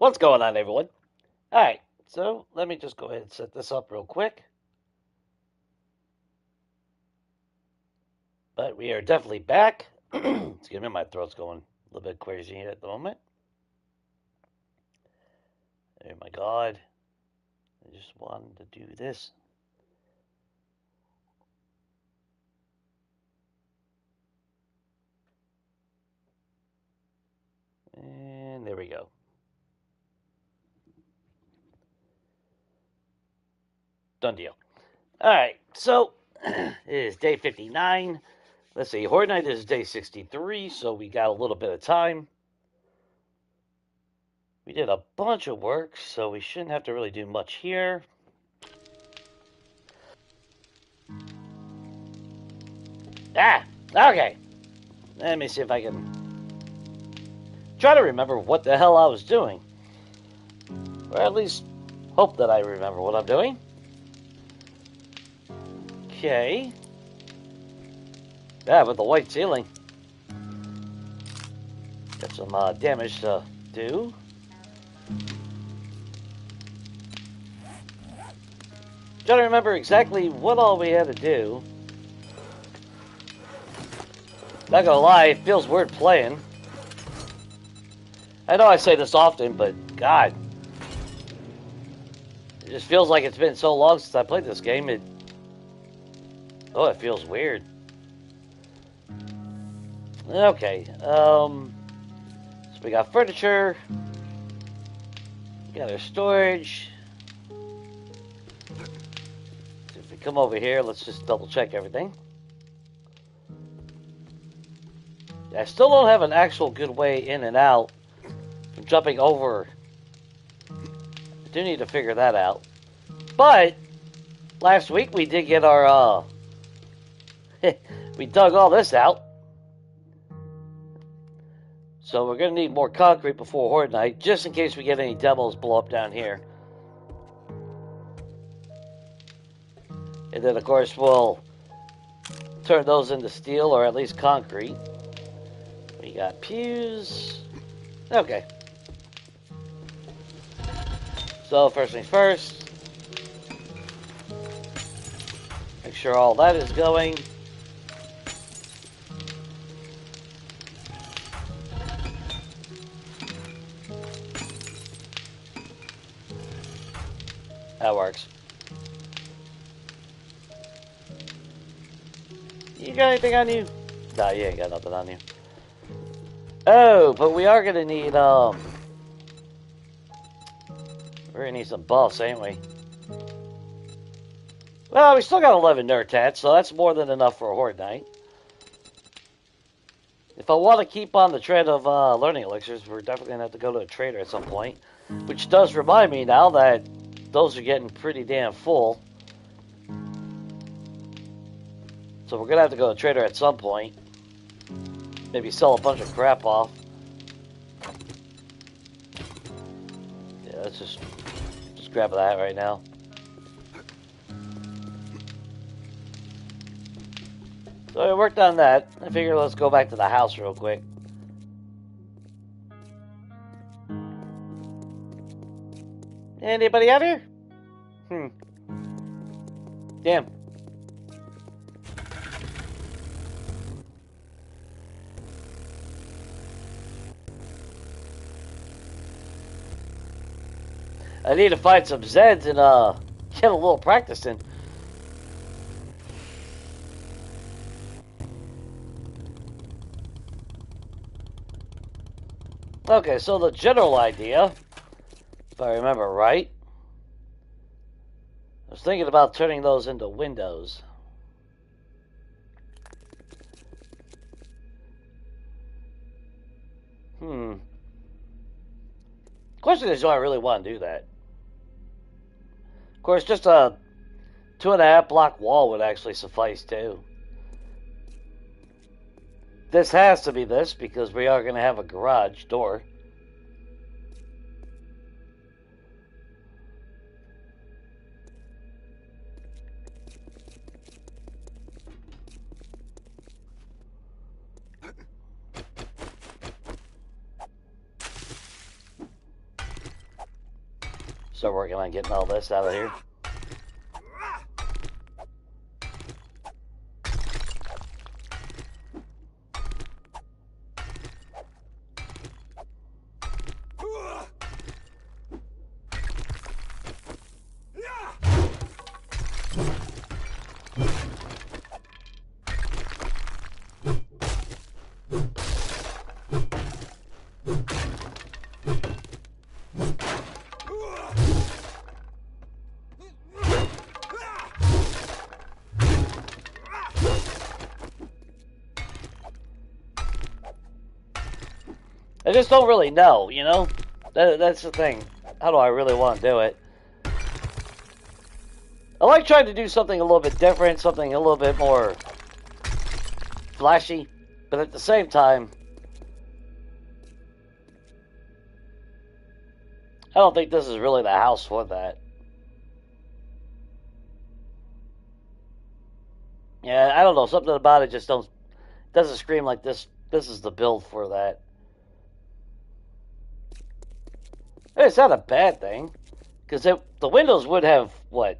What's going on, everyone? All right, so let me just go ahead and set this up real quick. But we are definitely back. Excuse me, my throat's going a little bit crazy at the moment. Oh my god. I just wanted to do this. And there we go. Done deal. All right, so it is day 59. Let's see, Horde Night is day 63, so we got a little bit of time. We did a bunch of work, so we shouldn't have to really do much here. Ah, okay. Let me see if I can try to remember what the hell I was doing. Or at least hope that I remember what I'm doing. Okay. Yeah, with the white ceiling. Got some damage to do. Trying to remember exactly what all we had to do. Not gonna lie, it feels weird playing. I know I say this often, but God. It just feels like it's been so long since I played this game. It feels weird. Okay, so we got furniture. We got our storage. If we come over here, let's just double check everything. I still don't have an actual good way in and out from jumping over. I do need to figure that out. But last week we did get our we dug all this out. So we're going to need more concrete before Horde Night, just in case we get any demos blow up down here. And then, of course, we'll turn those into steel, or at least concrete. We got pews. Okay. So, first things first. Make sure all that is going. That works. You got anything on you? Nah, you ain't got nothing on you. Oh, but we are gonna need we're gonna need some buffs, ain't we? Well, we still got 11 nerd tats, so that's more than enough for a Horde Night. If I want to keep on the trend of learning elixirs, we're definitely gonna have to go to a trader at some point. Which does remind me now that those are getting pretty damn full. So we're gonna have to go to a trader at some point. Maybe sell a bunch of crap off. Yeah, let's just grab that right now. So I worked on that. I figure let's go back to the house real quick. Anybody out here? Damn. I need to find some Zeds and get a little practice in. Okay, so the general idea, if I remember right, I was thinking about turning those into windows. Question is, do I really want to do that? Of course, just a 2.5 block wall would actually suffice too. This has to be this because we are going to have a garage door. Start working on getting all this out of here. I just don't really know, you know? That's the thing. How do I really want to do it? I like trying to do something a little bit different, something a little bit more flashy, but at the same time, I don't think this is really the house for that. Yeah, I don't know. Something about it just doesn't scream like this. This is the build for that. It's not a bad thing, because the windows would have what?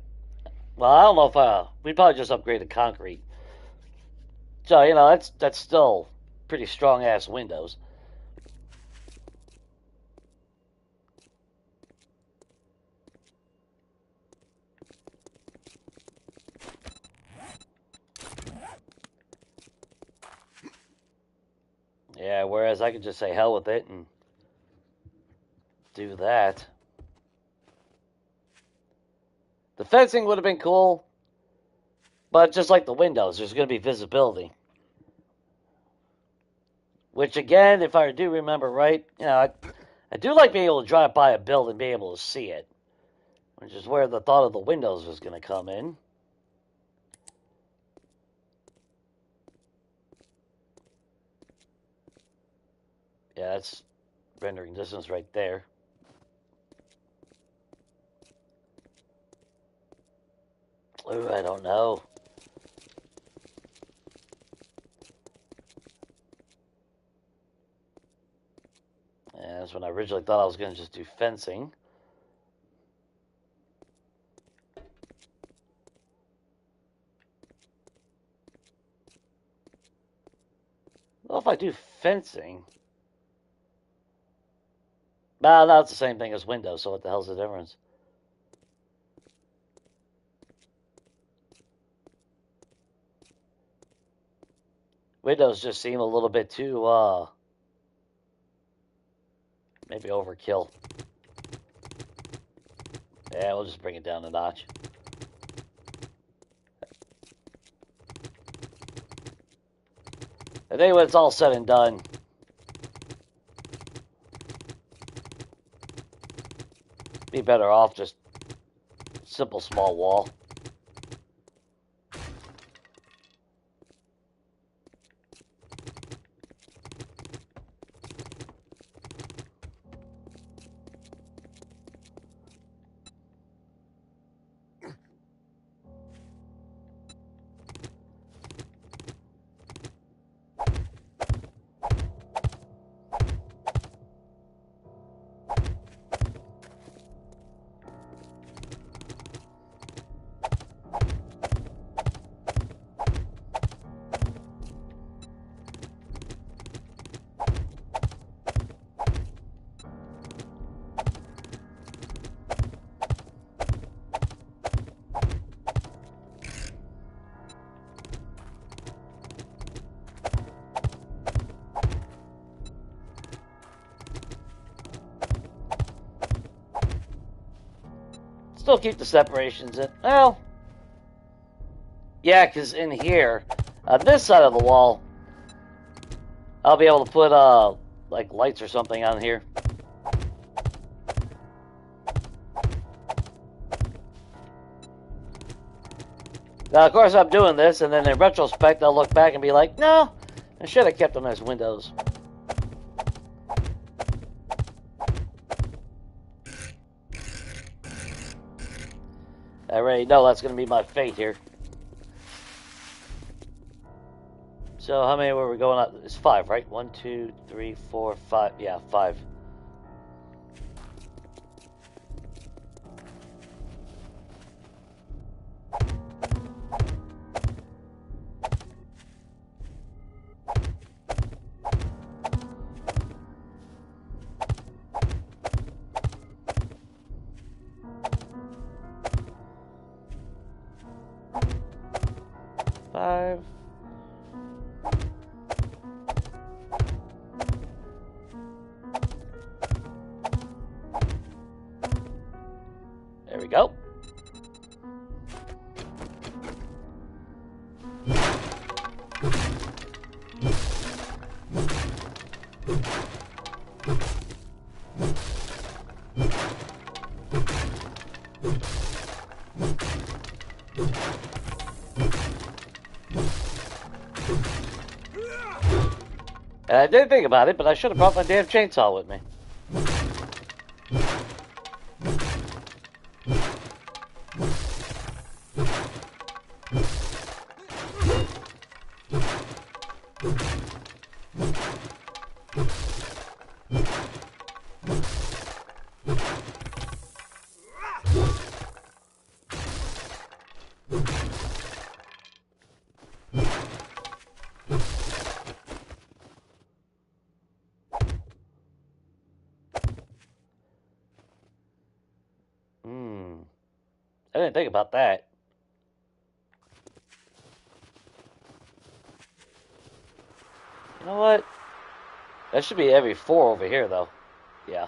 Well, I don't know if we'd probably just upgrade to concrete. So you know that's still pretty strong ass windows. Yeah, whereas I could just say hell with it and do that. The fencing would have been cool, but just like the windows, there's going to be visibility. Which again, if I do remember right, you know, I do like being able to drive by a building and be able to see it, which is where the thought of the windows was going to come in. Yeah, that's rendering distance right there. Ooh, I don't know. Yeah, that's when I originally thought I was going to just do fencing. Well, if I do fencing... Nah, no, it's the same thing as windows, so what the hell's the difference? Windows just seem a little bit too, maybe overkill. Yeah, we'll just bring it down a notch. I think when it's all said and done, be better off just simple small wall. Still keep the separations in. Well, yeah, because in here, this side of the wall, I'll be able to put, like lights or something on here. Now, of course, I'm doing this, and then in retrospect, I'll look back and be like, no, I should have kept them as windows. I already know that's going to be my fate here. So how many were we going on? It's 5, right? 1, 2, 3, 4, 5. Yeah, 5. And I didn't think about it, but I should have brought my damn chainsaw with me. I didn't think about that. You know what? That should be every 4 over here, though. Yeah.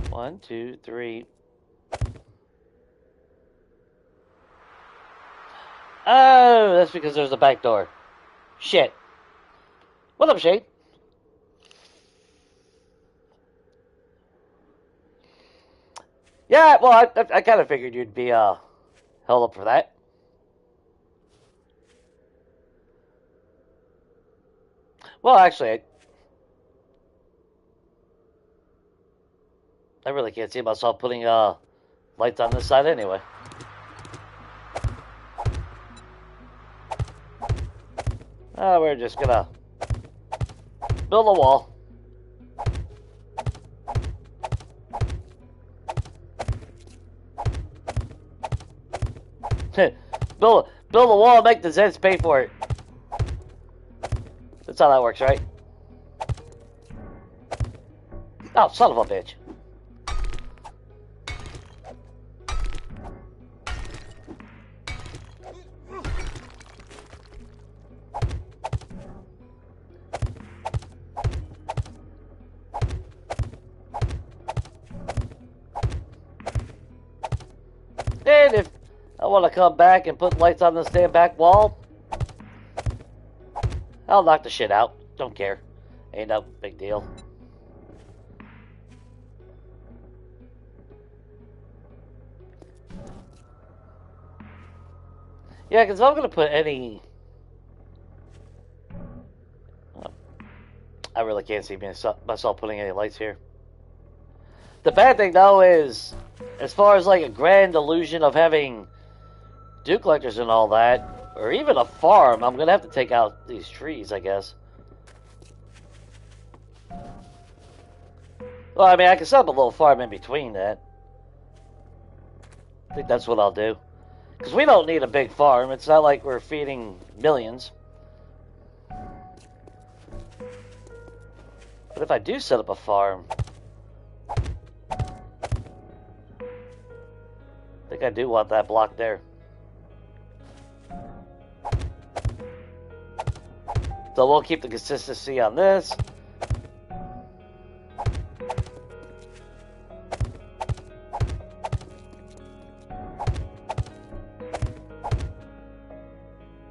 One, two, three. Oh, that's because there's a back door. Shit. What up, Shade? Yeah, well, I kind of figured you'd be held up for that. Well, actually, I really can't see myself putting lights on this side anyway. We're just gonna build a wall. build a wall and make the Zeds pay for it. That's how that works, right? Oh, son of a bitch. And if I want to come back and put lights on this damn back wall, I'll knock the shit out. Don't care. Ain't no big deal. Yeah, because I'm going to put any... I really can't see myself putting any lights here. The bad thing, though, is as far as like a grand illusion of having dew collectors and all that, or even a farm, I'm going to have to take out these trees, I guess. Well, I mean, I can set up a little farm in between that. I think that's what I'll do. Because we don't need a big farm. It's not like we're feeding millions. But if I do set up a farm, I think I do want that block there. So we'll keep the consistency on this.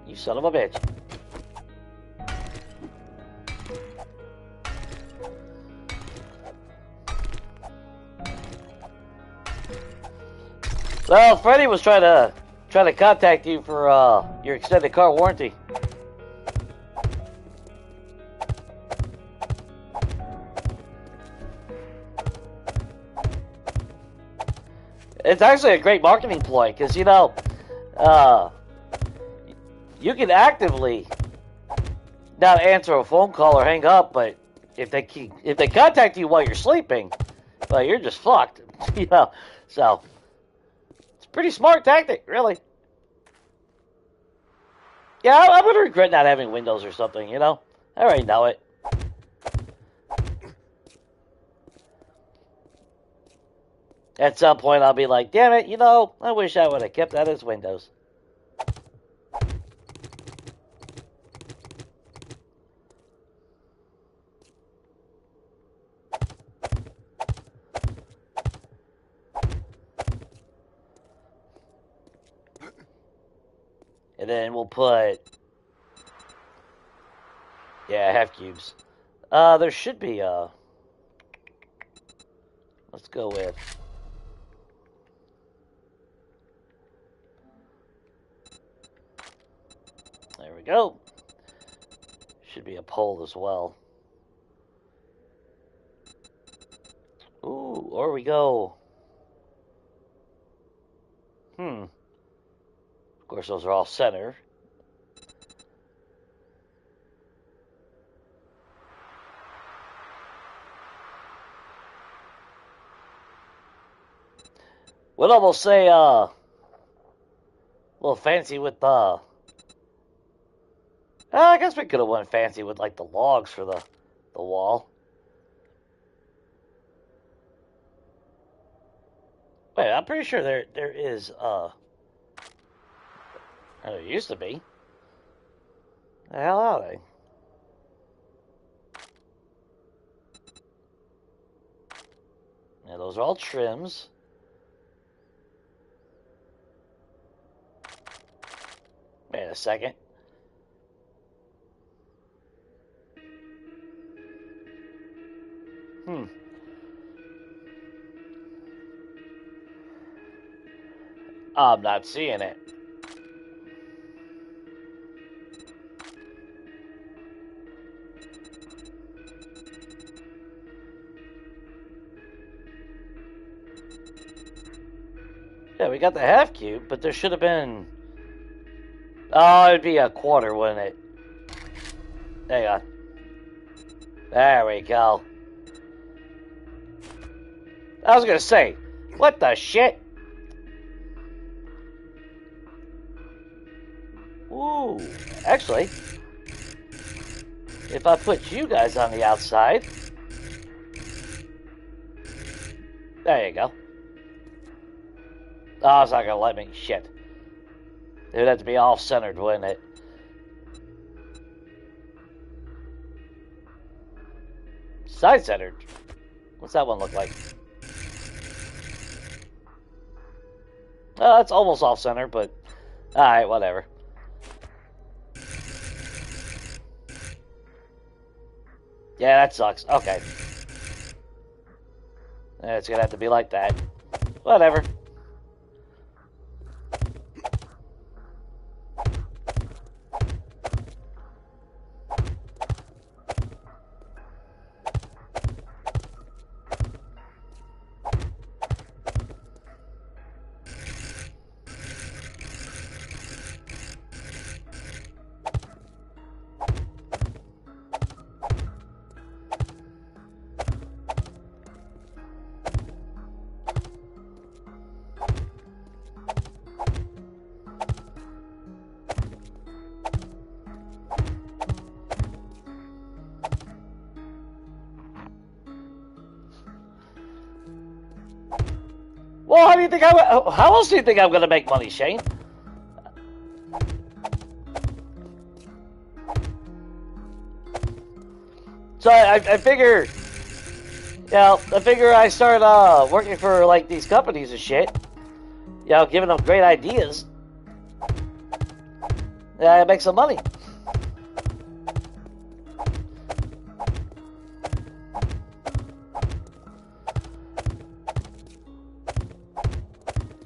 You son of a bitch. Well, Freddy was trying to contact you for your extended car warranty. It's actually a great marketing ploy because, you know, you can actively not answer a phone call or hang up, but if they contact you while you're sleeping, well, you're just fucked. You know, so it's a pretty smart tactic, really. Yeah, I'm gonna regret not having Windows or something. You know, I already know it. At some point, I'll be like, damn it, you know, I wish I would have kept that as Windows. And then we'll put, yeah, half cubes. There should be, let's go with, there we go. Should be a pole as well. Ooh, or we go. Of course, those are all center. Would almost say, a little fancy with, I guess we could have went fancy with, like, the logs for the wall. Wait, I'm pretty sure there is, there used to be. The hell are they? Yeah, those are all trims. Wait a second. I'm not seeing it. Yeah, we got the half cube, but there should have been... Oh, it'd be a quarter, wouldn't it? Hang on. There we go. I was gonna say, what the shit? Ooh, actually, if I put you guys on the outside, there you go. Oh, it's not gonna let me. Shit. It would have to be off-centered, wouldn't it? Side-centered. What's that one look like? It's almost off-center, but... Alright, whatever. Yeah, that sucks. Okay. It's gonna have to be like that. Whatever. Well, how do you think how else do you think I'm gonna make money, Shane? So I figure, you know, I start working for like these companies and shit, you know, giving them great ideas. Yeah, I make some money.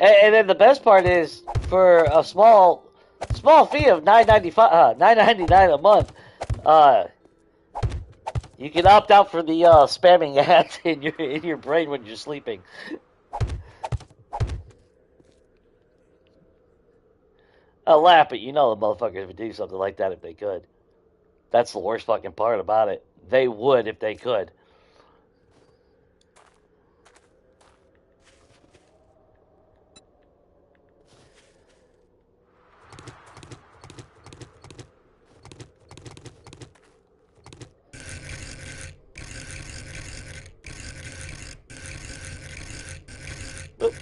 And then the best part is, for a small fee of $9.99 a month, you can opt out for the spamming ads in your brain when you're sleeping. I laugh, but you know the motherfuckers would do something like that if they could. That's the worst fucking part about it. They would if they could. Oop.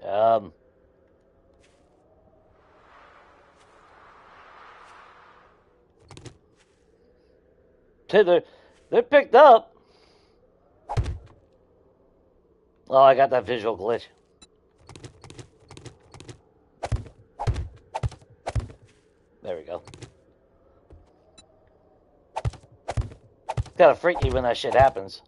Um, they're picked up. Oh, I got that visual glitch. There we go. It's kind of freaky when that shit happens.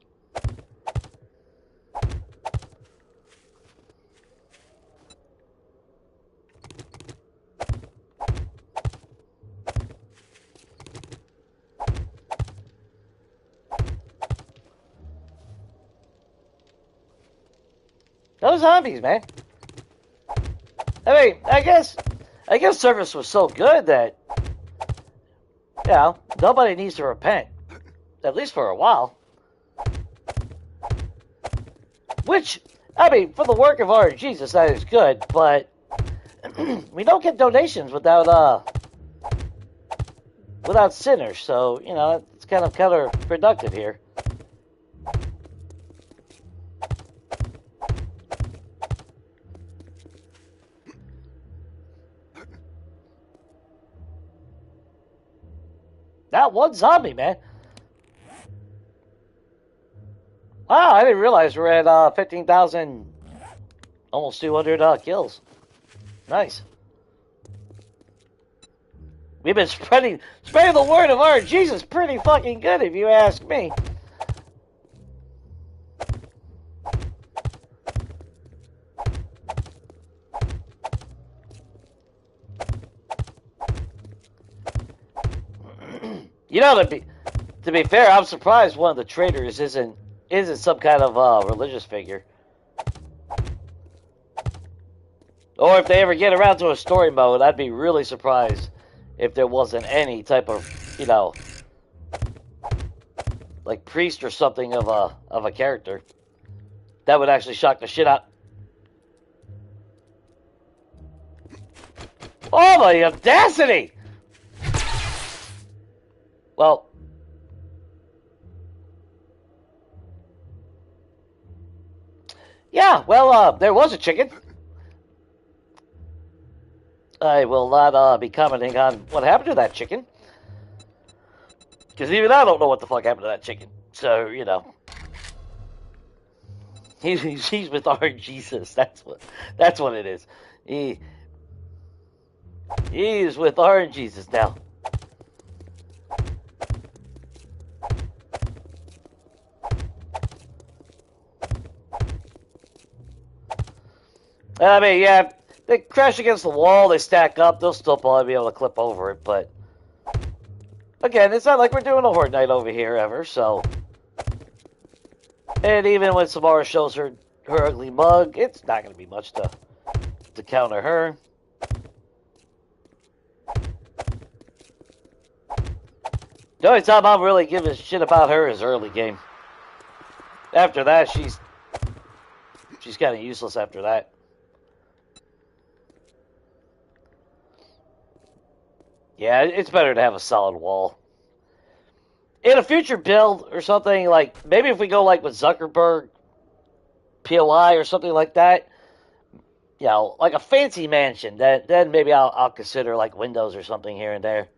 Those zombies, man. I mean, I guess service was so good that, you know, nobody needs to repent. At least for a while. Which, I mean, for the work of our Jesus, that is good, but we don't get donations without sinners, so, you know, it's kind of counterproductive here. That one zombie, man. Wow, I didn't realize we're at 15,000, almost 200 kills. Nice. We've been spreading the word of our Jesus pretty fucking good, if you ask me. You know, to be fair, I'm surprised one of the traitors isn't some kind of religious figure. Or if they ever get around to a story mode, I'd be really surprised if there wasn't any type of, you know, like priest or something of a character. That would actually shock the shit out. Oh, my audacity! Well, yeah, well, there was a chicken. I will not be commenting on what happened to that chicken. Because even I don't know what the fuck happened to that chicken. So, you know. He's with our Jesus. That's what it is. He's with our Jesus now. I mean, yeah, they crash against the wall, they stack up, they'll still probably be able to clip over it, but again, it's not like we're doing a Horde Night over here ever, so. And even when Samara shows her ugly mug, it's not going to be much to counter her. The only time I'm really giving a shit about her is early game. After that, she's kind of useless after that. Yeah, it's better to have a solid wall. In a future build or something, like, maybe if we go like with Zuckerberg, POI or something like that, you know, like a fancy mansion, then maybe I'll consider like windows or something here and there.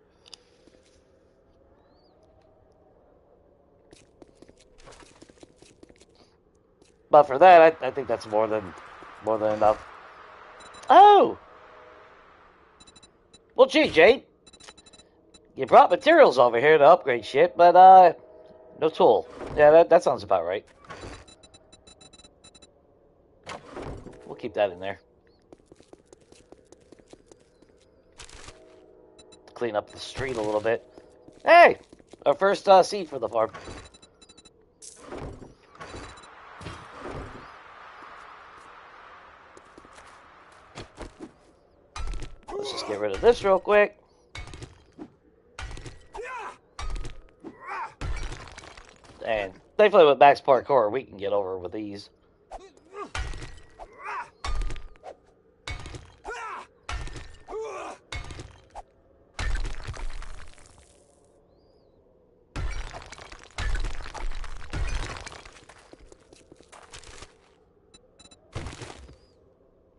But for that, I think that's more than enough. Oh! Well, gee, Jade. You brought materials over here to upgrade shit, but, no tool. Yeah, that sounds about right. We'll keep that in there. Clean up the street a little bit. Hey! Our first seed for the farm. Let's just get rid of this real quick. And thankfully with Max Parkour, we can get over with these.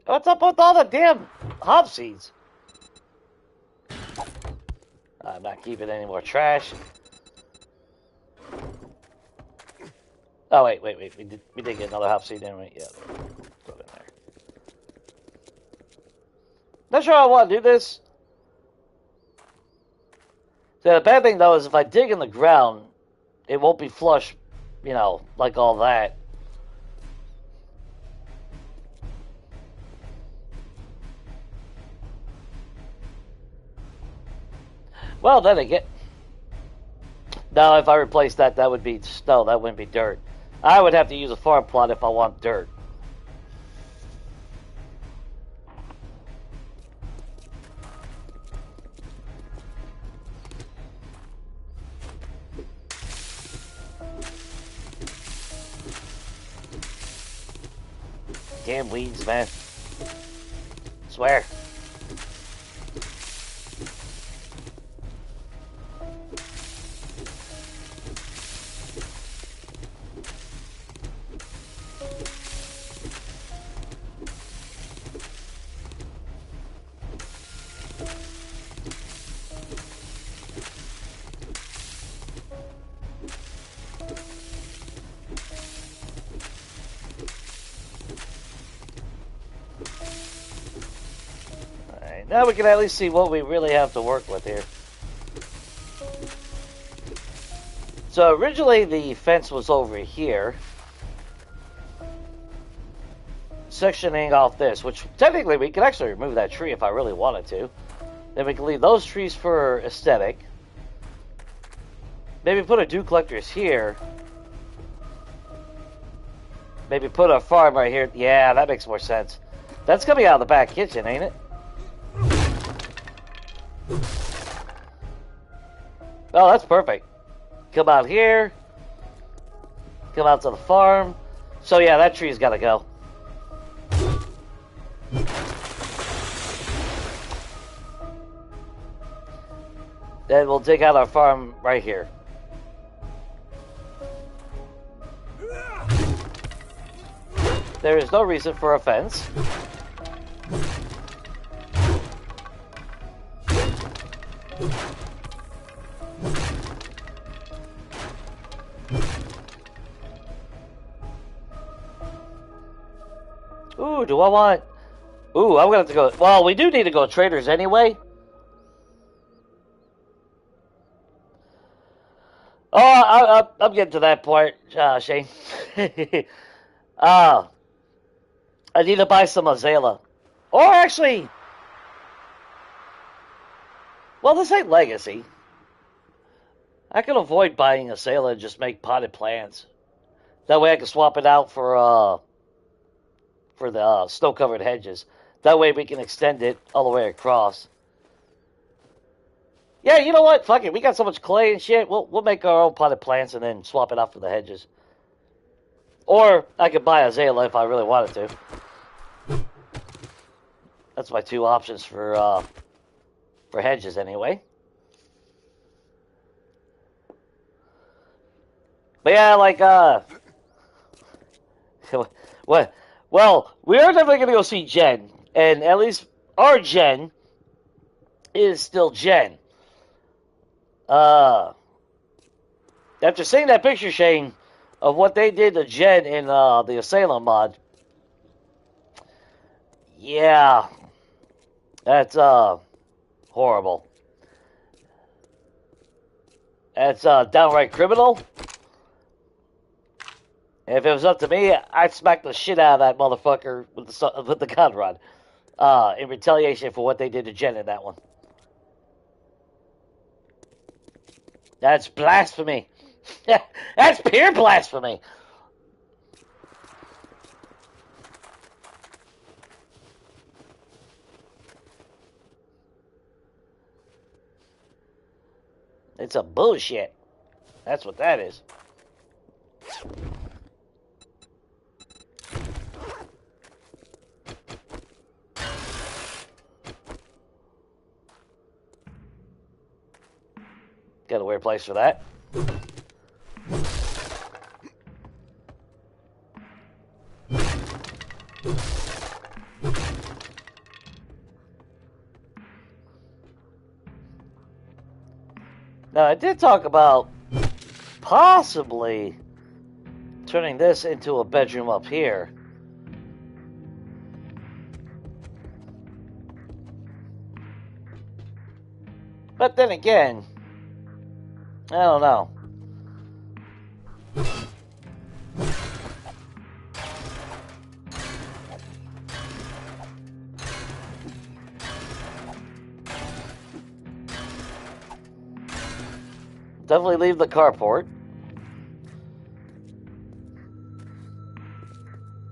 What's up with all the damn hop seeds? I'm not keeping any more trash. Oh, wait. We did get another hop seed, didn't we? Yeah. Throw it in there. Not sure I want to do this. So the bad thing, though, is if I dig in the ground, it won't be flush, you know, like all that. Well, then again. Now, if I replace that, that would be snow. That wouldn't be dirt. I would have to use a farm plot if I want dirt. Damn weeds, man. Swear. Now we can at least see what we really have to work with here. So originally the fence was over here, sectioning off this, which technically we could actually remove that tree if I really wanted to. Then we can leave those trees for aesthetic. Maybe put a dew collectors here. Maybe put a farm right here. Yeah, that makes more sense. That's coming out of the back kitchen, ain't it? Oh, that's perfect. Come out here. Come out to the farm. So yeah, that tree's got to go. Then we'll dig out our farm right here. There is no reason for a fence. Ooh, do I want... Ooh, I'm going to have to go... Well, we do need to go to traders anyway. Oh, I'm getting to that part, Shane. I need to buy some Azalea. Or actually... Well, this ain't Legacy. I can avoid buying Azalea and just make potted plants. That way I can swap it out for the snow-covered hedges. That way we can extend it all the way across. Yeah, you know what? Fuck it. We got so much clay and shit. We'll make our own potted plants and then swap it out for the hedges. Or I could buy Azalea if I really wanted to. That's my two options for hedges anyway. But yeah, like what? Well, we are definitely going to go see Jen. And at least our Jen is still Jen. After seeing that picture, Shane, of what they did to Jen in the Asylum mod. Yeah, that's horrible. That's downright criminal. If it was up to me, I'd smack the shit out of that motherfucker with the gun rod, in retaliation for what they did to Jen in that one. That's blasphemy. That's pure blasphemy. It's a bullshit. That's what that is. Got a weird place for that. Now, I did talk about possibly turning this into a bedroom up here. But then again, I don't know. Definitely leave the carport.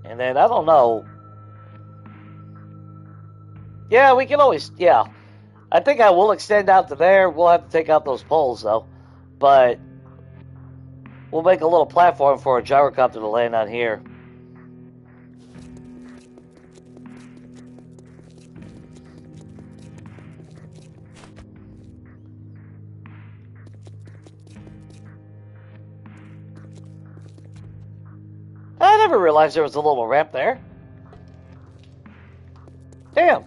And then, I don't know. Yeah, we can always, yeah. I think I will extend out to there. We'll have to take out those poles, though. But we'll make a little platform for a gyrocopter to land on here. I never realized there was a little ramp there. Damn.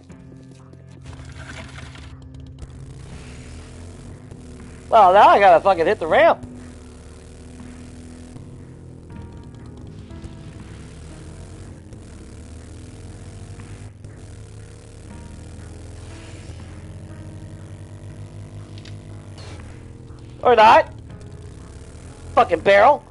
Well, now I gotta fucking hit the ramp. Or not. Fucking barrel.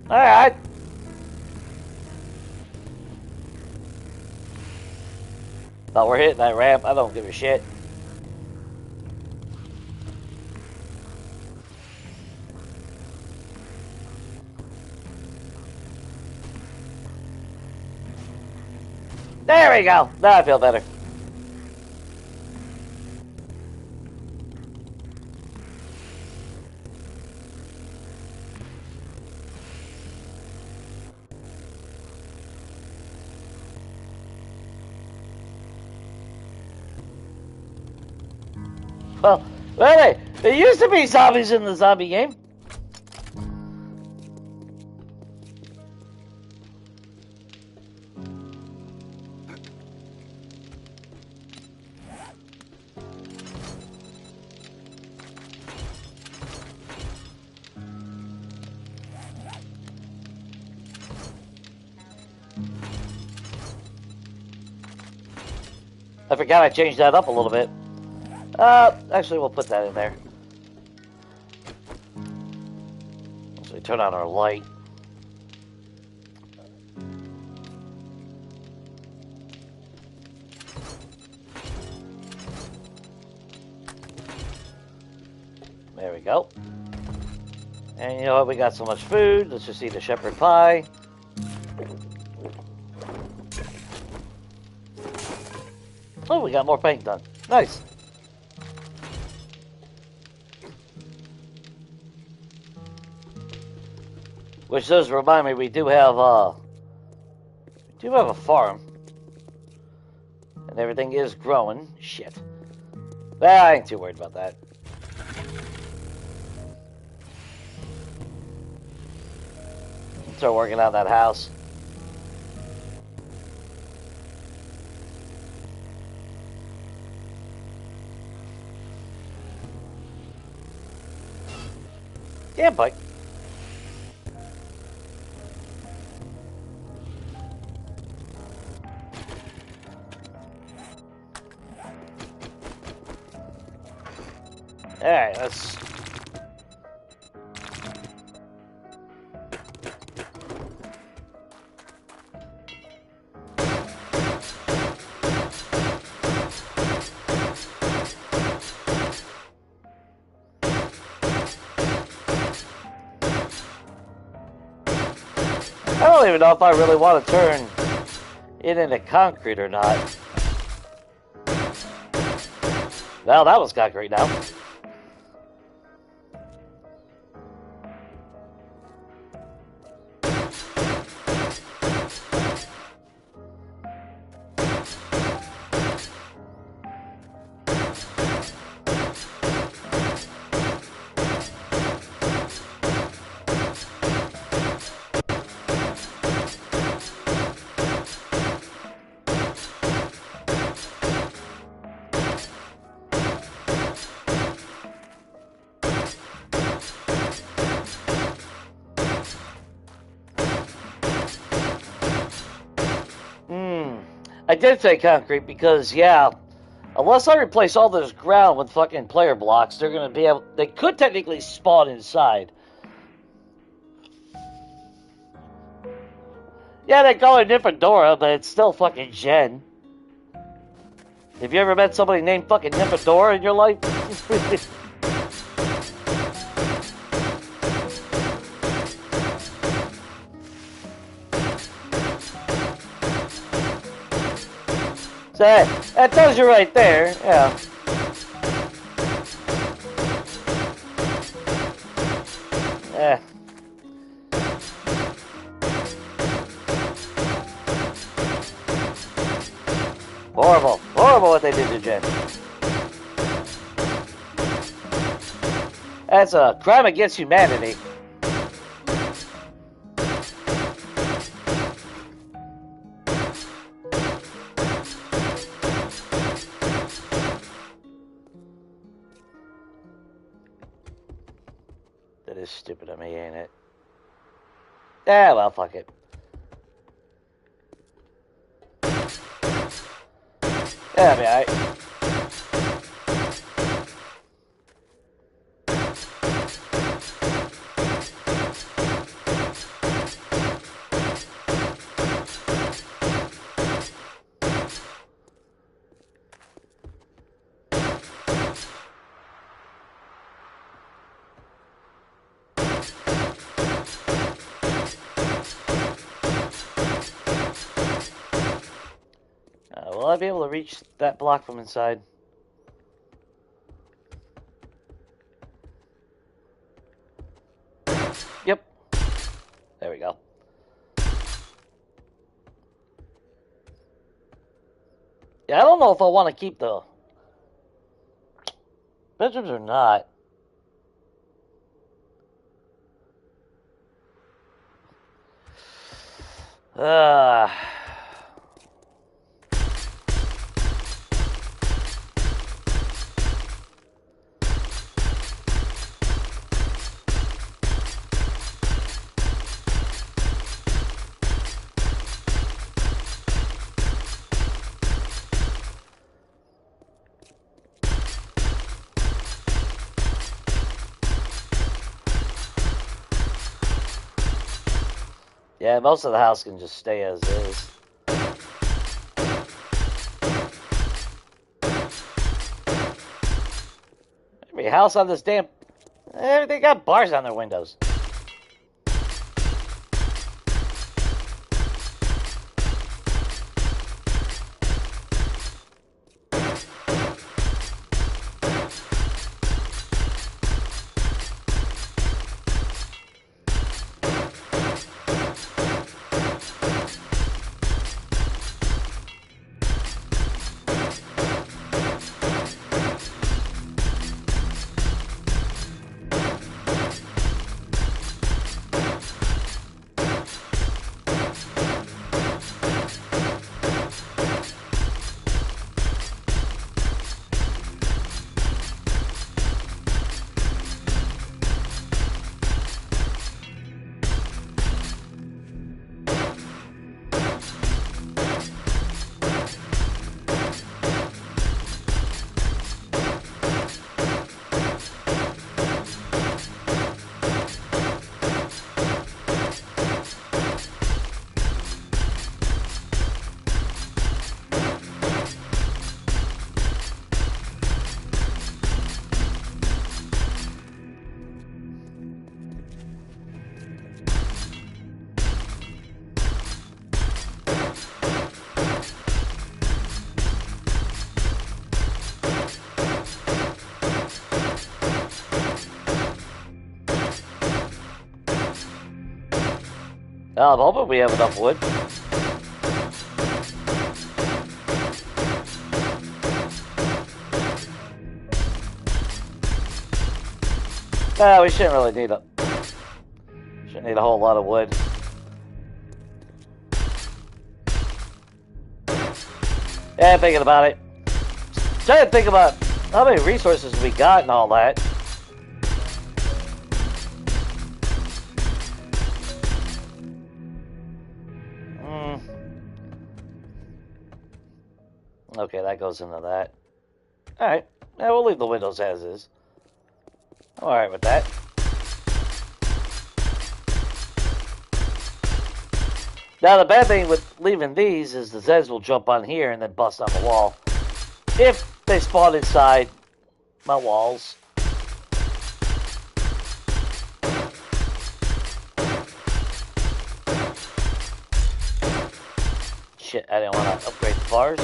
Alright. Thought we're hitting that ramp. I don't give a shit. There we go. Now I feel better. Well, hey, there used to be zombies in the zombie game. I forgot I changed that up a little bit. Actually, we'll put that in there. So we turn on our light. There we go. And you know what? We got so much food. Let's just eat a shepherd pie. Oh, we got more paint done. Nice. Which does remind me, we do have a farm, and everything is growing. Shit. Well, I ain't too worried about that. Start working on that house. Damn bike. Alright, let's... I don't even know if I really want to turn it into concrete or not. Well, that was concrete now. I did say concrete because, yeah, unless I replace all this ground with fucking player blocks, they're gonna be able... They could technically spawn inside. Yeah, they call it Nymphadora, but it's still fucking Jen. Have you ever met somebody named fucking Nymphadora in your life? So that tells you right there, yeah. Yeah. Horrible. Horrible what they did to Jen. That's a crime against humanity. That is stupid of me, ain't it? Yeah, well, fuck it. Yeah, I mean, will I be able to reach that block from inside? Yep. There we go. Yeah, I don't know if I want to keep the bedrooms or not. Yeah, most of the house can just stay as is. Every house on this damn... They got bars on their windows. Well, I'm hoping we have enough wood. No, we shouldn't really need shouldn't need a whole lot of wood. Yeah, thinking about it. Trying to think about how many resources we got and all that. Okay, that goes into that. Alright. Yeah, we'll leave the windows as is. I'm alright with that. Now, the bad thing with leaving these is the Zeds will jump on here and then bust on the wall. If they spawn inside my walls. Shit, I didn't want to upgrade the bars.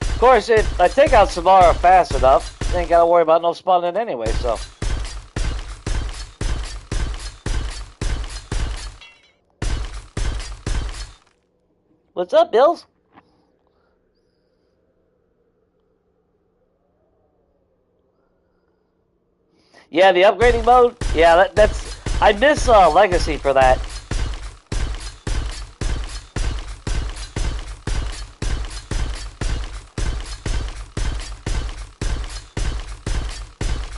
Of course, if I take out Samara fast enough, I ain't gotta worry about no spawning anyway, so. What's up, Bills? Yeah, the upgrading mode? Yeah, that's... I miss Legacy for that.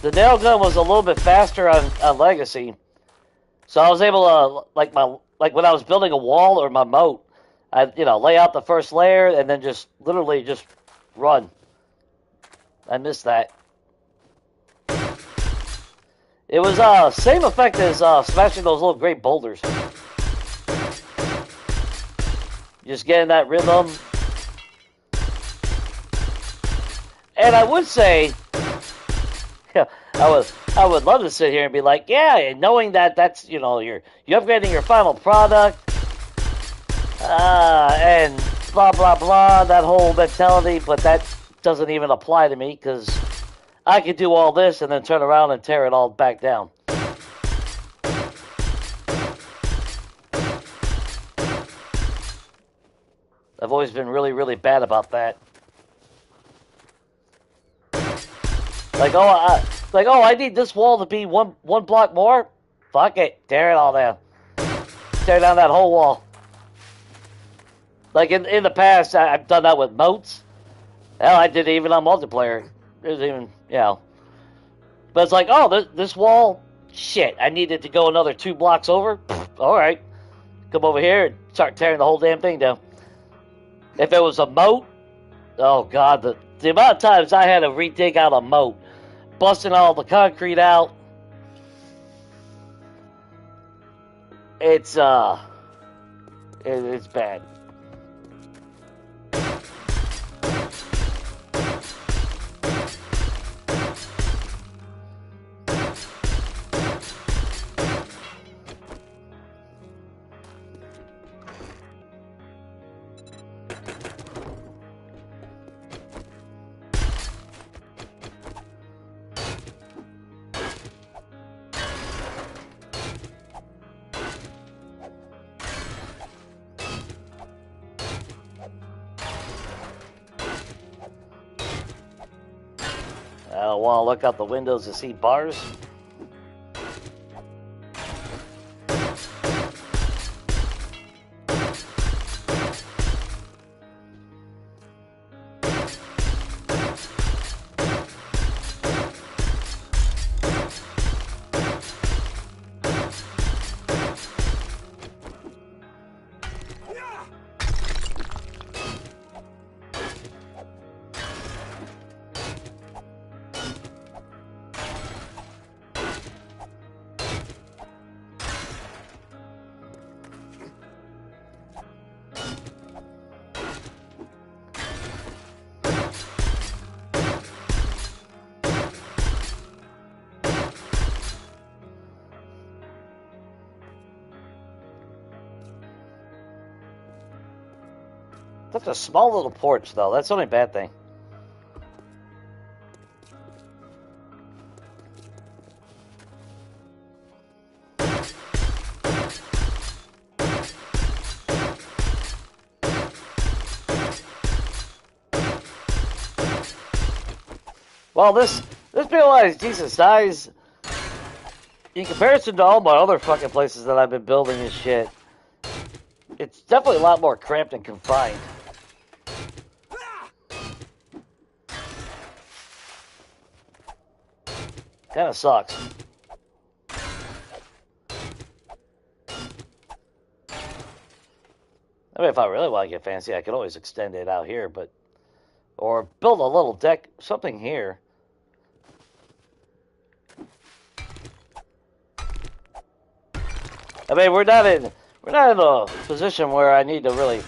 The nail gun was a little bit faster on Legacy. So I was able to, like when I was building a wall or my moat, I'd, lay out the first layer and then just literally just run. I missed that. It was same effect as smashing those little great boulders. Just getting that rhythm. And I would say, I would love to sit here and be like, yeah, and knowing that that's you're upgrading your final product, and blah blah blah, that whole mentality, but that doesn't even apply to me because I could do all this and then turn around and tear it all back down. I've always been really, really bad about that. Like, I need this wall to be one block more. Fuck it, tear it all down. Tear down that whole wall. Like in the past, I've done that with moats. Hell, I did it even on multiplayer. There's even, But it's like, oh, this wall, shit, I needed to go another 2 blocks over. All right, come over here and start tearing the whole damn thing down. If it was a moat, oh god, the amount of times I had to redig out a moat, busting all the concrete out. It's it's bad. I don't want to look out the windows to see bars. That's a small little porch, though. That's the only bad thing. Well, this POI is decent size in comparison to all my other fucking places that I've been building and shit. It's definitely a lot more cramped and confined. Kind of sucks. I mean, if I really want to get fancy, I could always extend it out here, but... Or build a little deck, something here. I mean, we're not in a position where I need to really...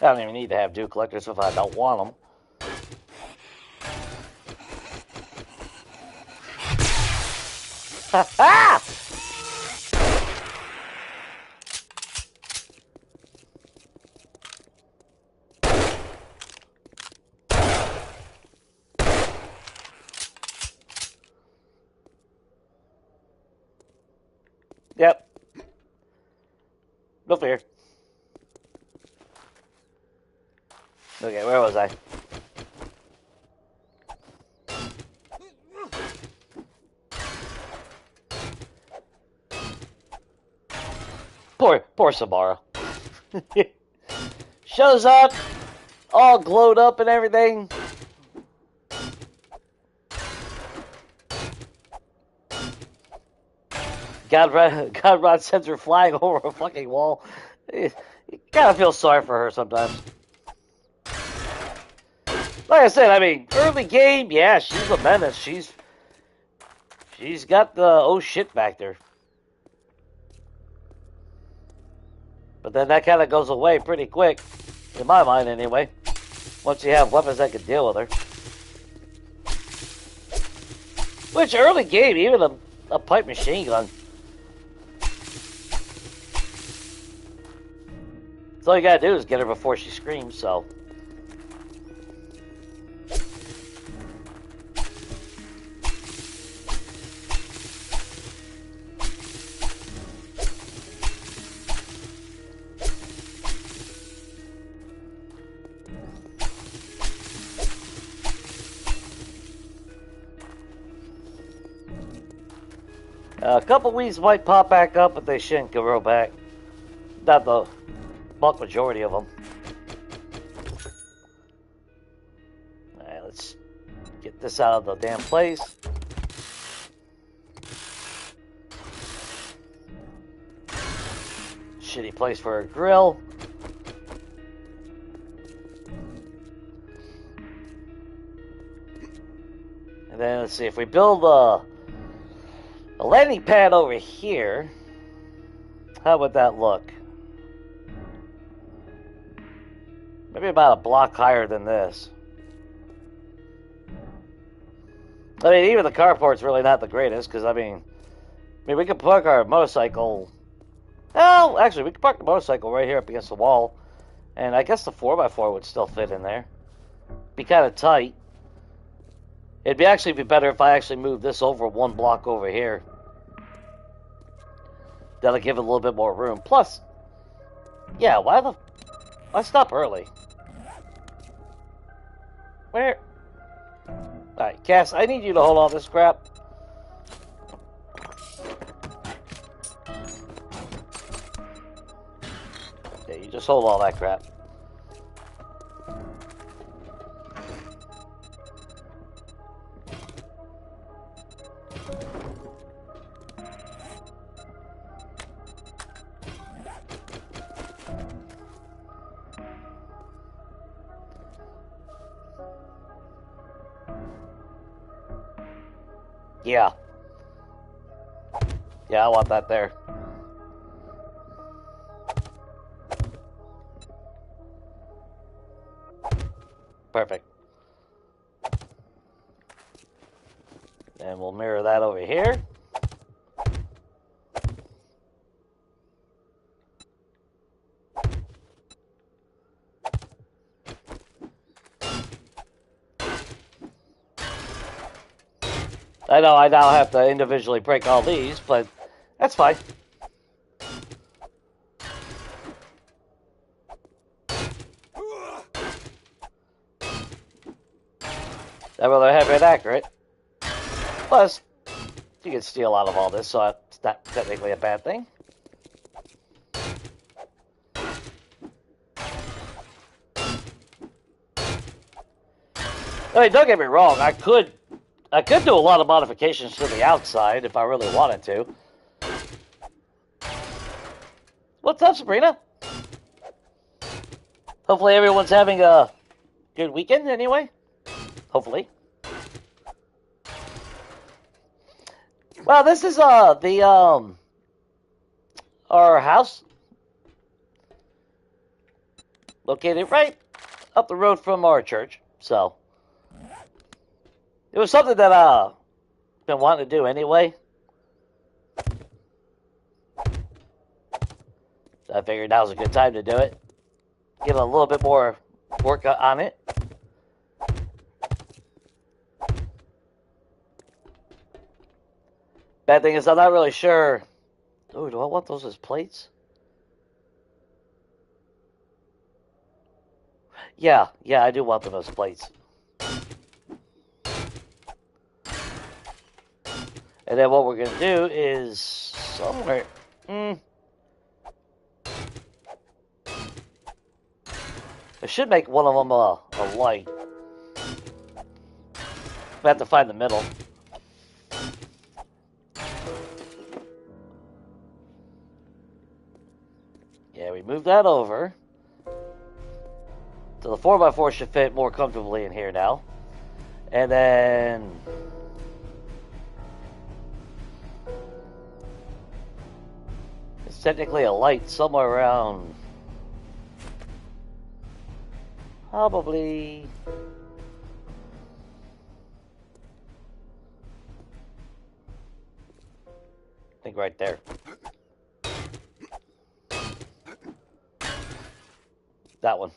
I don't even need to have dew collectors if I don't want them. Ha ha! Yep. No fear. Okay, where was I? Poor Samara. Shows up, all glowed up and everything. God sends her flying over a fucking wall. You gotta feel sorry for her sometimes. Like I said, I mean, early game, yeah, she's a menace. She's got the oh shit factor. But then that kind of goes away pretty quick, in my mind anyway. Once you have weapons that can deal with her. Which early game, even a pipe machine gun. So all you gotta do is get her before she screams, so. A couple weeds might pop back up, but they shouldn't grow back. Not the bulk majority of them. Alright, let's get this out of the damn place. Shitty place for a grill. And then let's see, if we build a landing pad over here, how would that look? Maybe about a block higher than this. I mean, even the carport's really not the greatest, because, I mean, we could park our motorcycle... Well, actually, we could park the motorcycle right here up against the wall, and I guess the 4x4 would still fit in there. Be kind of tight. It'd actually be better if I actually moved this over one block over here. That'll give it a little bit more room. Plus, yeah, why stop early? Where? Alright, Cass, I need you to hold all this crap. Yeah, you just hold all that crap. Yeah. Yeah, I want that there. Perfect. And we'll mirror that over here. I know I now have to individually break all these, but that's fine. I'd rather have it accurate. Plus, you can steal out of all this, so it's not technically a bad thing. I mean, don't get me wrong. I could do a lot of modifications to the outside if I really wanted to. What's up, Sabrina? Hopefully everyone's having a good weekend anyway. Hopefully. Well, this is our house located right up the road from our church. So it was something that I've been wanting to do anyway. So I figured now's a good time to do it. Get a little bit more work on it. Bad thing is I'm not really sure. Oh, do I want those as plates? Yeah, I do want them as plates. And then what we're going to do is somewhere... I should make one of them a light. I have to find the middle. Yeah, we move that over. So the 4x4 should fit more comfortably in here now. And then... it's technically a light somewhere around... probably... I think right there. That one.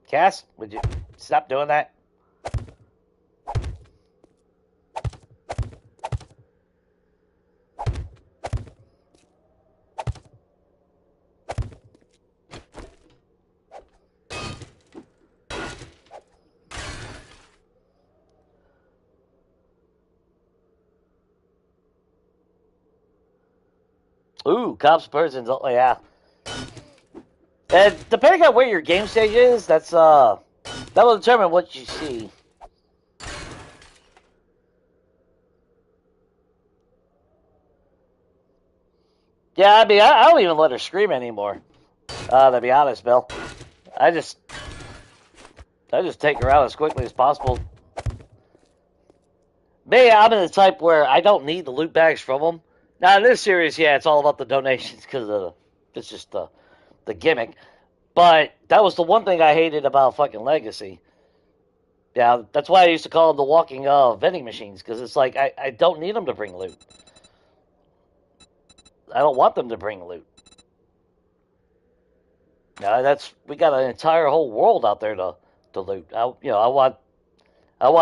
Cass, would you stop doing that? Ooh, cops, persons, oh yeah. And depending on where your game stage is, that will determine what you see. Yeah, I mean, I don't even let her scream anymore. To be honest, Bill. I just take her out as quickly as possible. Me, I'm in the type where I don't need the loot bags from them. Now, in this series, yeah, it's all about the donations because it's just the gimmick. But that was the one thing I hated about fucking Legacy. Yeah, that's why I used to call them the walking vending machines, because it's like, I don't need them to bring loot. I don't want them to bring loot. Now, we got an entire whole world out there to loot. I want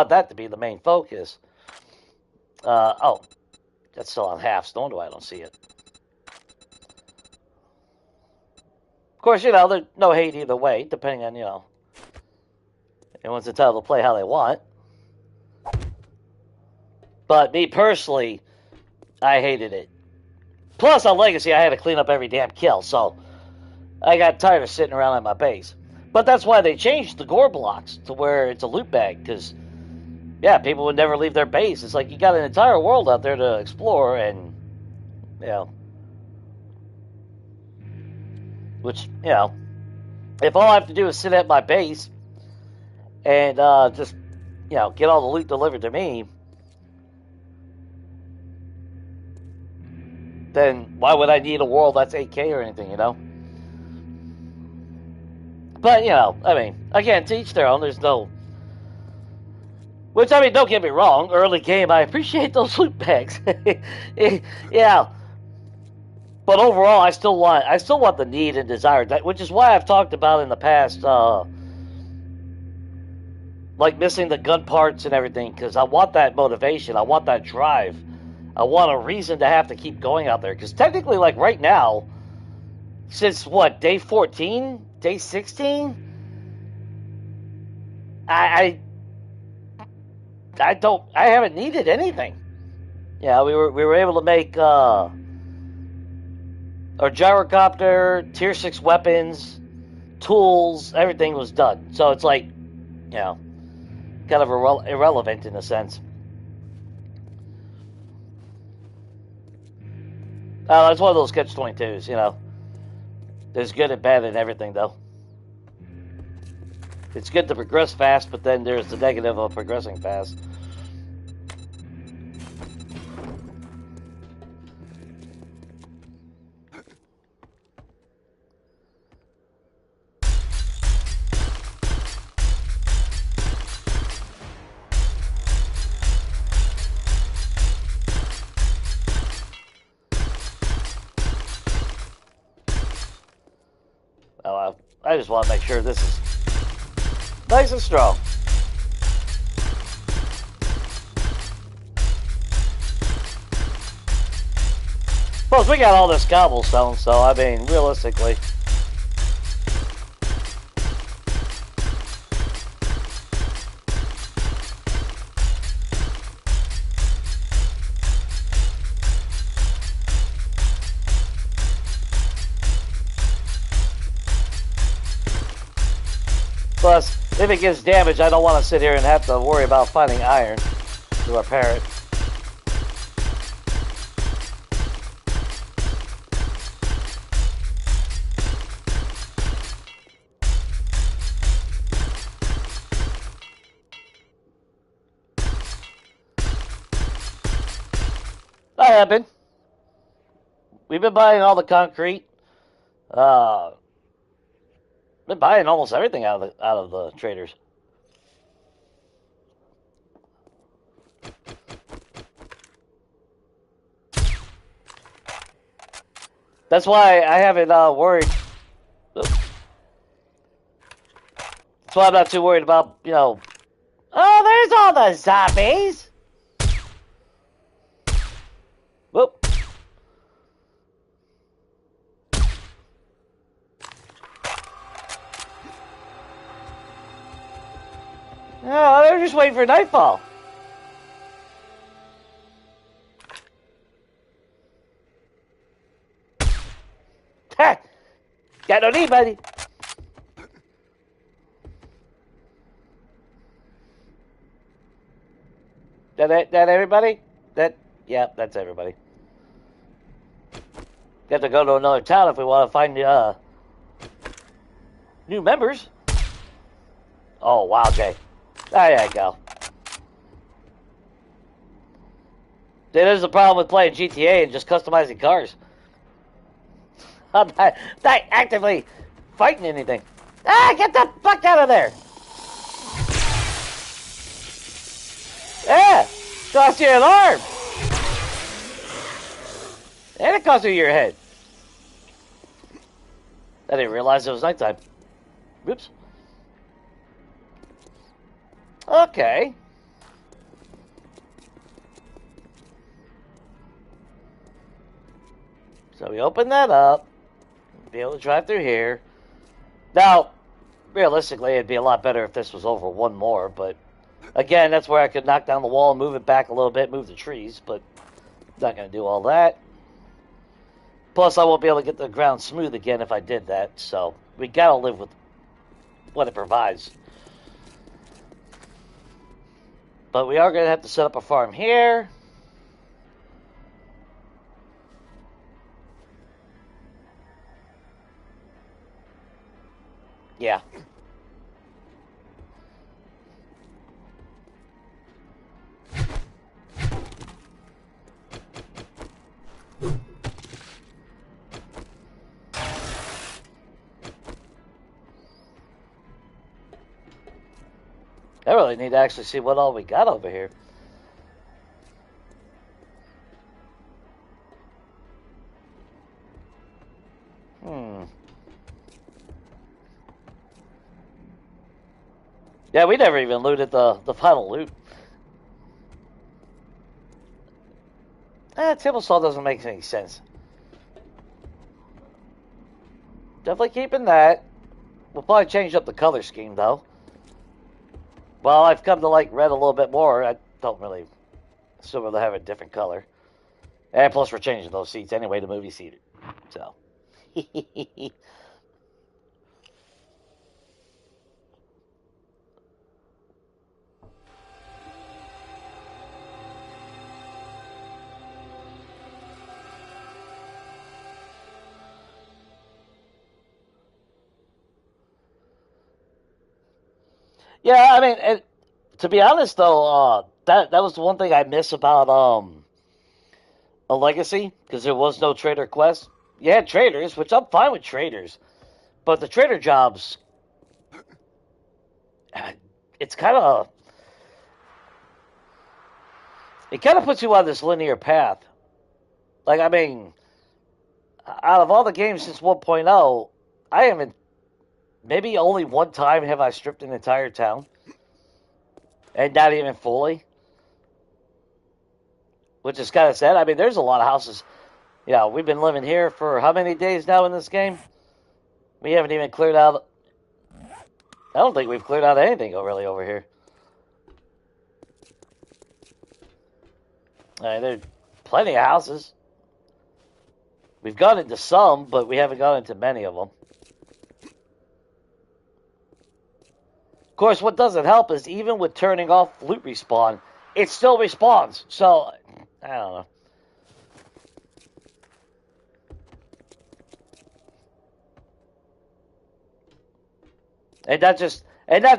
that to be the main focus. Oh, that's still on half. No wonder why I don't see it. Of course, there's no hate either way, depending on, everyone's entitled to play how they want. But me personally, I hated it. Plus, on Legacy, I had to clean up every damn kill, so I got tired of sitting around at my base. But that's why they changed the gore blocks to where it's a loot bag, because, yeah, people would never leave their base. It's like you got an entire world out there to explore, and, which, if all I have to do is sit at my base and just, get all the loot delivered to me, then why would I need a world that's 8K or anything, But, I mean, again, to each their own. There's no... Which, I mean, don't get me wrong. Early game, I appreciate those loot bags. Yeah. But overall, I still want the need and desire, which is why I've talked about in the past, like missing the gun parts and everything, because I want that motivation. I want that drive. I want a reason to have to keep going out there. Because technically, like right now, since what, day 14? Day 16? I haven't needed anything. Yeah, we were able to make our gyrocopter, tier 6 weapons, tools, everything was done. So it's like, you know, kind of irrelevant in a sense. It's one of those catch-22s, you know. There's good and bad in everything, though. It's good to progress fast, but then there's the negative of progressing fast. I just want to make sure this is nice and strong. Plus, we got all this cobblestone, so I mean, realistically. Plus, if it gets damaged, I don't want to sit here and have to worry about finding iron to repair it. I have been. We've been buying all the concrete. Been buying almost everything out of the traders. That's why I haven't worried. That's why I'm not too worried about, you know. Oh, there's all the zombies. Whoop. No, they're just waiting for nightfall. Ha! Got no need, buddy. That everybody? Yeah, that's everybody. Got to go to another town if we want to find new members. Oh, wow, okay. There you go. That is the problem with playing GTA and just customizing cars. I'm not actively fighting anything. Ah, get the fuck out of there! Yeah! Cost you an arm! And it cost you your head. I didn't realize it was nighttime. Whoops. Okay. So we open that up. Be able to drive through here. Now, realistically, it'd be a lot better if this was over one more, but again, that's where I could knock down the wall and move it back a little bit, move the trees, but not going to do all that. Plus, I won't be able to get the ground smooth again if I did that, so we got to live with what it provides. But we are going to have to set up a farm here. Yeah. I really need to actually see what all we got over here. Yeah, we never even looted the final loot. Table saw doesn't make any sense. Definitely keeping that. We'll probably change up the color scheme, though. Well, I've come to like red a little bit more. I don't really assume they'll have a different color. And plus, we're changing those seats anyway to movie seated. So. Yeah, I mean, to be honest though, that was the one thing I miss about a legacy because there was no trader quest. You had traders, which I'm fine with traders, but the trader jobs, it's kind of puts you on this linear path. Like, I mean, out of all the games since 1.0, I haven't. Maybe only one time have I stripped an entire town, and not even fully, which is kind of sad. I mean, there's a lot of houses. Yeah, we've been living here for how many days now in this game? We haven't even cleared out. I don't think we've cleared out anything really over here. There's plenty of houses. We've gone into some, but we haven't gone into many of them. Of course, what doesn't help is even with turning off loot respawn, it still respawns. So, I don't know. And not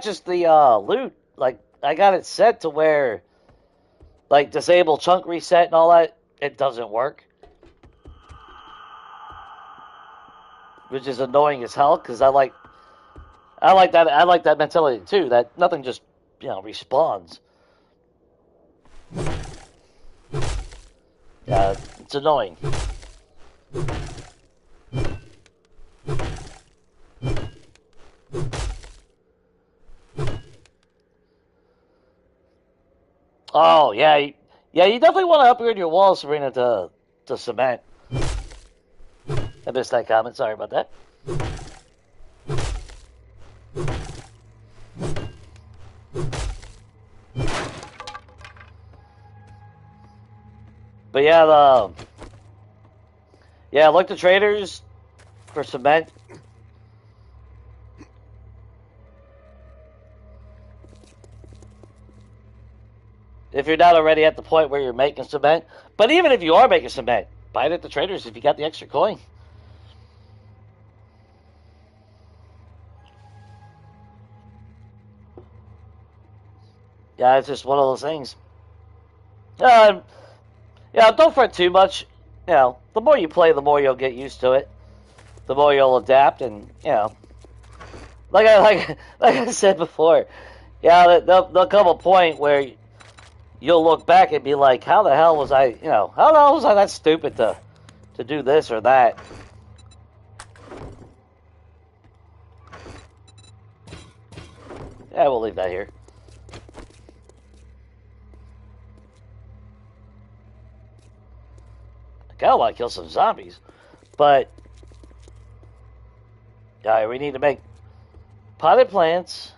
just the loot. Like, I got it set to where, like, disable chunk reset and all that, it doesn't work. Which is annoying as hell, because I like that mentality too, that nothing just, respawns. Yeah, it's annoying. Oh, yeah. Yeah, you definitely want to upgrade your walls, Serena, to cement. I missed that comment. Sorry about that. But yeah, like the traders for cement. If you're not already at the point where you're making cement, but even if you are making cement, buy it at the traders if you got the extra coin. Yeah, it's just one of those things. Yeah, don't fret too much. The more you play, the more you'll get used to it. The more you'll adapt, and like I said before, yeah, there'll come a point where you'll look back and be like, how the hell was I, how the hell was I that stupid to do this or that? Yeah, we'll leave that here. I kinda want to kill some zombies, but we need to make potted plants.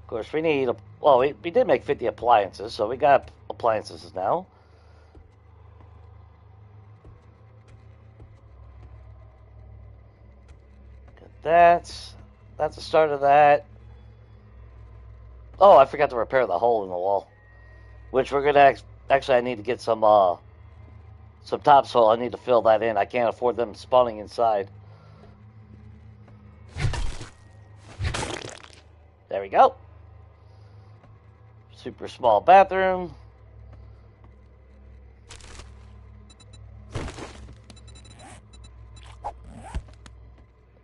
Of course, we need we did make 50 appliances, so we got appliances now. That's the start of that. Oh, I forgot to repair the hole in the wall, which we're gonna actually. I need to get some topsoil. I need to fill that in. I can't afford them spawning inside. There we go. Super small bathroom.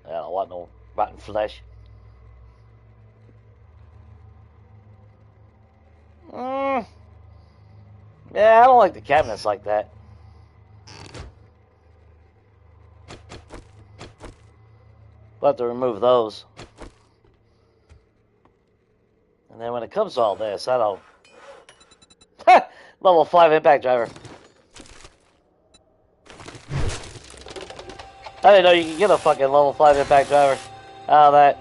I don't want no rotten flesh. Yeah, I don't like the cabinets like that. We'll have to remove those. And then when it comes to all this, I don't... Level 5 impact driver. I didn't know you could get a fucking level 5 impact driver out of that.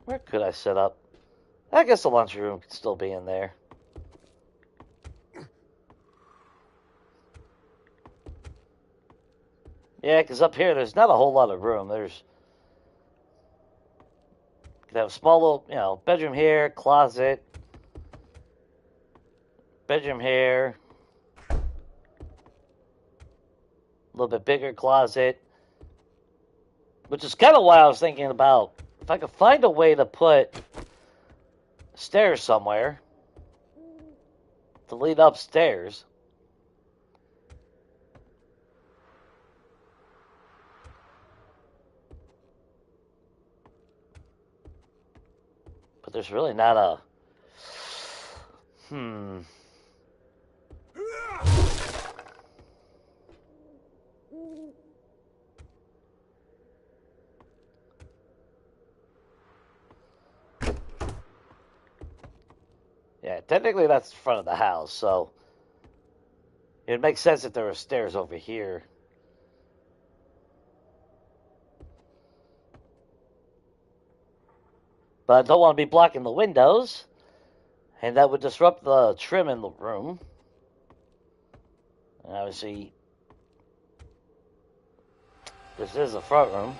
Where could I set up? I guess the lunchroom could still be in there. Yeah, because up here there's not a whole lot of room. There's you have a small little, you know, bedroom here, closet, bedroom here, a little bit bigger closet, which is kind of why I was thinking about if I could find a way to put stairs somewhere to lead upstairs. But there's really not a... Yeah, technically that's the front of the house, so it makes sense that there were stairs over here. But I don't want to be blocking the windows, and that would disrupt the trim in the room. And obviously, this is the front room.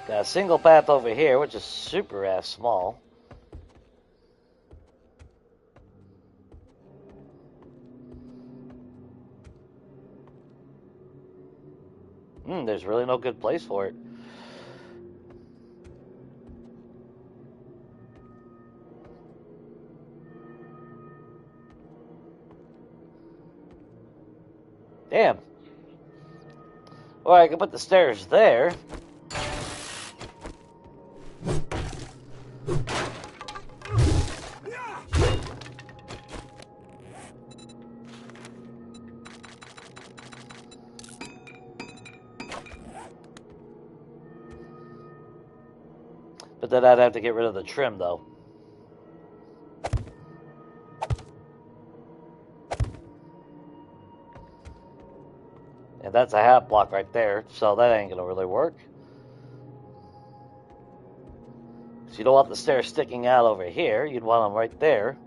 Got a single bath over here, which is super ass small. There's really no good place for it. Damn. Or I can put the stairs there. But then I'd have to get rid of the trim, though. And that's a half block right there, so that ain't gonna really work. So you don't want the stairs sticking out over here. You'd want them right there.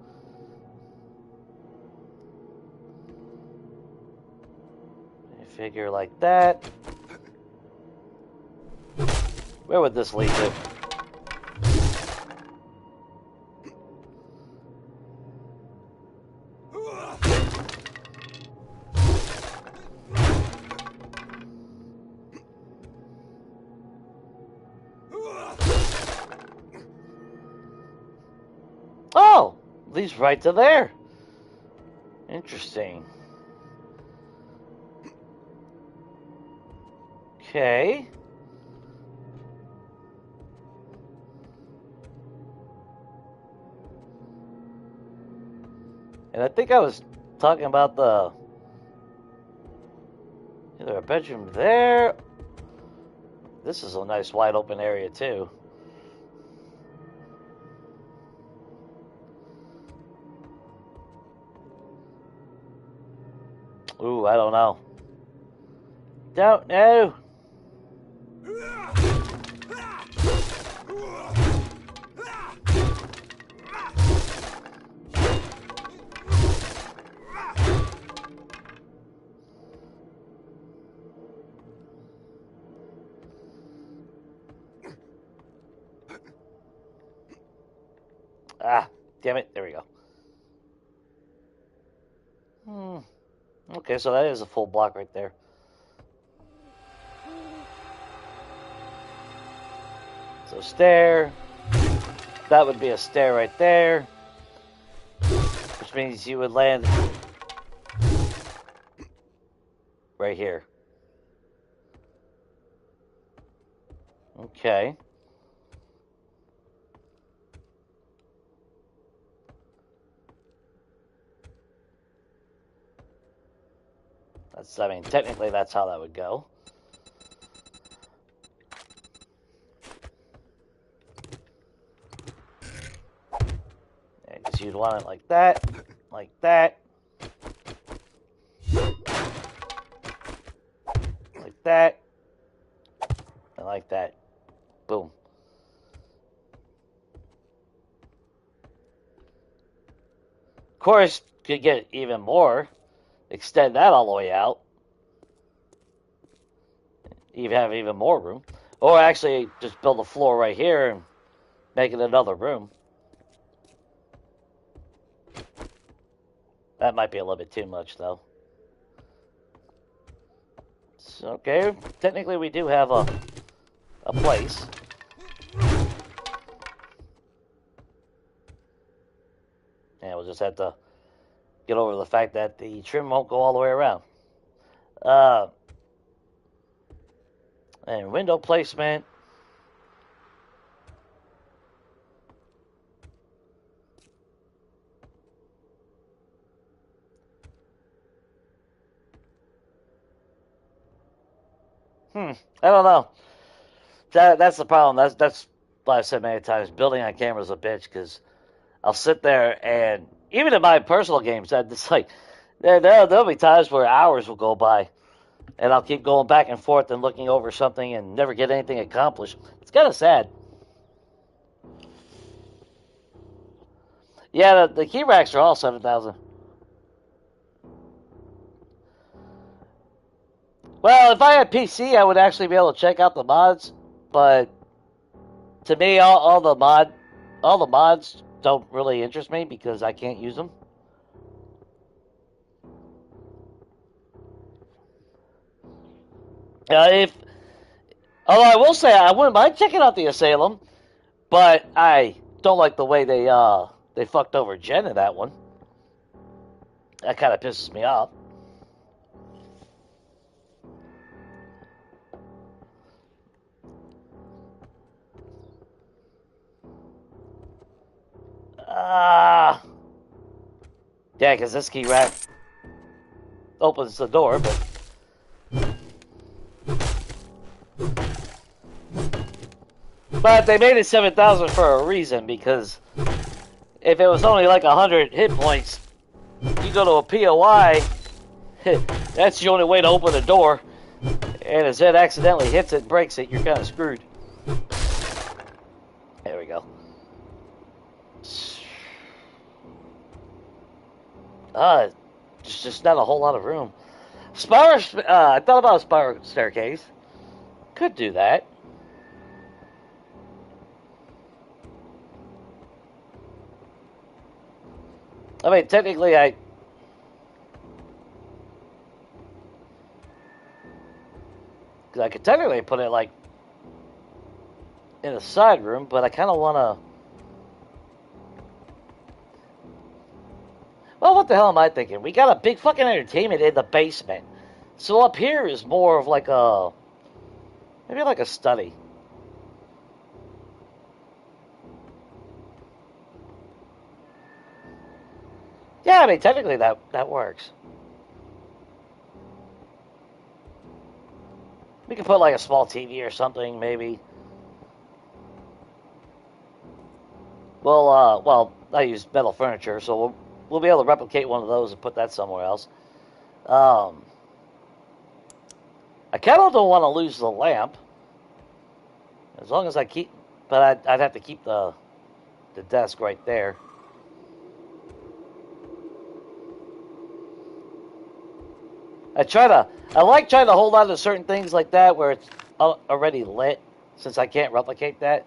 You figure like that. Where would this lead to? Oh, leads right to there. Interesting. Okay. And I think I was talking about the either a bedroom there. This is a nice wide open area too. Ooh, I don't know. Don't know. Ah, damn it. There we go. Okay, so that is a full block right there. So stair. That would be a stair right there. Which means you would land right here. Okay. That's, I mean, technically that's how that would go. Because you'd want it like that, like that, like that, and like that. Boom. Of course, you could get even more. Extend that all the way out. You have even more room. Or actually, just build a floor right here and make it another room. That might be a little bit too much, though. So, okay, technically we do have a place. And we'll just have to get over the fact that the trim won't go all the way around. And window placement. I don't know. That's the problem. That's what I've said many times. Building on camera is a bitch because I'll sit there and even in my personal games, it's like there'll be times where hours will go by, and I'll keep going back and forth and looking over something and never get anything accomplished. It's kind of sad. Yeah, the key racks are all 7,000. Well, if I had PC, I would actually be able to check out the mods, but to me, all the mods don't really interest me because I can't use them. Although I will say I wouldn't mind checking out the Asylum, but I don't like the way they fucked over Jen in that one. That kind of pisses me off. Yeah, because this key rack opens the door, but they made it 7,000 for a reason, because if it was only like 100 hit points, you go to a POI, that's the only way to open the door, and if Zed accidentally hits it and breaks it, you're kind of screwed. There we go. There's just not a whole lot of room. I thought about a spiral staircase. Could do that. I mean, technically, I could technically put it like in a side room, but I kind of want to. Well, what the hell am I thinking? We got a big fucking entertainment in the basement. So up here is more of like maybe like a study. Yeah, I mean, technically that works. We could put like a small TV or something, maybe. Well, I use metal furniture, so we'll be able to replicate one of those and put that somewhere else. I kind of don't want to lose the lamp, as long as I keep, but I'd have to keep the desk right there. I like trying to hold on to certain things like that where it's already lit, since I can't replicate that.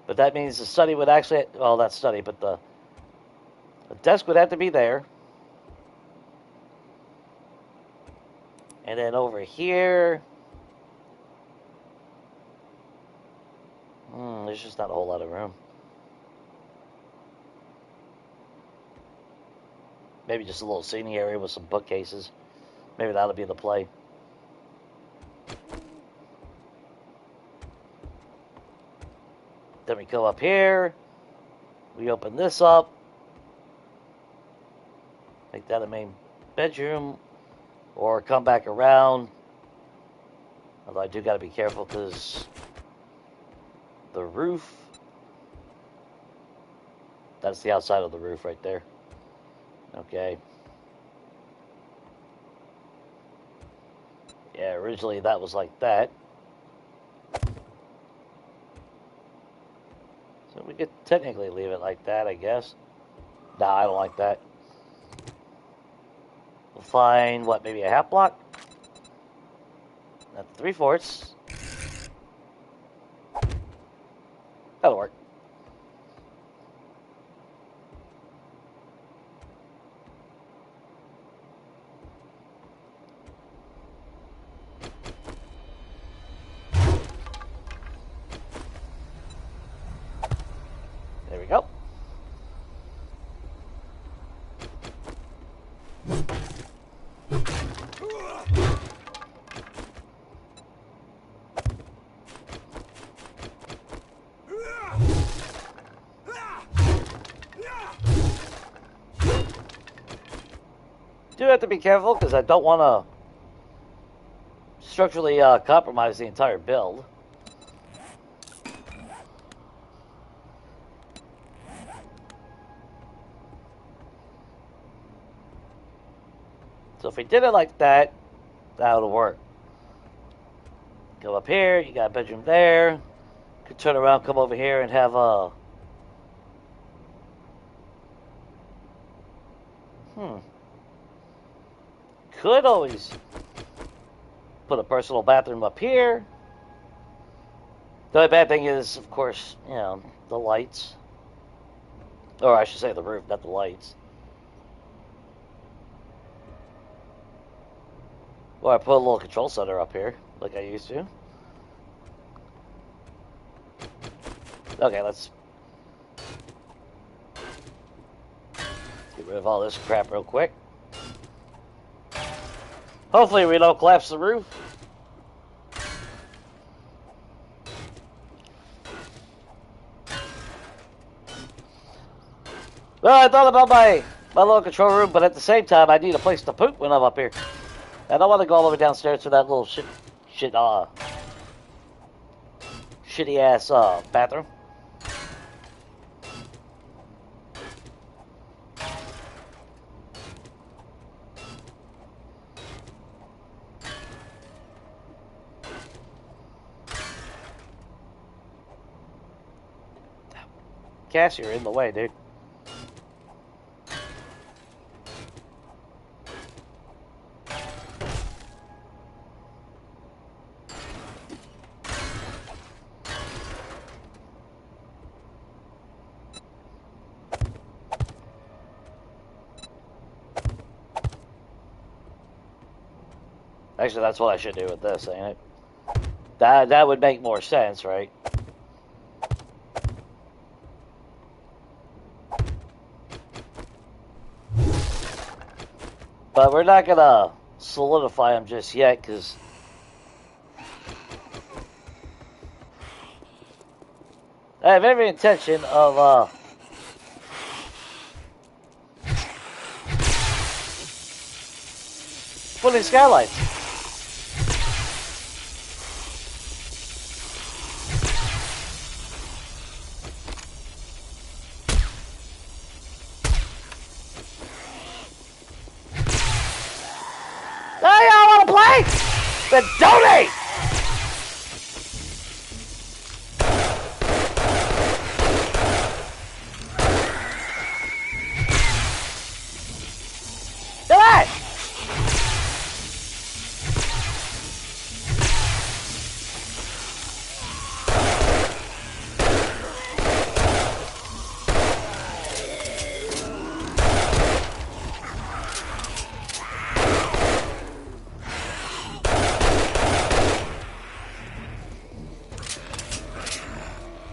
But that means the study would actually, well, not study, but the desk would have to be there. And then over here, there's just not a whole lot of room. Maybe just a little seating area with some bookcases. Maybe that'll be the play. Then we go up here. We open this up. Make that a main bedroom. Or come back around. Although I do got to be careful because the roof. That's the outside of the roof right there. Okay. Yeah, originally that was like that. So we could technically leave it like that, I guess. Nah, I don't like that. We'll find, what, maybe a half block? That's 3/4. That'll work. There we go. Do have to be careful because I don't want to structurally compromise the entire build. So if we did it like that, that would work. Go up here, you got a bedroom there. Could turn around, come over here and have a... Could always put a personal bathroom up here. The only bad thing is, of course, you know, the lights. Or I should say the roof, not the lights. Or I put a little control center up here, like I used to. Okay, let's get rid of all this crap real quick. Hopefully we don't collapse the roof. Well, I thought about my little control room, but at the same time, I need a place to poop when I'm up here. I don't want to go all the way downstairs to that little shitty ass bathroom. Cass, you're in the way, dude. Actually, that's what I should do with this, ain't it? That would make more sense, right? But we're not gonna solidify them just yet, because I have every intention of putting skylights. Then donate! Do that!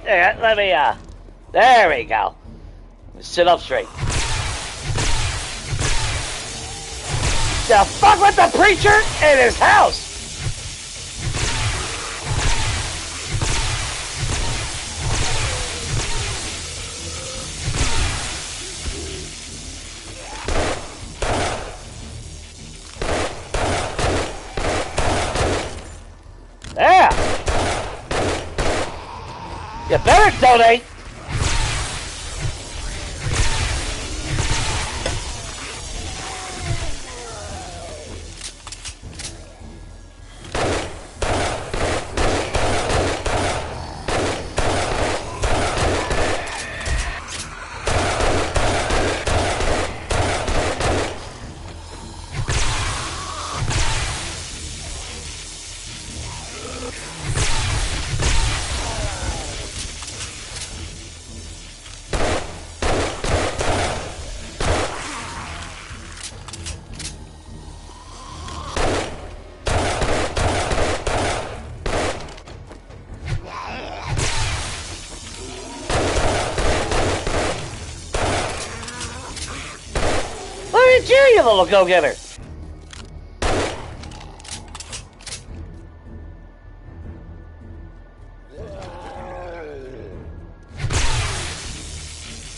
Yeah, let me, there we go. Sit up straight. The fuck with the preacher in his house? You better donate. Look at you little go-getter.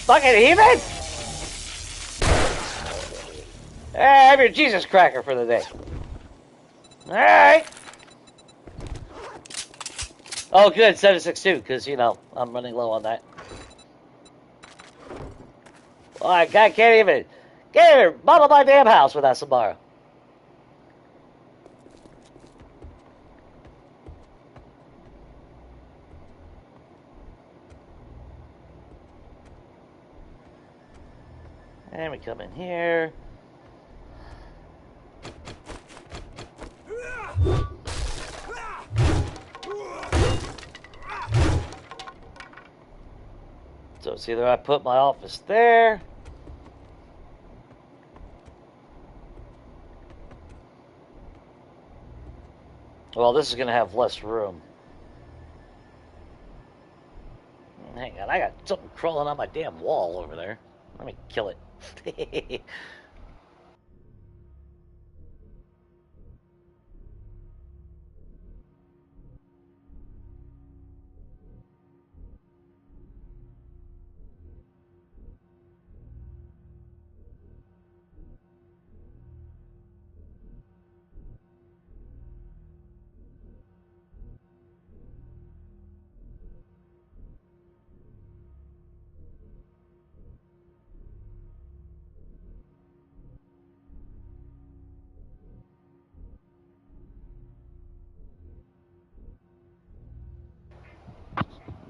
Fucking heathen! Hey, have your Jesus cracker for the day. Alright. Oh, good, 762, because, you know, I'm running low on that. Oh, I can't even bottle my damn house without Samara. And we come in here. So it's either I put my office there. Well, this is going to have less room. Hang on, I got something crawling on my damn wall over there. Let me kill it.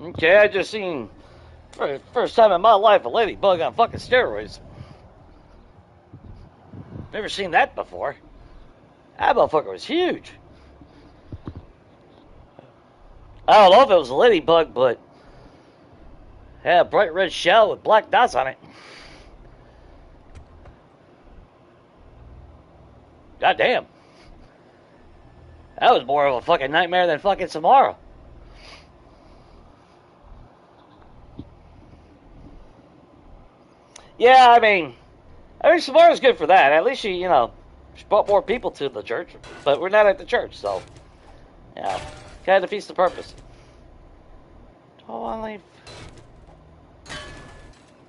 Okay, I just seen, for the first time in my life, a ladybug on fucking steroids. Never seen that before. That motherfucker was huge. I don't know if it was a ladybug, but had a bright red shell with black dots on it. God damn. That was more of a fucking nightmare than fucking Samara. Yeah, I mean Samara's good for that. At least she brought more people to the church. But we're not at the church, so, yeah, kind of defeats the purpose. Do I want to leave?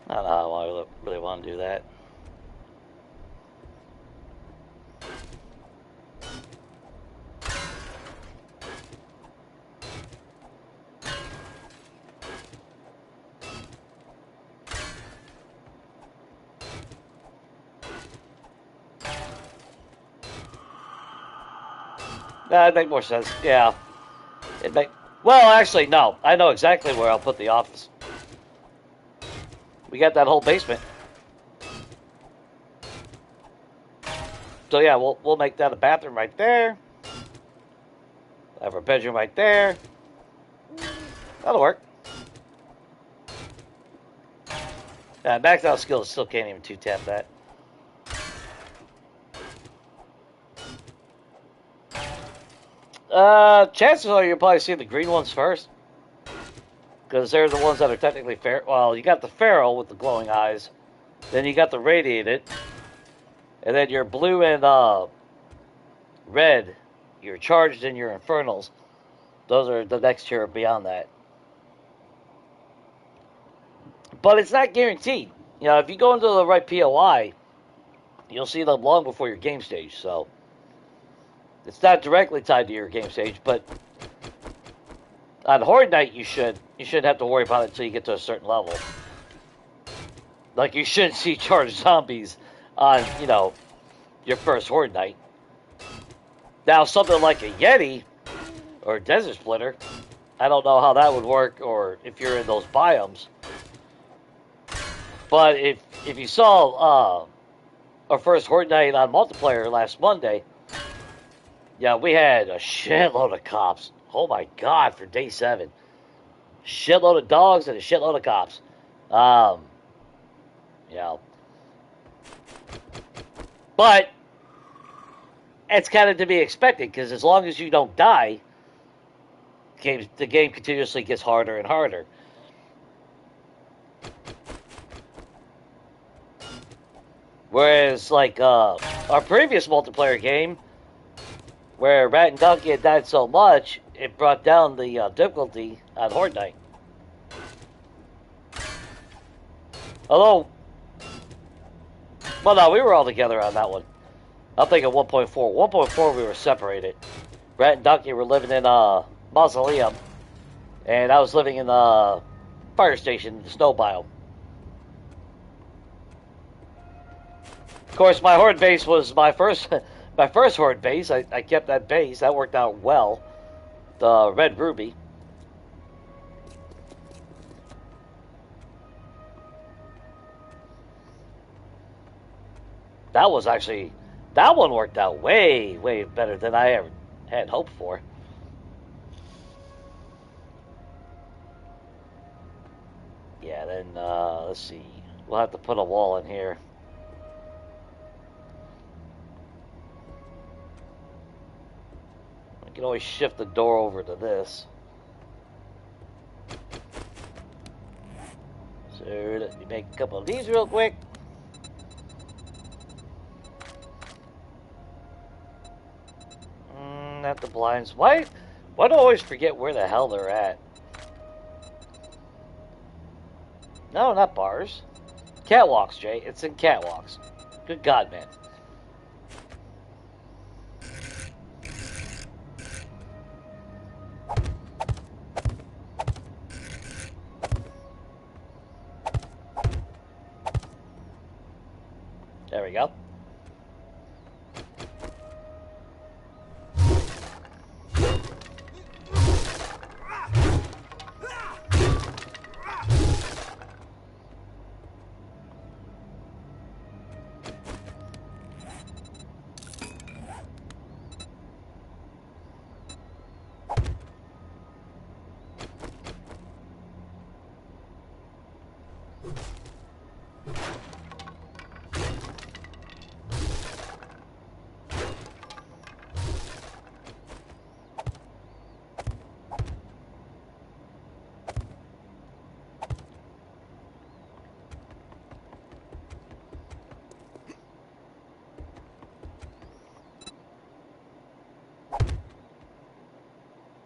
I don't know how I really want to do that. That'd make more sense. Yeah. Well, actually, no. I know exactly where I'll put the office. We got that whole basement. So yeah, we'll make that a bathroom right there. Have our bedroom right there. That'll work. Maxed out skills still can't even 2-tap that. Chances are you'll probably see the green ones first. Because they're the ones that are technically fair. Well, you got the feral with the glowing eyes. Then you got the radiated. And then your blue and red, your charged and your infernals. Those are the next tier beyond that. But it's not guaranteed. You know, if you go into the right POI, you'll see them long before your game stage. So it's not directly tied to your game stage, but on Horde Night you should. you shouldn't have to worry about it until you get to a certain level. Like, you shouldn't see charged zombies on, you know, your first Horde night. Now, something like a Yeti or a Desert Splitter, I don't know how that would work, or if you're in those biomes. But if you saw our first Horde night on multiplayer last Monday, yeah, we had a shitload of cops. Oh my God, for day 7. Shitload of dogs and a shitload of cops. Yeah. But it's kind of to be expected, because as long as you don't die, the game continuously gets harder and harder. Whereas, like, our previous multiplayer game, where Rat and Donkey had died so much, it brought down the difficulty on Horde Night. Although, well, no, we were all together on that one. I'm thinking 1.4. 1.4, we were separated. Rat and Donkey were living in Mausoleum, and I was living in the fire station, the snow biome. Of course, my Horde base was my first Horde base. I kept that base. That worked out well. The Red Ruby. That one worked out way, way better than I ever had hoped for. Yeah, then, let's see. We'll have to put a wall in here. I can always shift the door over to this. So, let me make a couple of these real quick. Not the blinds. Why do I always forget where the hell they're at? No, not bars. Catwalks, Jay. It's in catwalks. Good God, man. There we go.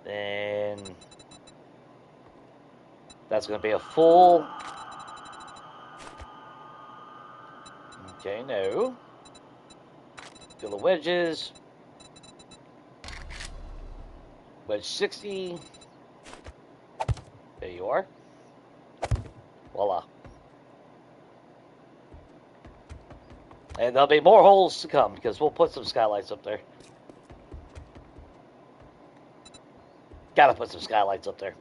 Then that's going to be a full. Okay, no. Fill the wedges. Wedge 60. There you are. Voila. And there'll be more holes to come, because we'll put some skylights up there. Gotta put some skylights up there.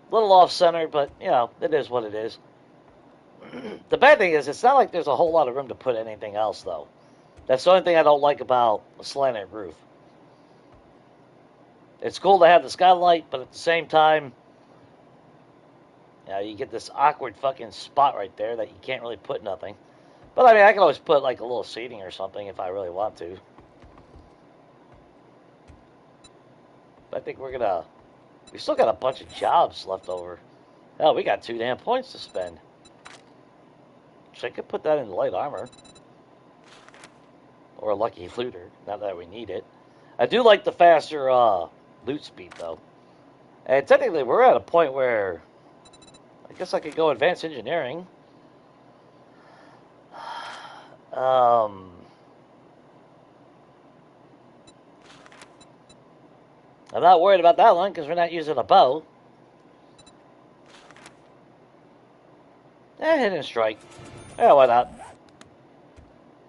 A little off-center, but, you know, it is what it is. The bad thing is, it's not like there's a whole lot of room to put anything else, though. That's the only thing I don't like about a slanted roof. It's cool to have the skylight, but at the same time, you know, you get this awkward fucking spot right there that you can't really put nothing. But, I mean, I can always put, like, a little seating or something if I really want to. But I think we still got a bunch of jobs left over. Hell, we got 2 damn points to spend. So I could put that in light armor. Or a lucky looter, not that we need it. I do like the faster loot speed, though. And technically, we're at a point where I guess I could go advanced engineering. I'm not worried about that one because we're not using a bow. Hidden strike. Yeah, why not?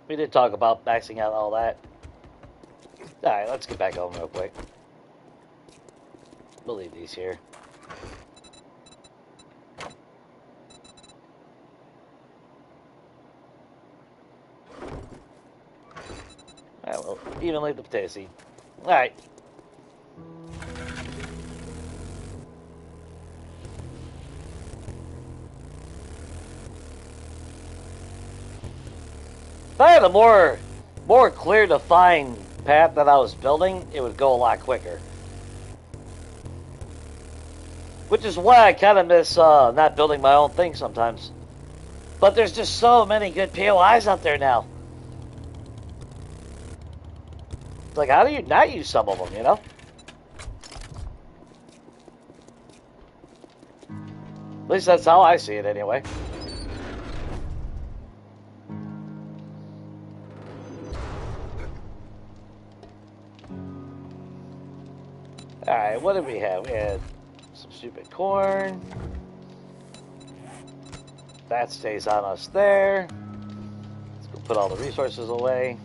We did talk about maxing out all that. Alright, let's get back home real quick. We'll leave these here. Alright, we'll even leave the potato seed. Alright. If I had a more clear defined path that I was building, it would go a lot quicker. Which is why I kind of miss not building my own thing sometimes. But there's just so many good POIs out there now. It's like, how do you not use some of them, you know? At least that's how I see it anyway. Alright, what did we have? We had some stupid corn. That stays on us there. Let's go put all the resources away.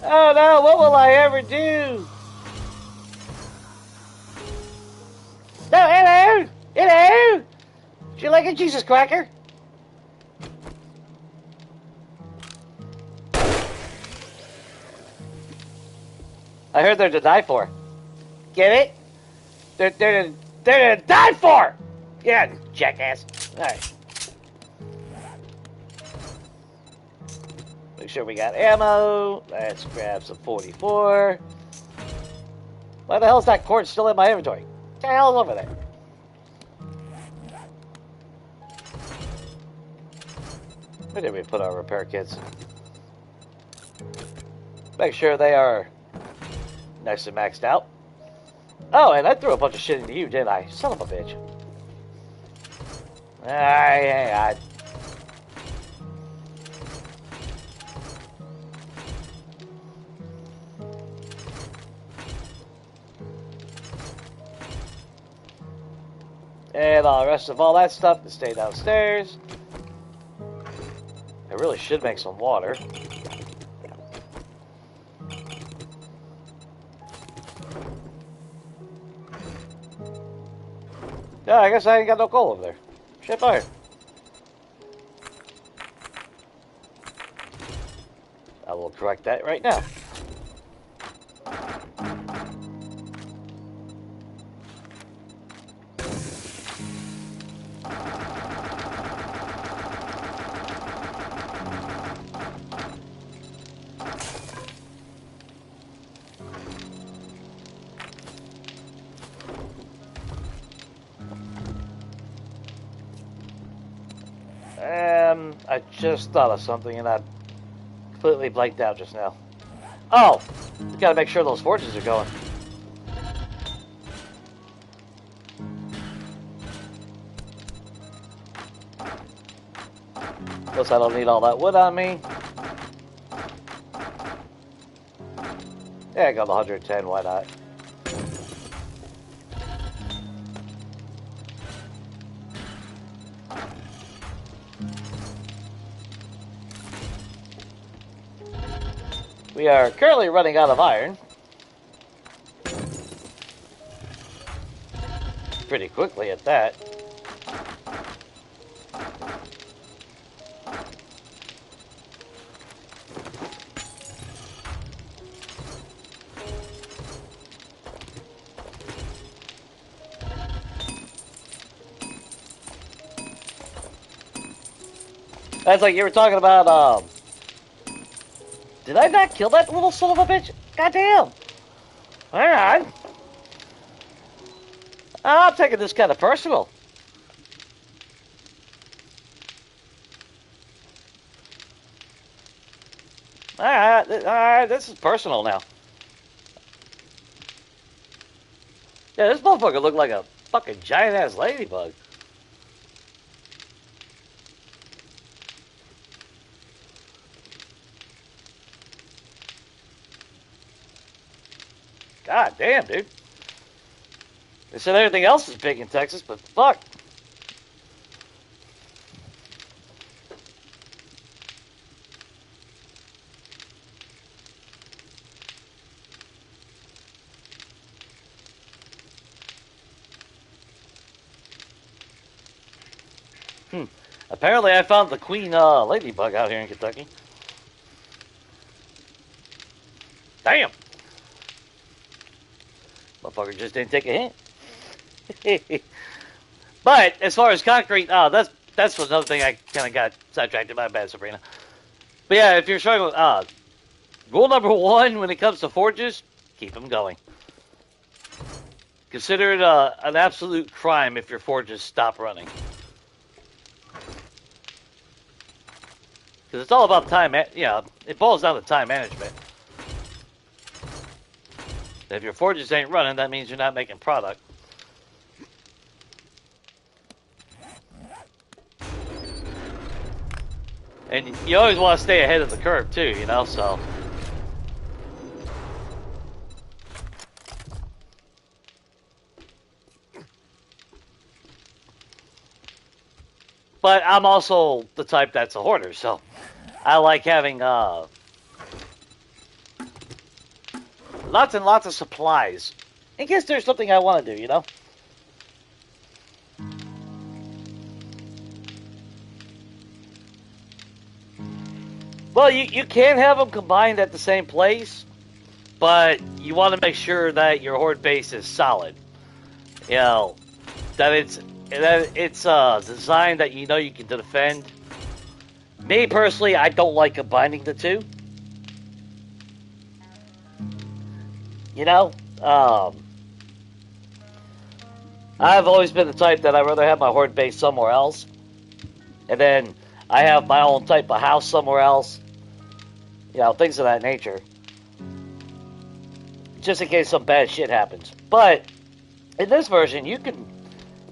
Oh no, what will I ever do? No, hello! Hello! Do you like a Jesus cracker? I heard they're to die for. Get it? They're to die for! Yeah, jackass. Alright. Make sure we got ammo. Let's grab some 44. Why the hell is that corn still in my inventory? What the hell is over there? Where did we put our repair kits? Make sure they are nice and maxed out. Oh, and I threw a bunch of shit into you, didn't I? Son of a bitch. Alright. And all the rest of all that stuff to stay downstairs. I really should make some water. Yeah, I guess I ain't got no coal over there. Shit fire. I will correct that right now. I just thought of something and I completely blanked out just now. Oh! We gotta make sure those forges are going. Plus I don't need all that wood on me. Yeah, I got the 110, why not? We are currently running out of iron. Pretty quickly at that. That's like you were talking about, did I not kill that little son of a bitch? Goddamn! Hang on. I'm taking this kind of personal. Alright, this is personal now. Yeah, this motherfucker looked like a fucking giant-ass ladybug. God damn, dude. They said everything else is big in Texas, but fuck. Apparently I found the queen ladybug out here in Kentucky. Damn. Motherfucker just didn't take a hint. But as far as concrete, that's another thing I kind of got sidetracked. My bad, Sabrina. But yeah, if you're struggling, rule number one when it comes to forges, keep them going. Consider it an absolute crime if your forges stop running. Because it's all about time, it boils down to time management. If your forges ain't running, that means you're not making product. And you always want to stay ahead of the curve too, you know, so. But I'm also the type that's a hoarder, so I like having lots and lots of supplies in case there's something I want to do, you know? Well, you can have them combined at the same place, but you want to make sure that your horde base is solid. You know, that it's designed that you know you can defend. Me personally, I don't like combining the two. You know, I've always been the type that I'd rather have my horde base somewhere else, and then I have my own type of house somewhere else. You know, things of that nature. Just in case some bad shit happens. But in this version, you can,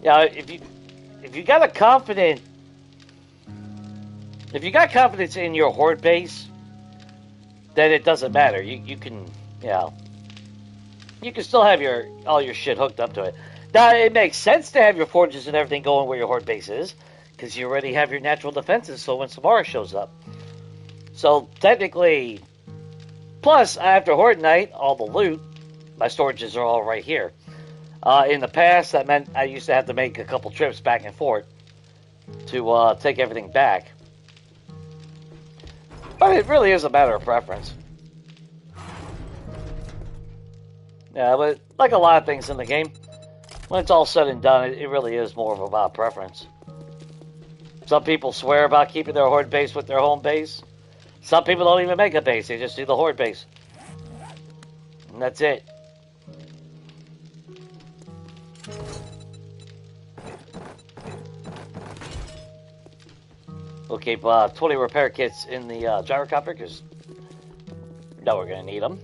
you know, if you got confidence in your horde base, then it doesn't matter. You can, you know, you can still have all your shit hooked up to it. Now, it makes sense to have your forges and everything going where your horde base is, because you already have your natural defenses, so when Samara shows up. So, technically, plus, after Horde Night, all the loot, my storages are all right here. In the past, that meant I used to have to make a couple trips back and forth to take everything back. But it really is a matter of preference. Yeah, but like a lot of things in the game, when it's all said and done, it really is more of about preference. Some people swear about keeping their horde base with their home base. Some people don't even make a base, they just do the horde base. And that's it. We'll keep 20 repair kits in the gyrocopter, because we know we're going to need them.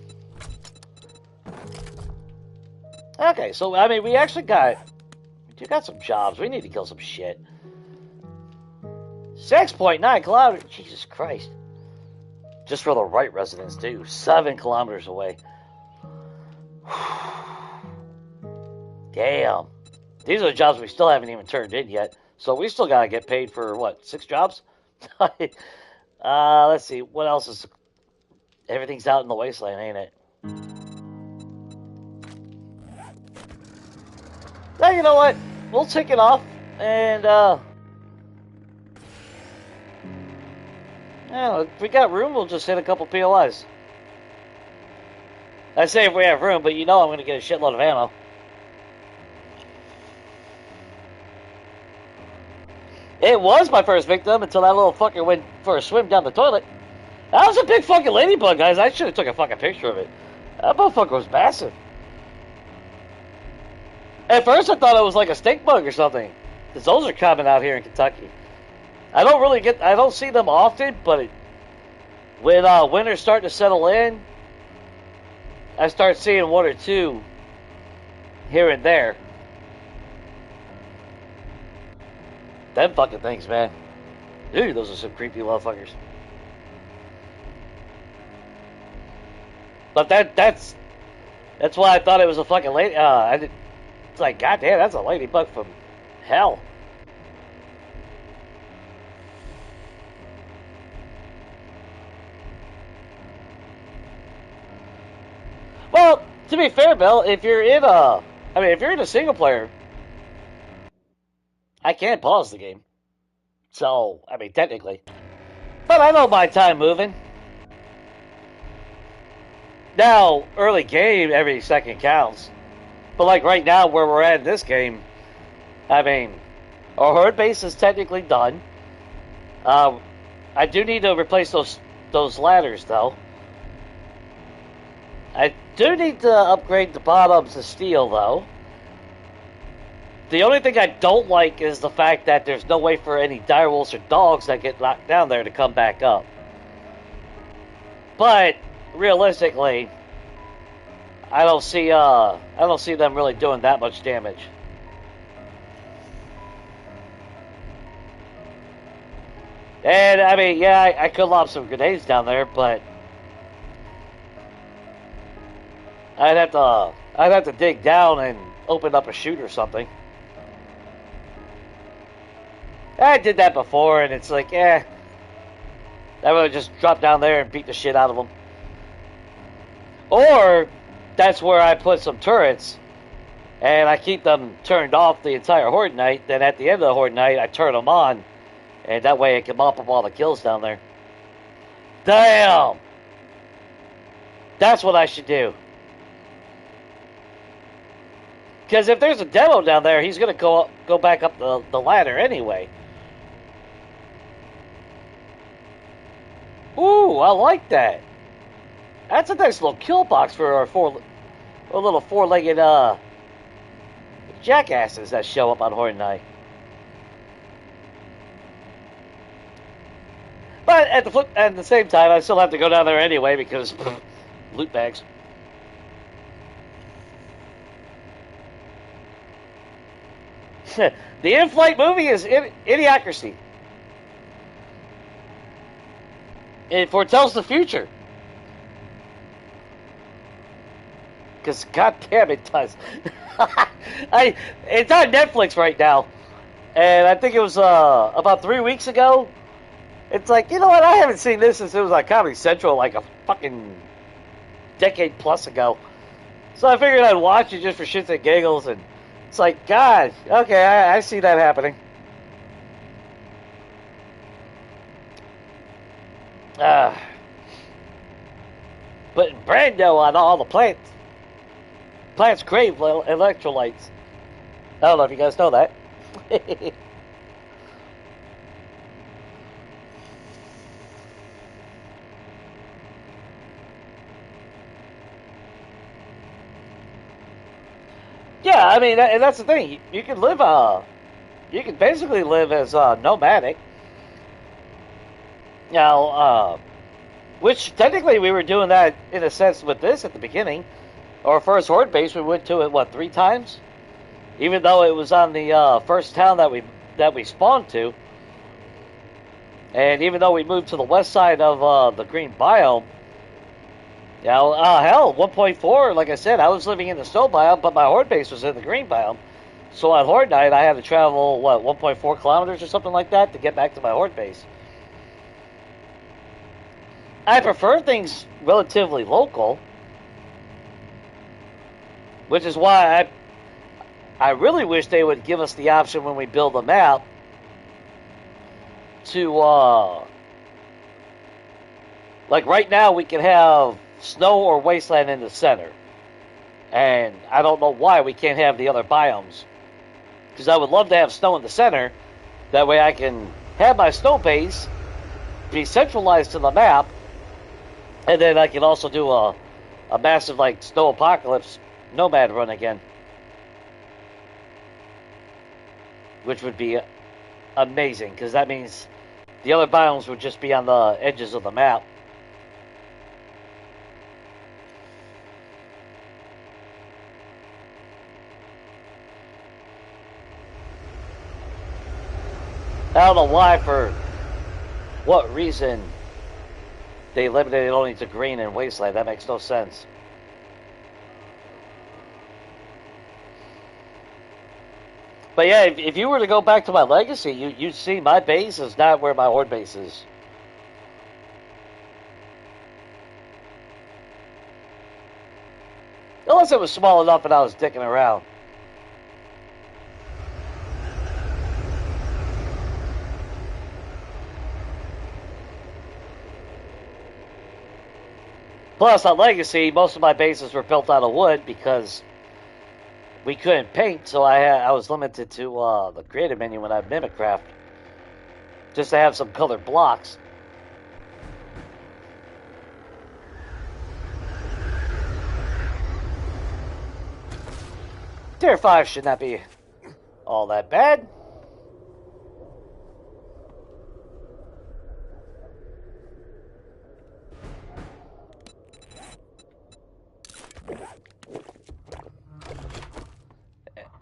Okay, so, I mean, we do got some jobs. We need to kill some shit. 6.9 kilometers. Jesus Christ. Just for the right residents, too. 7 kilometers away. Damn. These are the jobs we still haven't even turned in yet. So we still got to get paid for, what, 6 jobs? Let's see. What else is... Everything's out in the wasteland, ain't it? Now, you know what? We'll take it off. And, yeah, if we got room, we'll just hit a couple POIs. I say if we have room, but you know I'm going to get a shitload of ammo. It was my first victim until that little fucker went for a swim down the toilet. That was a big fucking ladybug, guys. I should have took a fucking picture of it. That motherfucker was massive. At first, I thought it was like a stink bug or something, because those are common out here in Kentucky. I don't see them often, but when winter's starting to settle in, I start seeing one or two here and there. Them fucking things, man. Dude, those are some creepy motherfuckers. But that's why I thought it was a fucking lady. It's like, goddamn, that's a ladybug from hell. Well, to be fair, Bill, if you're in a single player, I can't pause the game. So, I mean, technically. But I don't mind time moving. Now, early game, every second counts. But like right now, where we're at in this game, I mean, our horde base is technically done. I do need to replace those ladders, though. I do need to upgrade the bottoms to steel, though. The only thing I don't like is the fact that there's no way for any direwolves or dogs that get knocked down there to come back up. But realistically, I don't see them really doing that much damage. And I mean, yeah, I could lob some grenades down there, but I'd have to dig down and open up a chute or something. I did that before, and it's like, I would just drop down there and beat the shit out of them. Or that's where I put some turrets, and I keep them turned off the entire horde night. Then at the end of the horde night, I turn them on, and that way I can mop up all the kills down there. Damn! That's what I should do. Because if there's a demo down there, he's going to go back up the ladder anyway. Ooh, I like that. That's a nice little kill box for our little four-legged jackasses that show up on Horde Night. But at the same time, I still have to go down there anyway because loot bags. The in-flight movie is idiocracy. It foretells the future. Because goddamn it does. It's on Netflix right now. And I think it was about 3 weeks ago. It's like, you know what, I haven't seen this since it was on Comedy Central like a fucking decade plus ago. So I figured I'd watch it just for shits and giggles, and it's like, God, okay, I see that happening. But Brando on all the plants. Plants crave electrolytes. I don't know if you guys know that. Yeah, I mean, and that's the thing. You can live, you can basically live as nomadic. Now, which technically we were doing that in a sense with this at the beginning. Our first horde base, we went to it 3 times, even though it was on the first town that we spawned to, and even though we moved to the west side of the green biome. Now, hell, 1.4, like I said, I was living in the snow biome, but my horde base was in the green biome. So on horde night, I had to travel, 1.4 kilometers or something like that to get back to my horde base. I prefer things relatively local, which is why I really wish they would give us the option when we build a map to, like right now we can have snow or wasteland in the center. And I don't know why we can't have the other biomes. Because I would love to have snow in the center. That way I can have my snow base be centralized to the map. And then I can also do a massive, like, snow apocalypse nomad run again. which would be amazing, because that means the other biomes would just be on the edges of the map. I don't know why, for what reason they limited it only to green and wasteland. That makes no sense. But yeah, if you were to go back to my legacy, you'd see my base is not where my horde base is. Unless it was small enough and I was dicking around. Plus, on Legacy, most of my bases were built out of wood because we couldn't paint, so I was limited to the creative menu when I Mimicraft, just to have some colored blocks. Tier 5 should not be all that bad.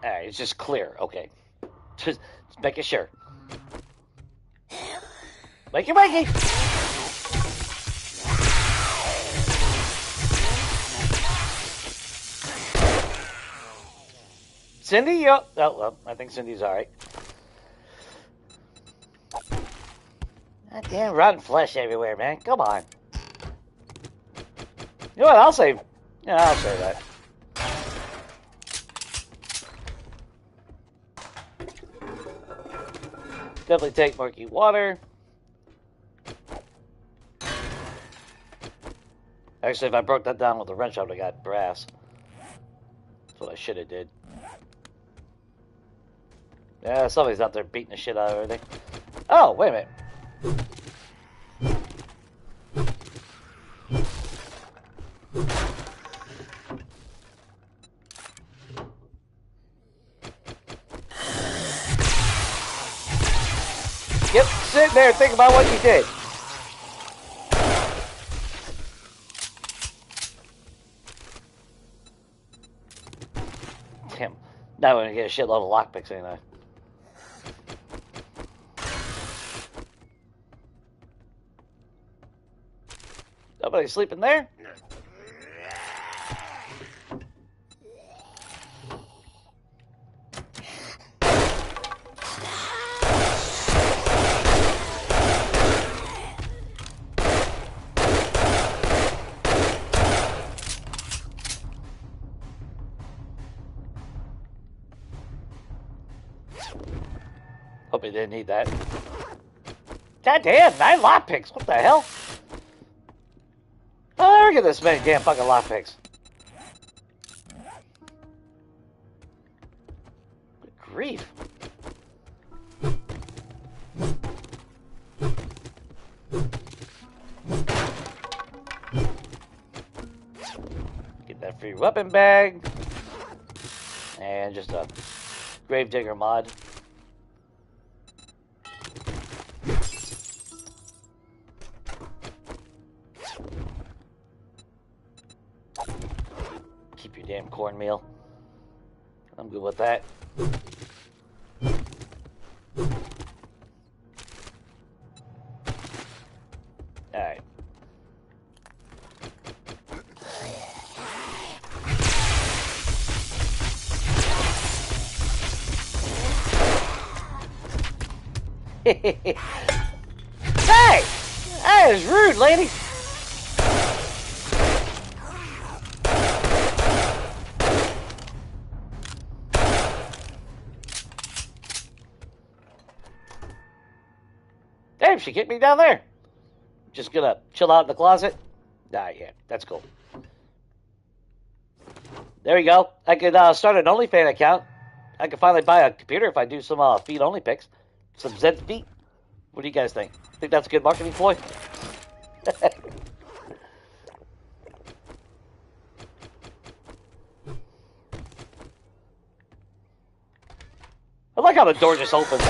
Alright, it's just clear. Okay. Just making sure. Wakey, wakey! Cindy, yep. Oh, well, I think Cindy's alright. God damn rotten flesh everywhere, man. Come on. You know what? I'll save. Yeah, I'll say that. Definitely take murky water. Actually, if I broke that down with a wrench, I would have got brass. That's what I should have did. Yeah, somebody's out there beating the shit out of everything. Oh, wait a minute. Yep, sit there and think about what you did. Damn. Now we're gonna get a shitload of lockpicks, ain't I? Nobody sleeping there? Hope he didn't need that. God damn, 9 lockpicks. What the hell? I'll never get this many damn fucking lockpicks. Good grief. Get that free weapon bag. And just a gravedigger mod. Keep your damn cornmeal. I'm good with that. Alright. Hey! That is rude, lady! Damn, she kicked me down there. Just gonna chill out in the closet? Nah, yeah, that's cool. There we go. I could start an OnlyFans account. I could finally buy a computer if I do some feet only pics. Some Zen feet. What do you guys think? Think that's a good marketing ploy? like how the door just opened.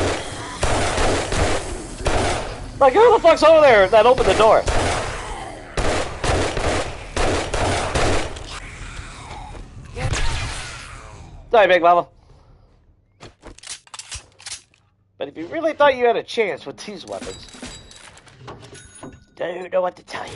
Like, who the fuck's over there that opened the door? Sorry, Big Mama. But if you really thought you had a chance with these weapons, don't know what to tell you.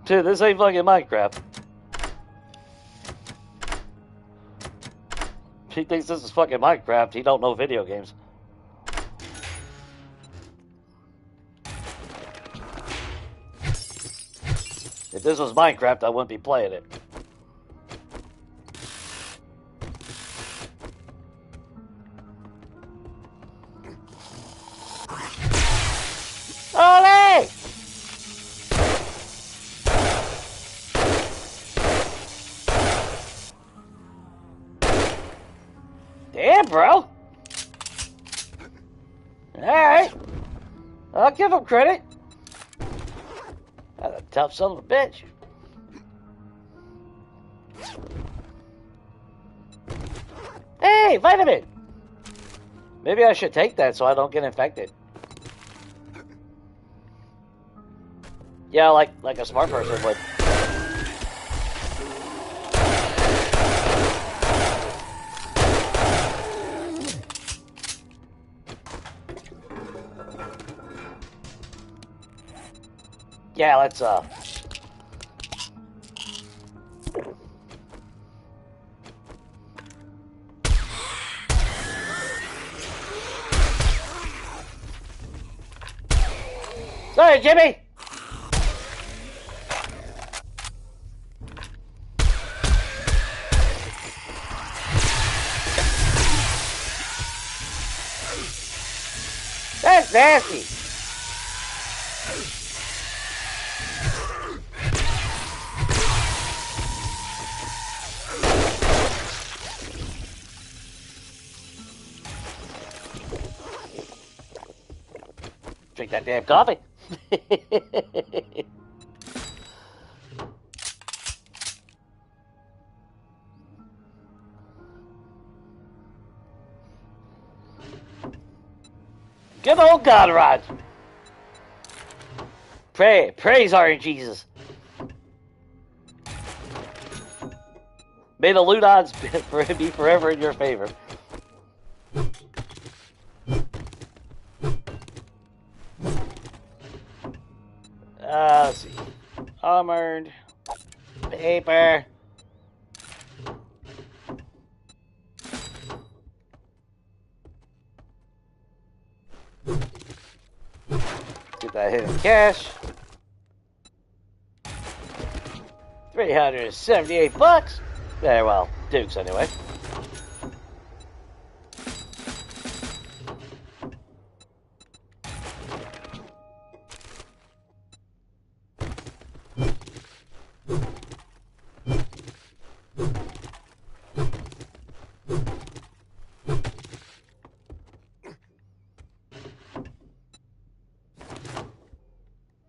Dude, this ain't fucking Minecraft. If he thinks this is fucking Minecraft, he don't know video games. If this was Minecraft, I wouldn't be playing it. Ollie! Damn, bro. Alright. I'll give him credit. That's a tough son of a bitch. Hey, vitamin! Maybe I should take that so I don't get infected. Yeah, like a smart person would. Yeah, let's Sorry, Jimmy! That's nasty! Drink that damn coffee. Good old God, Rod. Praise our Jesus. May the loot odds be forever in your favor. Let's see. Armored. Paper. Get that hidden cash. 378 bucks. Yeah, well, Dukes anyway.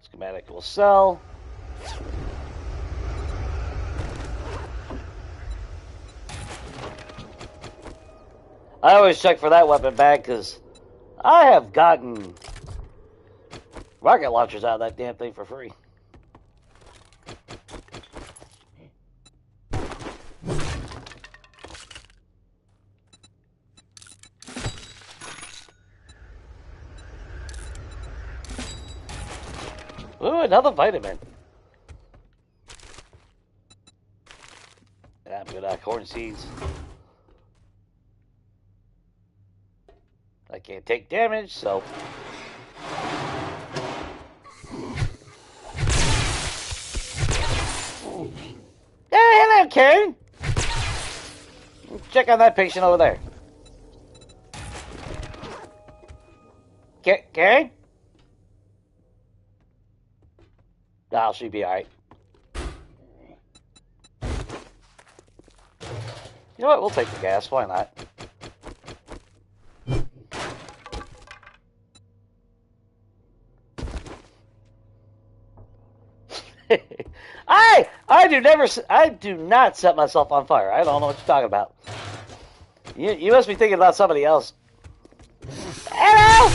Schematic will sell. I always check for that weapon bag because I have gotten rocket launchers out of that damn thing for free. Ooh, another vitamin. Yeah, I'm good at corn seeds. I can't take damage, so. Yeah, hello, Karen. Check on that patient over there. Karen? Oh, she'll be alright. You know what? We'll take the gas. Why not? I do not set myself on fire. I don't know what you're talking about. You must be thinking about somebody else. Hello!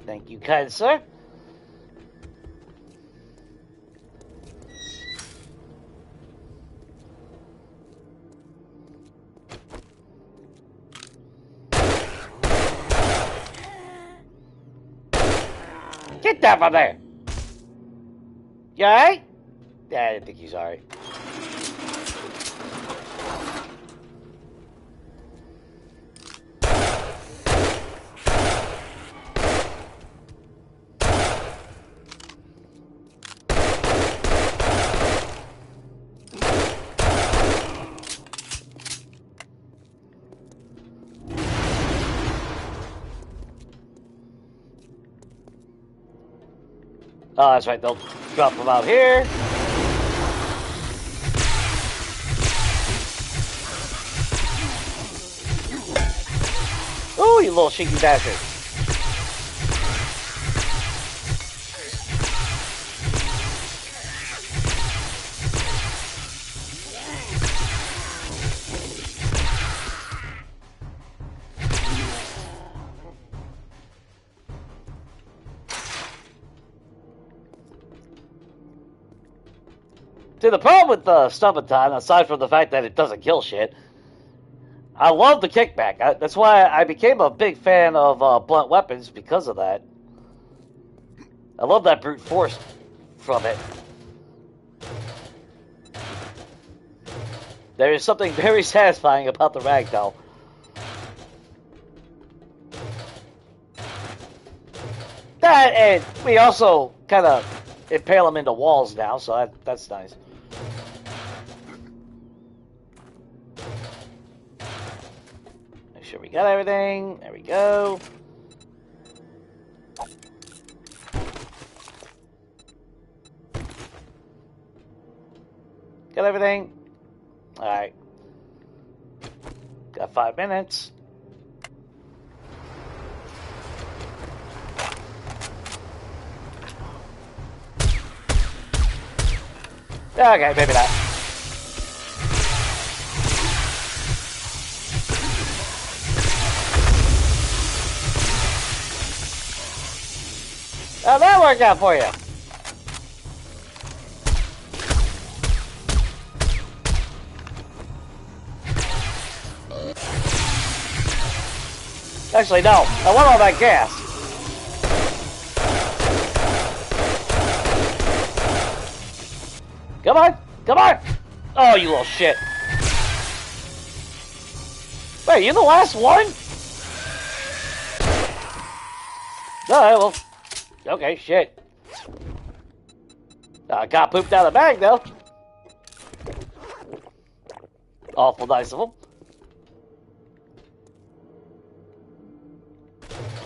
Thank you, kind sir. Get down from there. You alright? Yeah, I didn't think he's alright. Oh, that's right. They'll drop them out here. Ooh, you little cheeky bastard. See, the problem with Stumpaton, aside from the fact that it doesn't kill shit, I love the kickback. That's why I became a big fan of blunt weapons because of that. I love that brute force from it. There is something very satisfying about the ragdoll. That, and we also kind of impale them into walls now, so that's nice. Make sure we got everything. There we go. Got everything? Alright. Got 5 minutes. Okay, maybe not. Oh, that worked out for you. Actually, no. I want all that gas. Come on! Come on! Oh, you little shit. Wait, you the last one? Alright, well. Okay, shit. Got pooped out of the bag, though. Awful nice of him.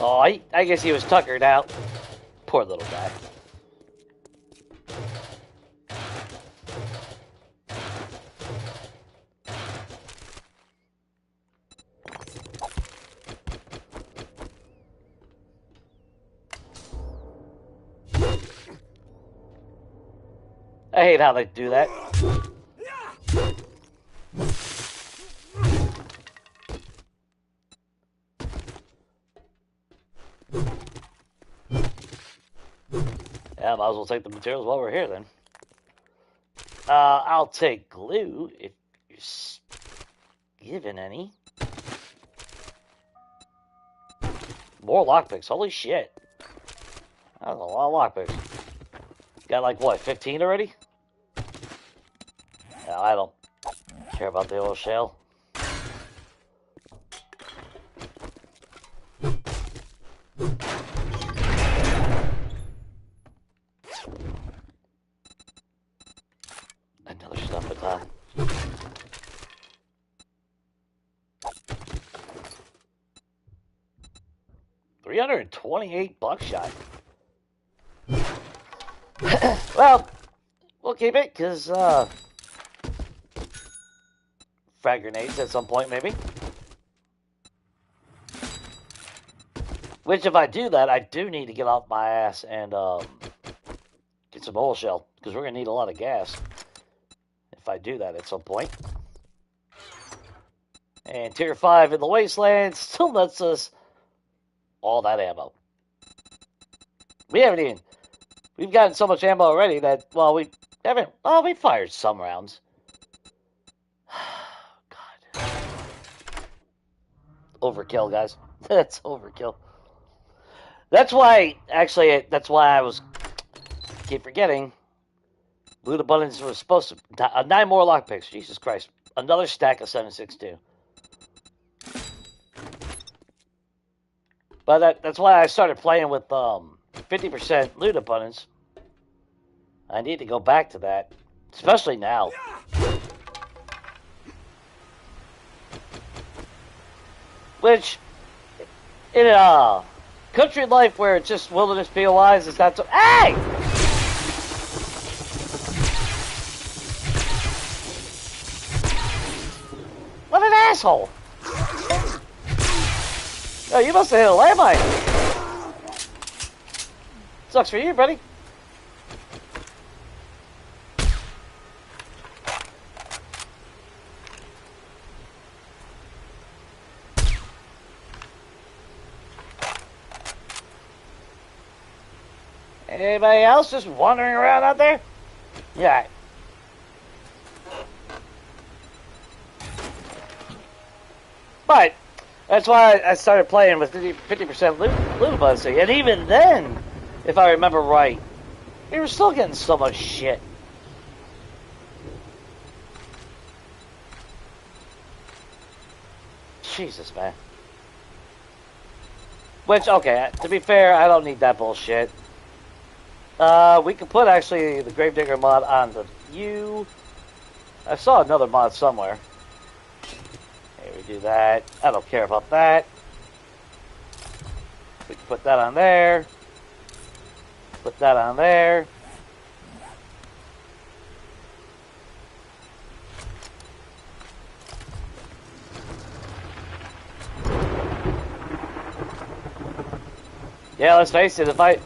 Oh, I guess he was tuckered out. Poor little guy. I hate how they do that. Yeah, might as well take the materials while we're here then. I'll take glue if you're given any. More lockpicks, holy shit. That's a lot of lockpicks. Got like, what, 15 already? No, I don't care about the oil shale. Another stun baton. $328 buckshot. Well, we'll keep it, because, frag grenades at some point, maybe. Which, if I do that, I do need to get off my ass and, get some oil shell, because we're going to need a lot of gas if I do that at some point. And Tier 5 in the Wasteland still lets us all that ammo. We've gotten so much ammo already that, well, we fired some rounds. God. Overkill, guys. That's overkill. That's why I keep forgetting. Loot abundance was supposed to, 9 more lockpicks, Jesus Christ. Another stack of 7.62. But that's why I started playing with 50% loot abundance. I need to go back to that, especially now. Which, in a country life where it's just wilderness POIs, is not so. Hey! What an asshole! Oh, you must have hit a landmine. Sucks for you, buddy. Anybody else just wandering around out there? Yeah. But that's why I started playing with 50% loot abundance. And even then, if I remember right, we were still getting so much shit. Jesus, man. Which, okay, to be fair, I don't need that bullshit. We could put, actually, the Gravedigger mod on the U. I saw another mod somewhere. Okay, we do that. I don't care about that. We can put that on there. Put that on there. Yeah, let's face it, if I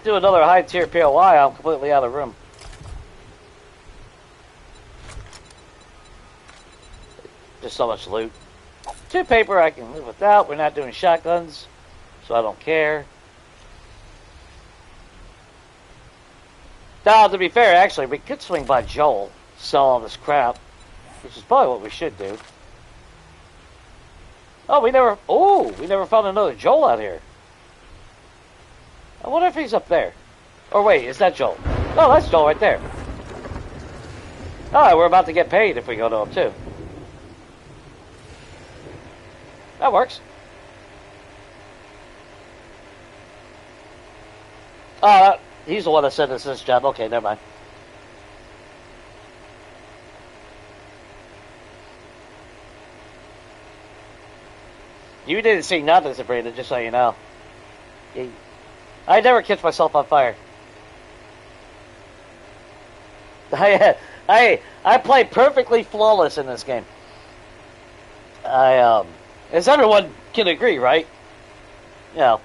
do another high tier POI, I'm completely out of room. Just so much loot. 2 paper I can live without. We're not doing shotguns, so I don't care. Now, to be fair, actually, we could swing by Joel, sell all this crap, which is probably what we should do. Oh, we never found another Joel out here. I wonder if he's up there. Or wait, is that Joel? Oh, that's Joel right there. Oh, we're about to get paid if we go to him, too. That works. Oh, he's the one that sent us this job. Okay, never mind. You didn't see nothing, Sabrina, just so you know. I never catch myself on fire. I play perfectly flawless in this game. As everyone can agree, right? You know.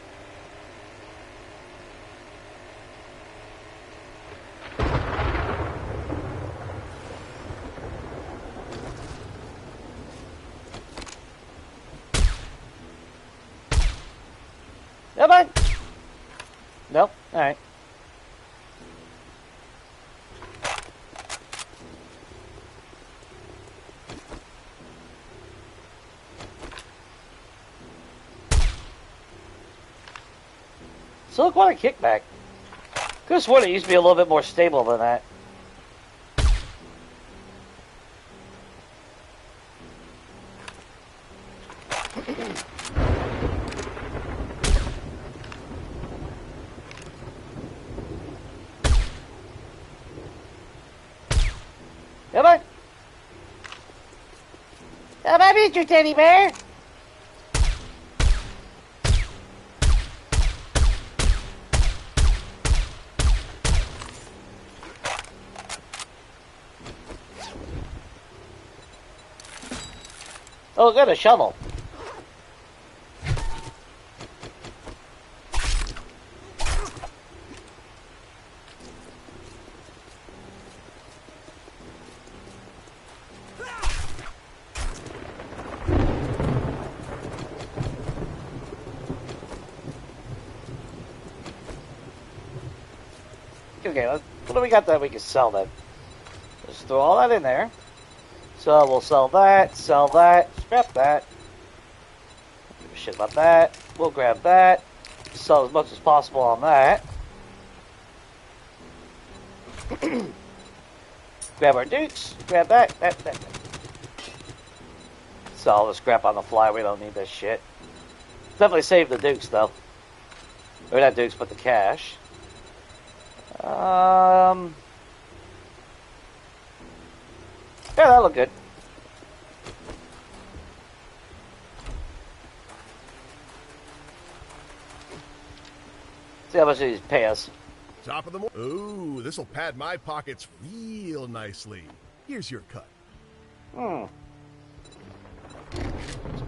Am I? Nope. All right. So look what a kickback. Could have sworn it used to be a little bit more stable than that. I meet your teddy bear. Oh, good, a shovel. Okay, what do we got that we can sell then? Let's throw all that in there. So we'll sell that, scrap that. Don't give a shit about that. We'll grab that. Sell as much as possible on that. Grab our dukes. Grab that. Sell all the scrap on the fly. We don't need this shit. Definitely save the dukes though. Or not dukes, but the cash. Yeah, that look good. See how much these pay us. Top of the morning. Ooh, this'll pad my pockets real nicely. Here's your cut. Well,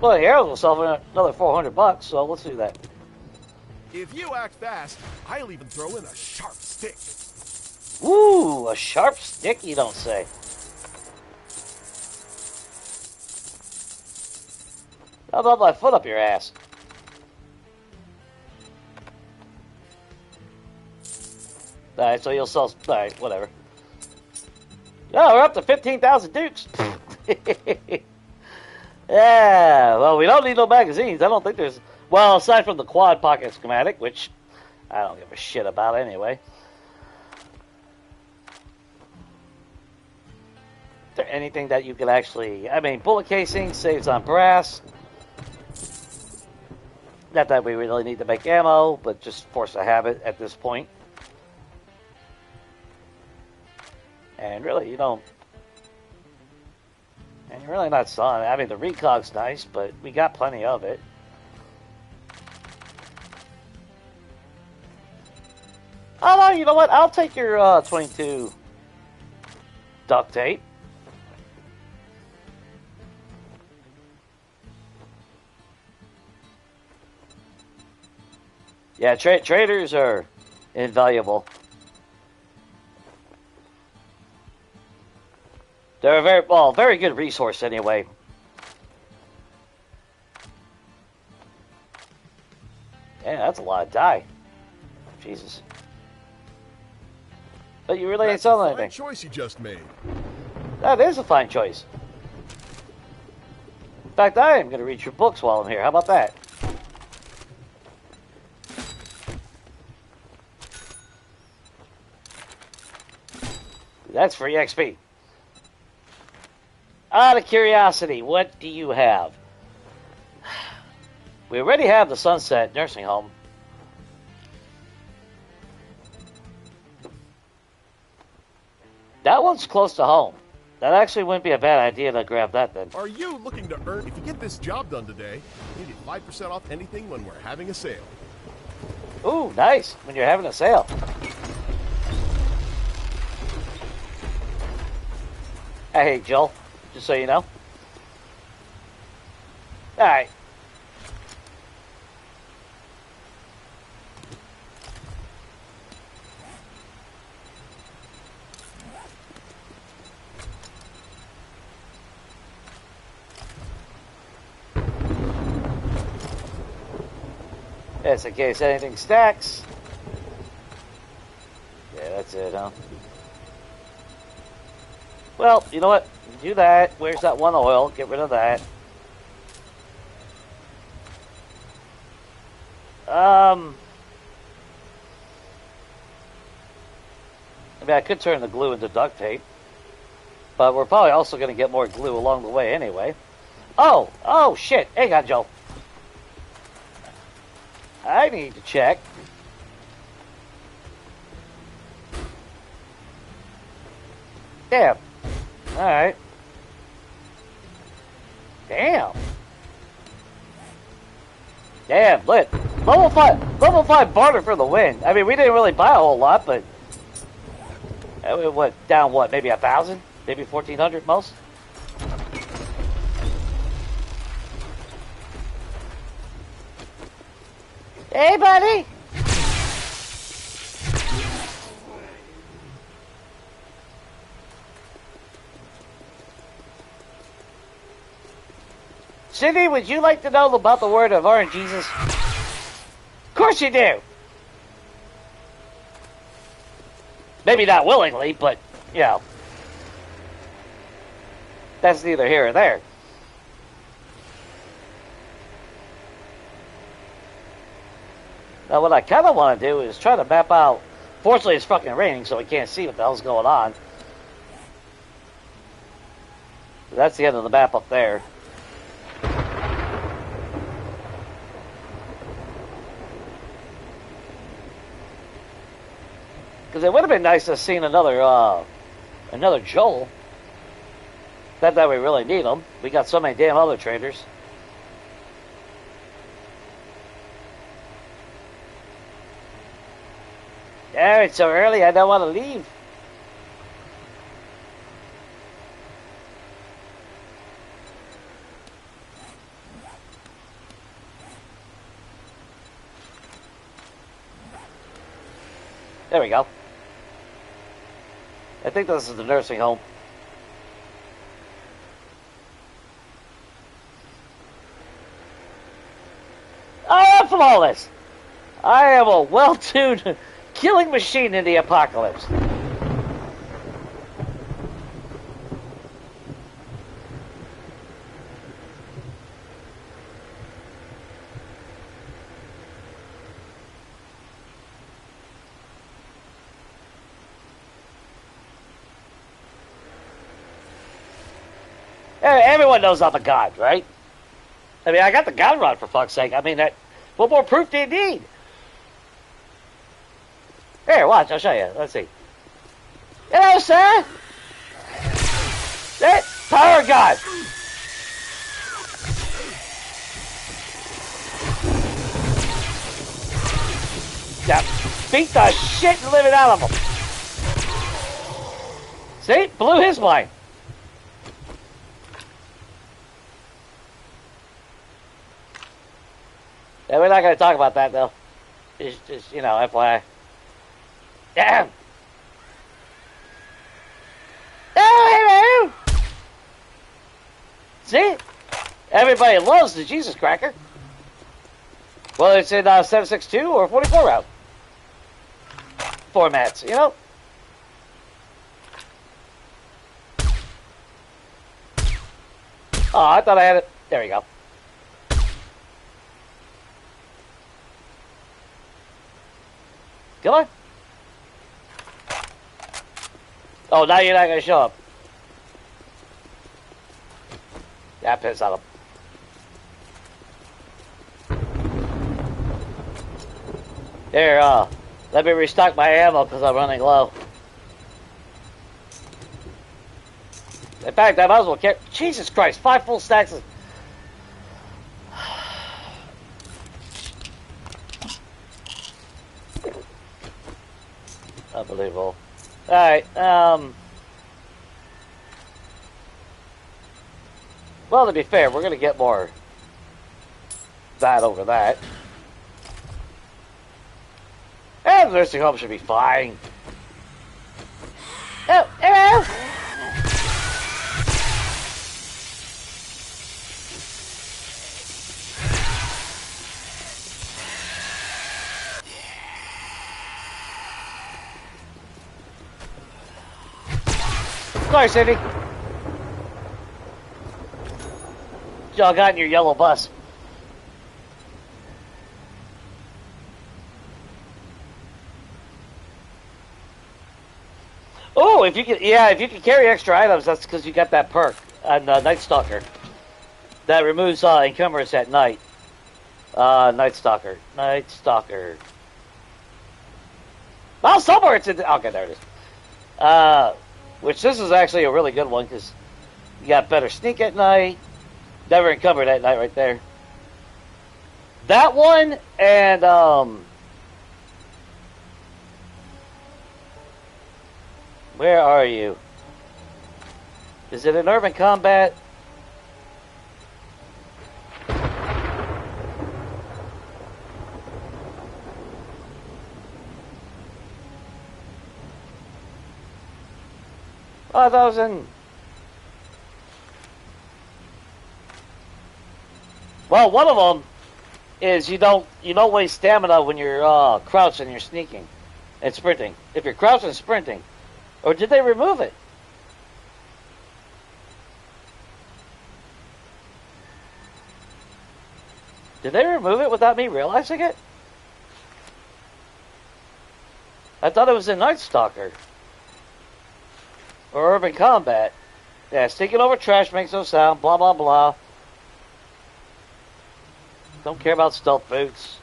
the arrows will sell for another $400, so let's do that. If you act fast, I'll even throw in a sharp stick. Ooh, a sharp stick, you don't say. How about my foot up your ass? Alright, so you'll sell... Alright, whatever. Oh, we're up to 15,000 dukes. Yeah, well, we don't need no magazines. I don't think there's... Well, aside from the quad pocket schematic, which I don't give a shit about anyway. Is there anything that you could actually... I mean, bullet casing saves on brass. Not that we really need to make ammo, but just force a habit at this point. And really, you don't... And you're really not selling it. I mean, the recog's nice, but we got plenty of it. Oh, no, you know what? I'll take your 22 duct tape. Yeah, traders are invaluable. They're a very good resource anyway. Yeah, that's a lot of dye. Jesus. But you really ain't selling anything. That's a fine choice you just made. That is a fine choice. In fact, I am going to read your books while I'm here. How about that? That's free XP. Out of curiosity, what do you have? We already have the Sunset Nursing Home. That one's close to home. That actually wouldn't be a bad idea to grab that then. Are you looking to earn... If you get this job done today, you get 5% off anything when we're having a sale. Ooh, nice. When you're having a sale. Hey, Joel. Just so you know. Alright. Just in case anything stacks. Yeah, that's it, huh? Well, you know what? Do that. Where's that one oil? Get rid of that. I mean, I could turn the glue into duct tape. But we're probably also going to get more glue along the way anyway. Oh, shit. Hang on, Joe. I need to check. Damn. Alright. Damn. Damn, lit. Level 5 barter for the win. I mean, we didn't really buy a whole lot, but it went down, what, maybe 1,000? Maybe 1,400 most? Hey, buddy! Cindy, would you like to know about the word of Orange Jesus? Of course you do! Maybe not willingly, but, you know. That's neither here or there. Now, what I kind of want to do is try to map out... Fortunately, it's fucking raining, so we can't see what the hell's going on. That's the end of the map up there. Because it would have been nice to have seen another Joel. Not that we really need them. We got so many damn other traders. Oh, it's so early, I don't want to leave. There we go. I think this is the nursing home. I am flawless. I am a well-tuned killing machine in the apocalypse. Everyone knows I'm a god, right? I mean, I got the god rod, for fuck's sake. I mean, what more proof do you need? Here, watch, I'll show you. Let's see. Hello, sir! That power god! Yeah, beat the shit and living out of him. See? Blew his mind. Yeah, we're not going to talk about that, though. Just, you know, FYI. Damn! Oh, hello! See? Everybody loves the Jesus Cracker. Well, it's in 7.62 or 44 route formats, you know? Oh, I thought I had it. There we go. Come on. Oh, now you're not going to show up. Yeah, piss on him. Here, let me restock my ammo because I'm running low. In fact, I might as well carry... Jesus Christ, 5 full stacks of... Unbelievable. Alright, well, to be fair, we're going to get more that over that. And the nursing home should be fine. Oh, hello! Sorry, Cindy. Y'all got in your yellow bus. Oh, if you can carry extra items, that's because you got that perk on Night Stalker. That removes encumbrance at night. Night Stalker. Well, somewhere it's in. Okay, there it is. Which this is actually a really good one because you got better sneak at night. Never encumbered that night right there. That one and where are you? Is it in urban combat? Oh, I thought it was in. Well, one of them is you don't waste stamina when you're crouched and you're sneaking and sprinting. If you're crouched and sprinting, or did they remove it? Did they remove it without me realizing it? I thought it was in Night Stalker or Urban Combat. Yeah, sneaking over trash makes no sound. Blah blah blah. Don't care about stealth boots.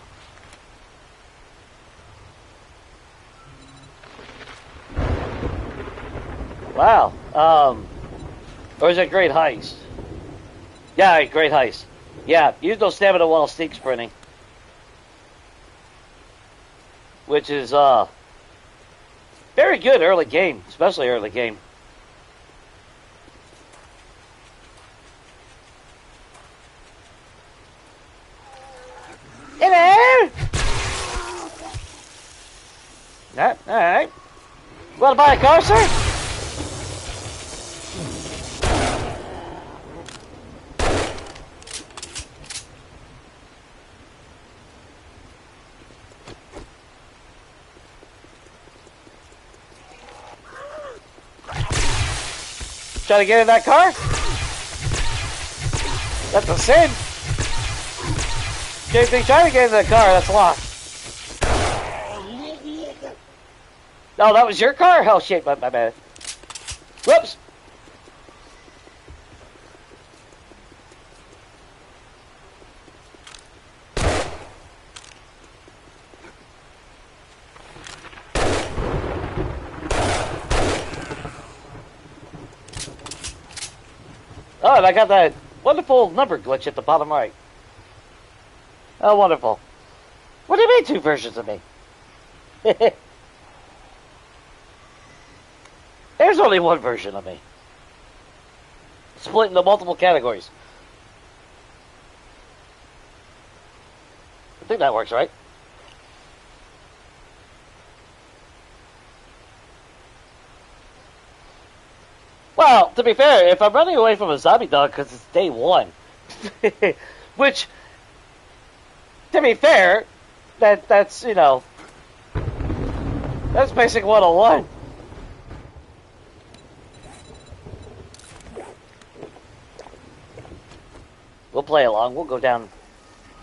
Wow. Or is it Great Heist? Yeah, Great Heist. Yeah, use no stamina while sneak sprinting. Which is, very good early game. Especially early game. Hello! Alright. Want to buy a car, sir? Try to get in that car? That's a sin. If they try to get in the car, that's locked. No, that was your car? Oh shit, my bad. Whoops. Oh, and I got that wonderful number glitch at the bottom right. Oh, wonderful. What do you mean, two versions of me? There's only one version of me. Split into multiple categories. I think that works, right? Well, to be fair, if I'm running away from a zombie dog because it's day one, which, to be fair, that's, you know, that's basic 101. We'll play along. We'll go down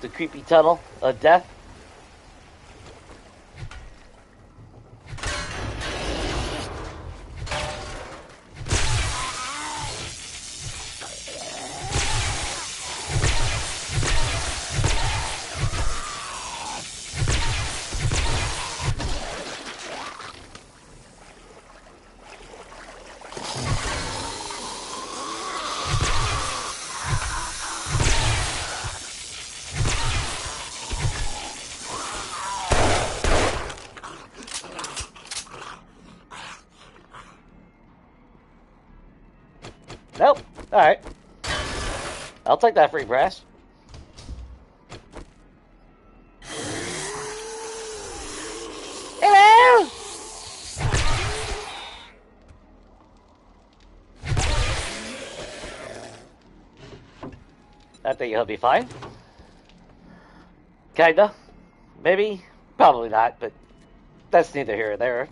the creepy tunnel of death. Nope. Alright. I'll take that free brass. Hello! I think he'll be fine. Kinda. Maybe. Probably not, but that's neither here or there.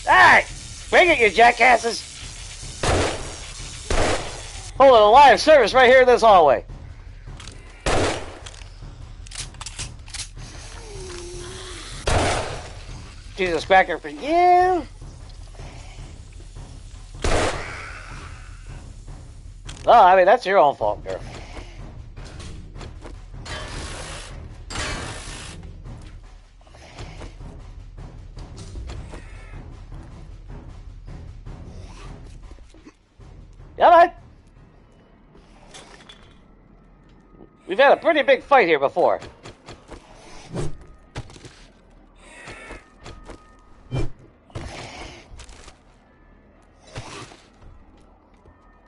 Alright! Bring it, you jackasses! Holding a live service right here in this hallway. Jesus cracker for you! Well, I mean, that's your own fault, girl. Yeah, man. We've had a pretty big fight here before.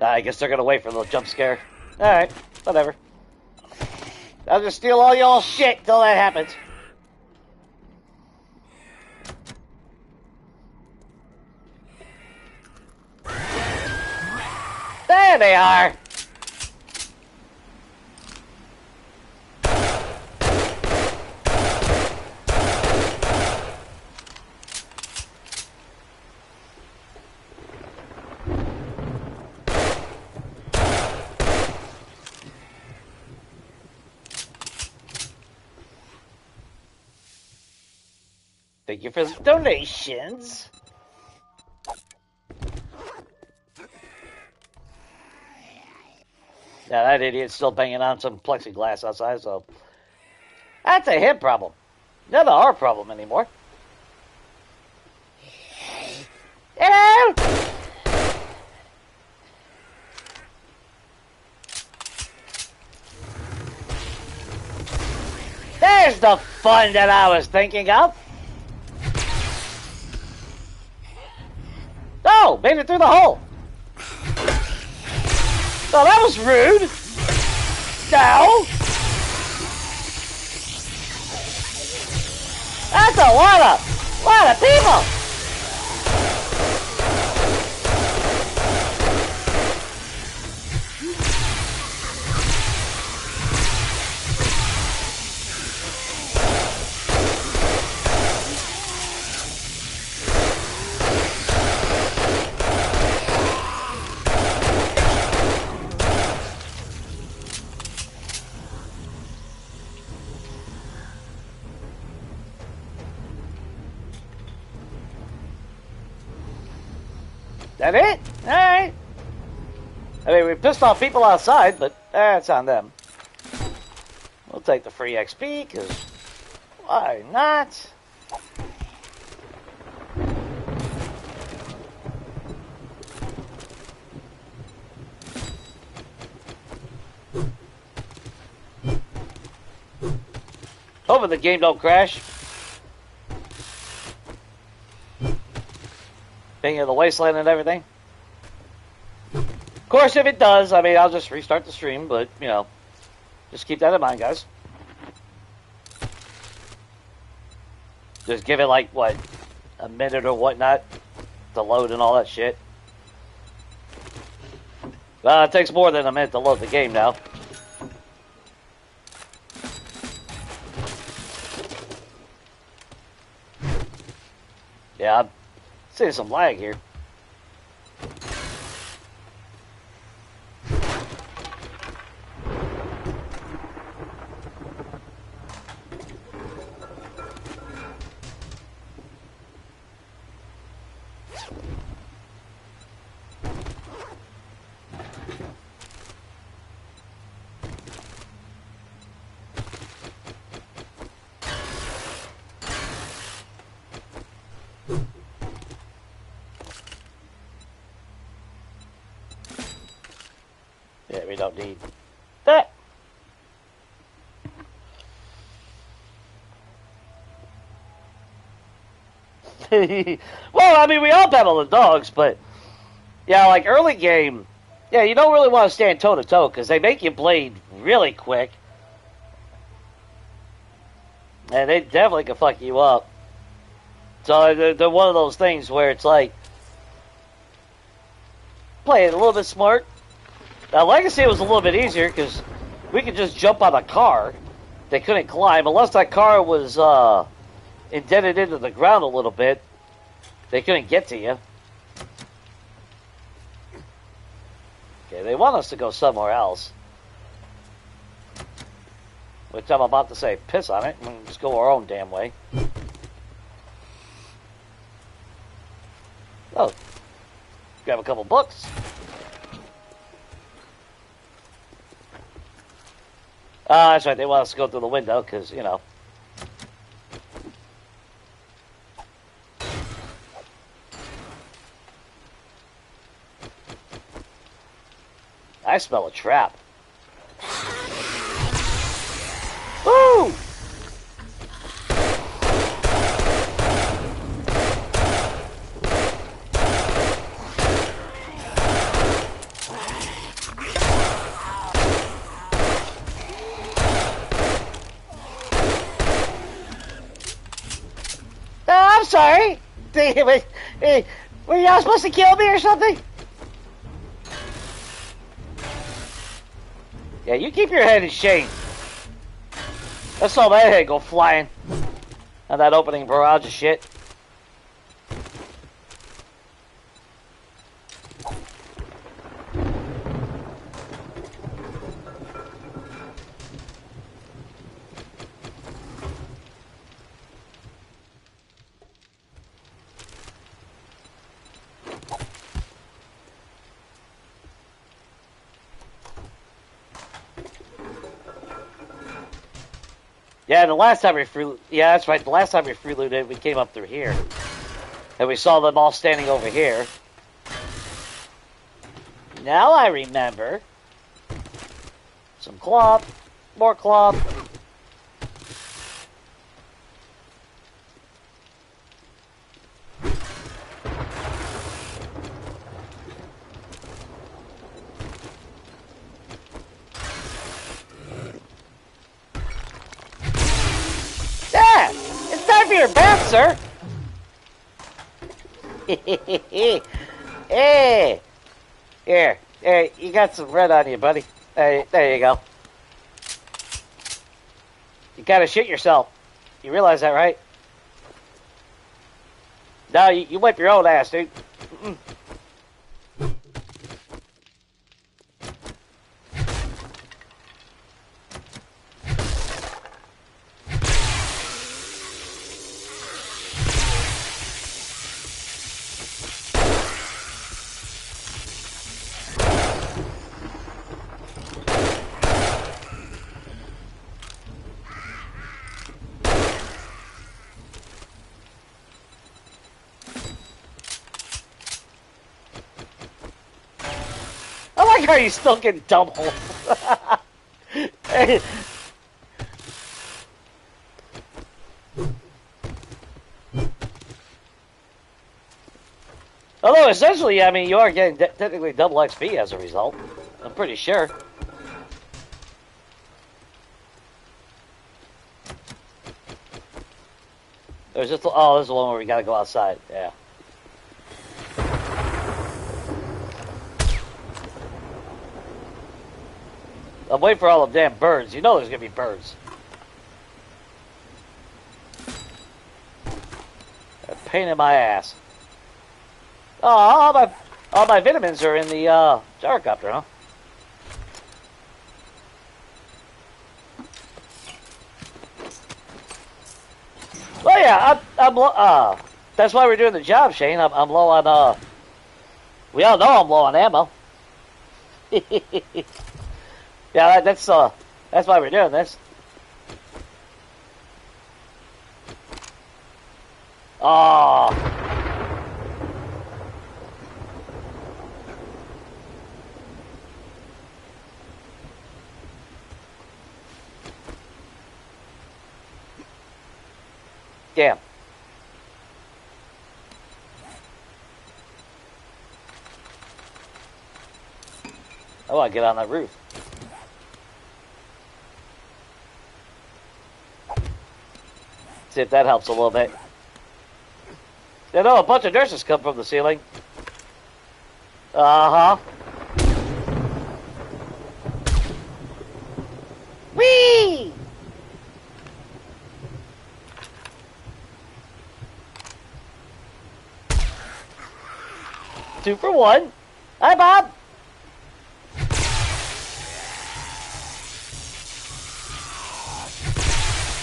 I guess they're gonna wait for the jump scare. Alright, whatever. I'll just steal all y'all's shit till that happens. There they are! Thank you for the donations. Yeah, that idiot's still banging on some plexiglass outside, so that's a him problem. Not our problem anymore. Hello? There's the fun that I was thinking of. Oh, made it through the hole. Oh, that was rude. No. That's a lot of people. That it? Alright. I mean, we pissed off people outside, but that's on them. We'll take the free XP, because why not? Hoping the game don't crash. Being in the wasteland and everything. Of course, if it does, I mean, I'll just restart the stream, but, you know, just keep that in mind, guys. Just give it, like, what, a minute or whatnot to load and all that shit. Well, it takes more than a minute to load the game now. Yeah, I'm seeing some lag here. Yeah, we don't need that. Well, I mean, we all battle the dogs, but yeah, like early game, yeah, you don't really want to stand toe to toe because they make you bleed really quick, and they definitely can fuck you up. So they're one of those things where it's like play it a little bit smart. Now, Legacy was a little bit easier because we could just jump on a car. They couldn't climb. Unless that car was indented into the ground a little bit, they couldn't get to you. Okay, they want us to go somewhere else. Which I'm about to say, piss on it, and just go our own damn way. Oh. Grab a couple books. That's right. They want us to go through the window because, you know. I smell a trap. Woo! I'm sorry. Were y'all supposed to kill me or something? Yeah, you keep your head in shame. I saw that head go flying on that opening barrage of shit. Yeah, the last time we yeah, that's right. The last time we freelooted, we came up through here, and we saw them all standing over here. Now I remember. Some cloth, more cloth. Your bath, sir. Hey, here, you got some red on you, buddy. There you go. You gotta shit yourself. You realize that, right? No, you wipe your own ass, dude. Mm-mm. How are you still getting double? Although essentially, I mean, you are getting technically double XP as a result. I'm pretty sure. There's just oh, this is the one where we gotta go outside. Yeah. I'm waiting for all the damn birds. You know there's gonna be birds. A pain in my ass. Oh, all my vitamins are in the gyrocopter, huh? Well, yeah, I'm that's why we're doing the job, Shane. I'm low on we all know I'm low on ammo. Yeah, that's why we're doing this. Oh. Damn. I want to get on that roof. See if that helps a little bit. You know, a bunch of nurses come from the ceiling. Uh-huh. Whee! 2 for 1. Hi, Bob.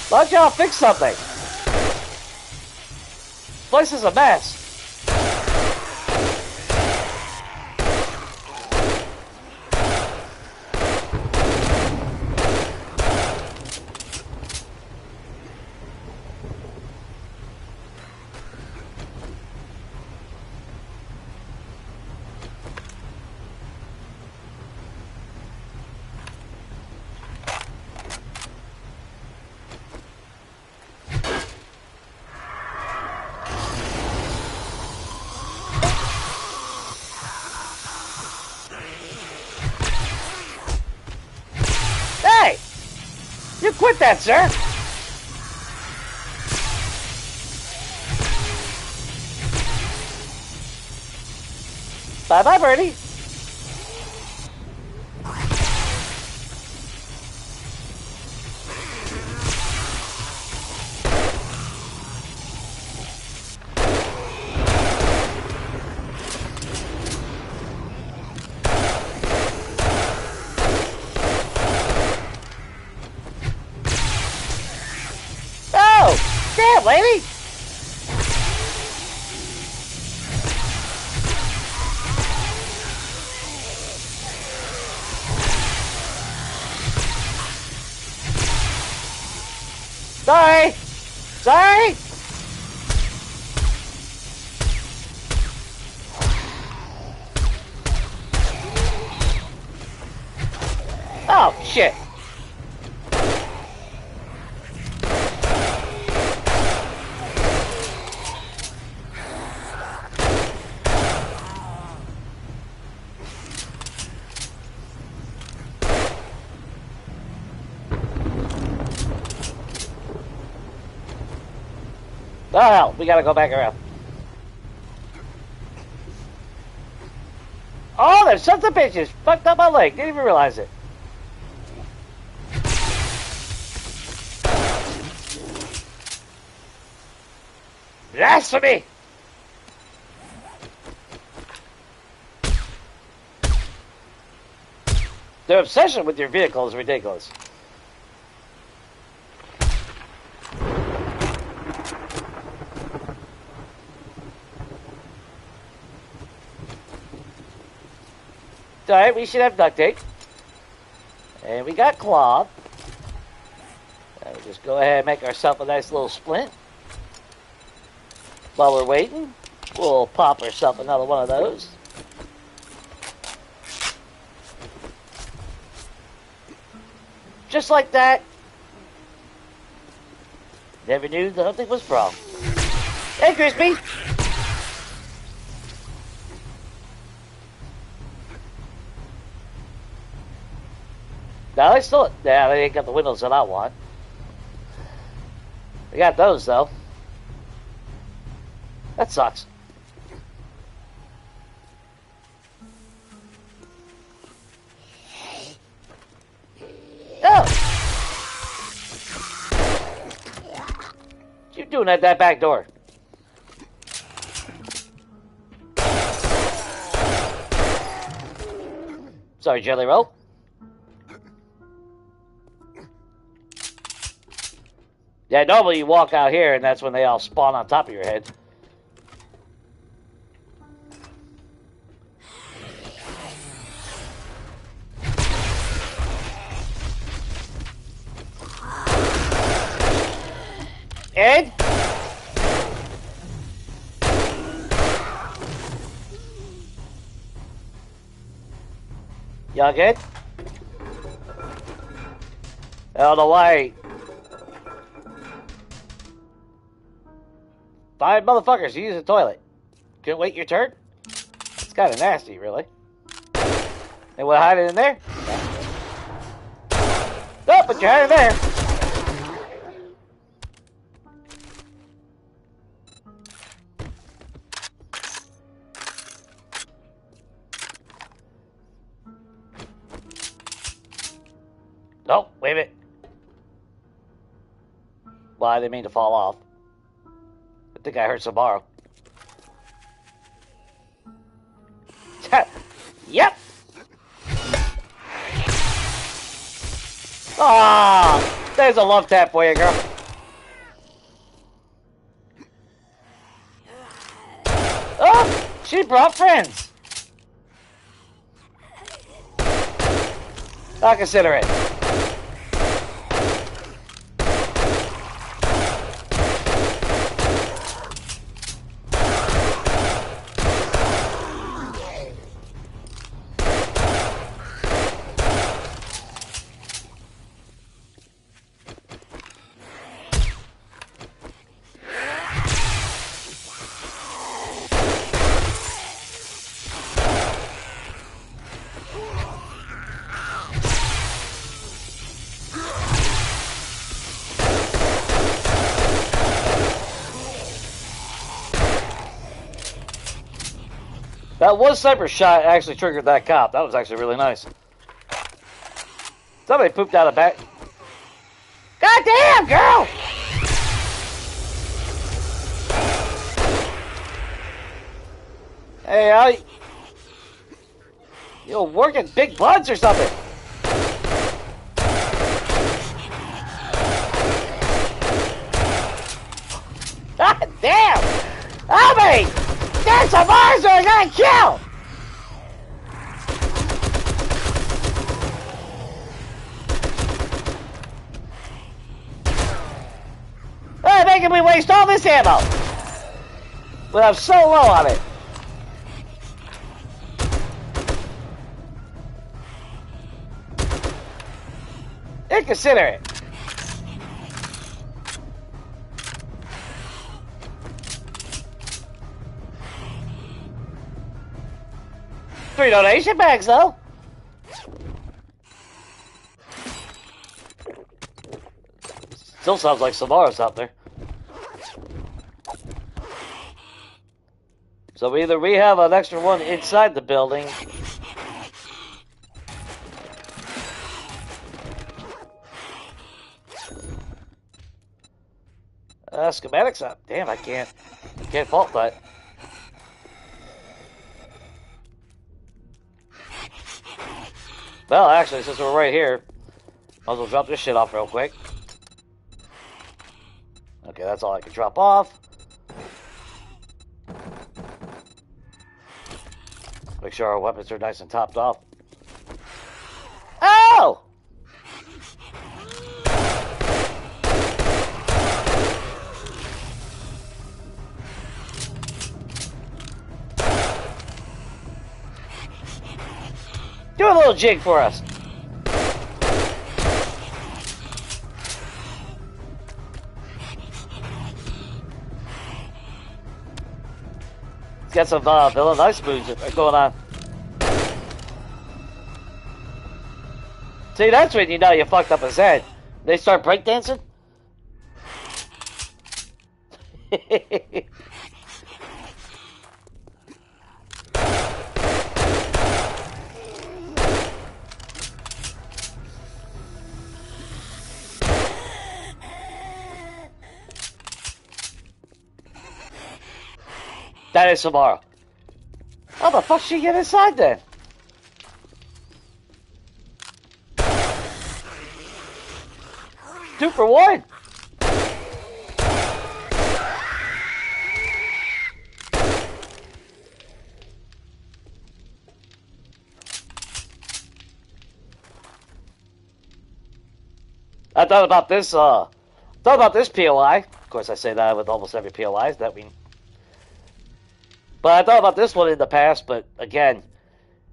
Why don't y'all fix something? This place is a mess. quit that, sir. Bye-bye, birdie. Oh, damn, lady. Sorry! Sorry! Oh, shit. Oh, hell, we gotta go back around. Oh, there's sons of bitches fucked up my leg. Didn't even realize it. Blasphemy! Their obsession with your vehicle is ridiculous. Alright, we should have duct tape. And we got cloth. And we just go ahead and make ourselves a nice little splint. While we're waiting, we'll pop ourselves another one of those. Just like that. Never knew nothing was wrong. Hey, Crispy! No, they still... Yeah, they ain't got the windows that I want. They got those, though. That sucks. Oh! What you doing at that back door? Sorry, Jelly Roll. Yeah, normally you walk out here and that's when they all spawn on top of your head. Ed? Y'all good? I don't know why. Five motherfuckers use the toilet. Couldn't wait your turn? It's kind of nasty, really. They want to hide it in there? No, but you hide it there. Nope, wait a minute. Well, I didn't mean to fall off. I think I heard some borrow. Yep. Ah, there's a love tap for you, girl. Oh, she brought friends. I'll consider it. That one sniper shot actually triggered that cop. That was actually really nice. Somebody pooped out a back. God damn, girl! Hey, you working big buds or something? God damn! Help me! There's some monster I gotta kill! They're making me waste all this ammo! But I'm so low on it. Inconsiderate. Three donation bags, though. Still sounds like Samara's out there. So either we have an extra one inside the building. Schematics up. Damn, I can't fault that. Well, actually, since we're right here, might as well drop this shit off real quick. Okay, that's all I can drop off. Make sure our weapons are nice and topped off. Oh! Do a little jig for us. Got some villain ice moves going on. See, that's when you know you fucked up his head. They start breakdancing. That is Samara. How the fuck she get inside then? Two for one. I thought about this. POI. Of course, I say that with almost every POI. That mean. But I thought about this one in the past, but again,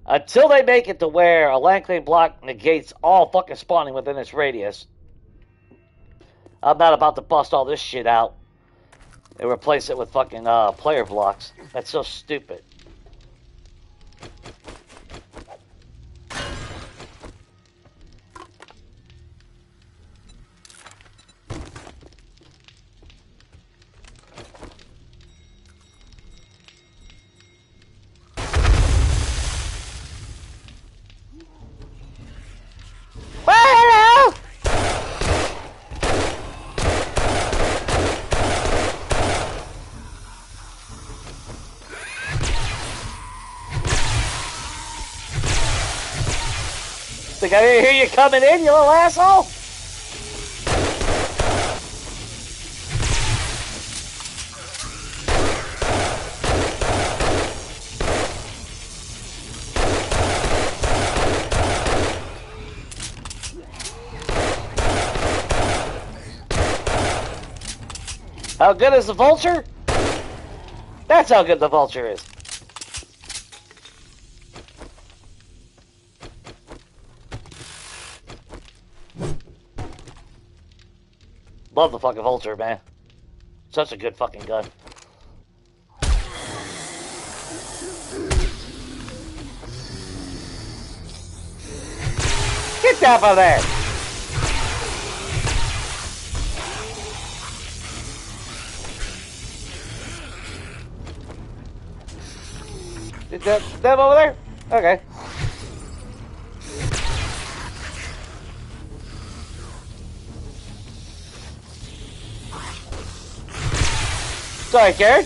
until they make it to where a land claim block negates all fucking spawning within its radius, I'm not about to bust all this shit out and replace it with fucking player blocks. That's so stupid. Think I didn't hear you coming in, you little asshole? How good is the vulture? That's how good the vulture is. Love the fucking vulture, man. Such a good fucking gun. Get down from there! them over there? Okay. Sorry, Karen.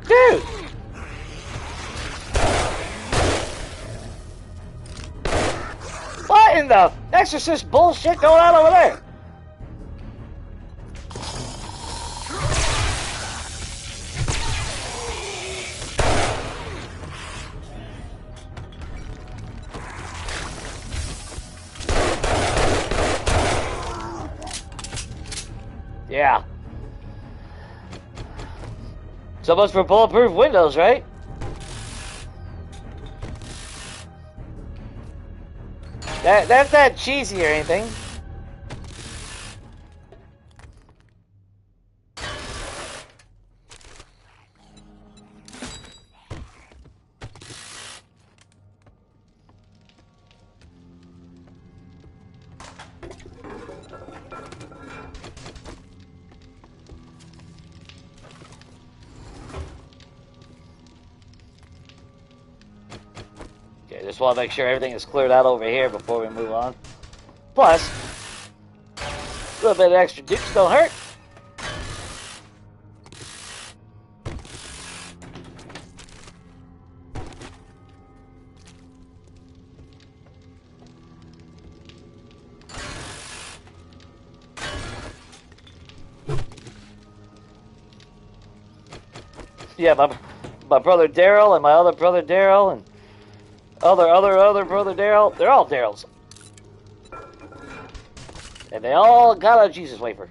Dude! What in the exorcist bullshit going on over there? Yeah. So much for bulletproof windows, right? That's not cheesy or anything. Just want to make sure everything is cleared out over here before we move on. Plus, a little bit of extra dukes don't hurt. Yeah, my brother Daryl and my other brother Daryl and other brother Daryl, they're all Daryls. And they all got a Jesus wafer.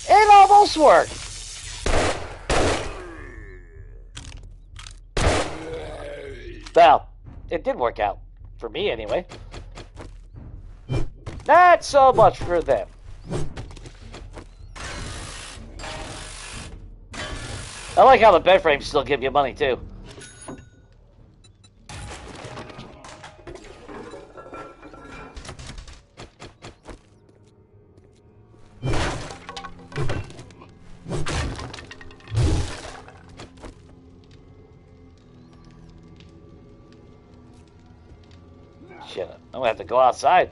It almost worked. Well, it did work out. For me, anyway. Not so much for them. I like how the bed frames still give you money, too. Shit, I'm gonna have to go outside.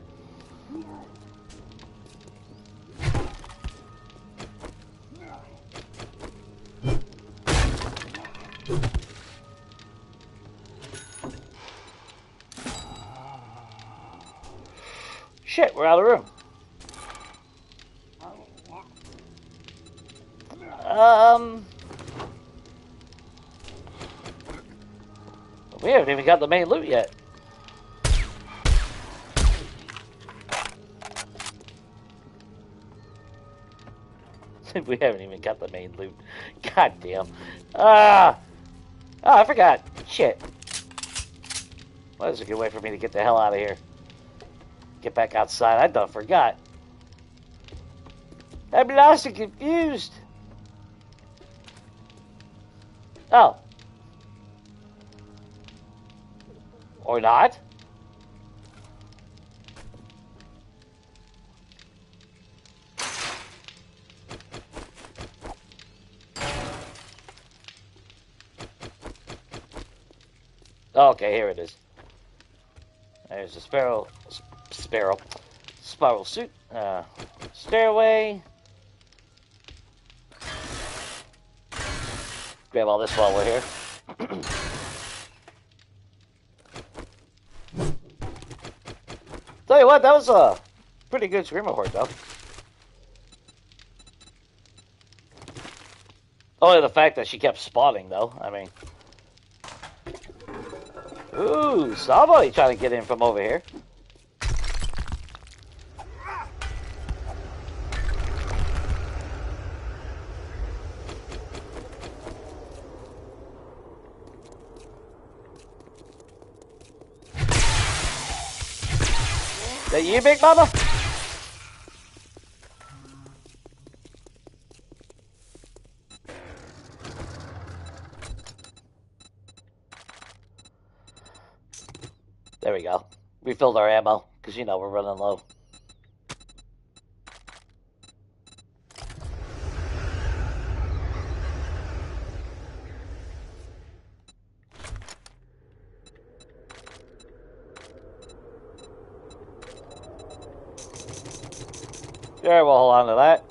Shit, we're out of room. We haven't even got the main loot yet. We haven't even got the main loot. God damn. Oh, I forgot. Shit. Well, that's a good way for me to get the hell out of here. Get back outside. I done forgot. I'm lost and confused. Oh. Or not. Okay, here it is. There's a spiral suit, stairway. Grab all this while we're here. Tell you what, that was a pretty good screamer horde, though. Only the fact that she kept spawning, though. I mean. Ooh, somebody trying to get in from over here. Is that you, Big Mama? There we go. Refilled our ammo, because, you know, we're running low. Yeah, we'll hold on to that.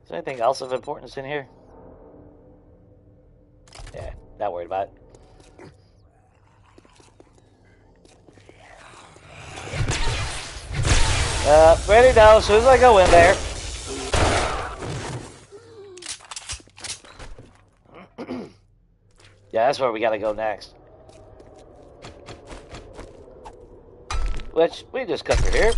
Is there anything else of importance in here? Yeah, not worried about it. Ready now, as soon as I go in there. Yeah, that's where we gotta go next. Which, we just cut through here.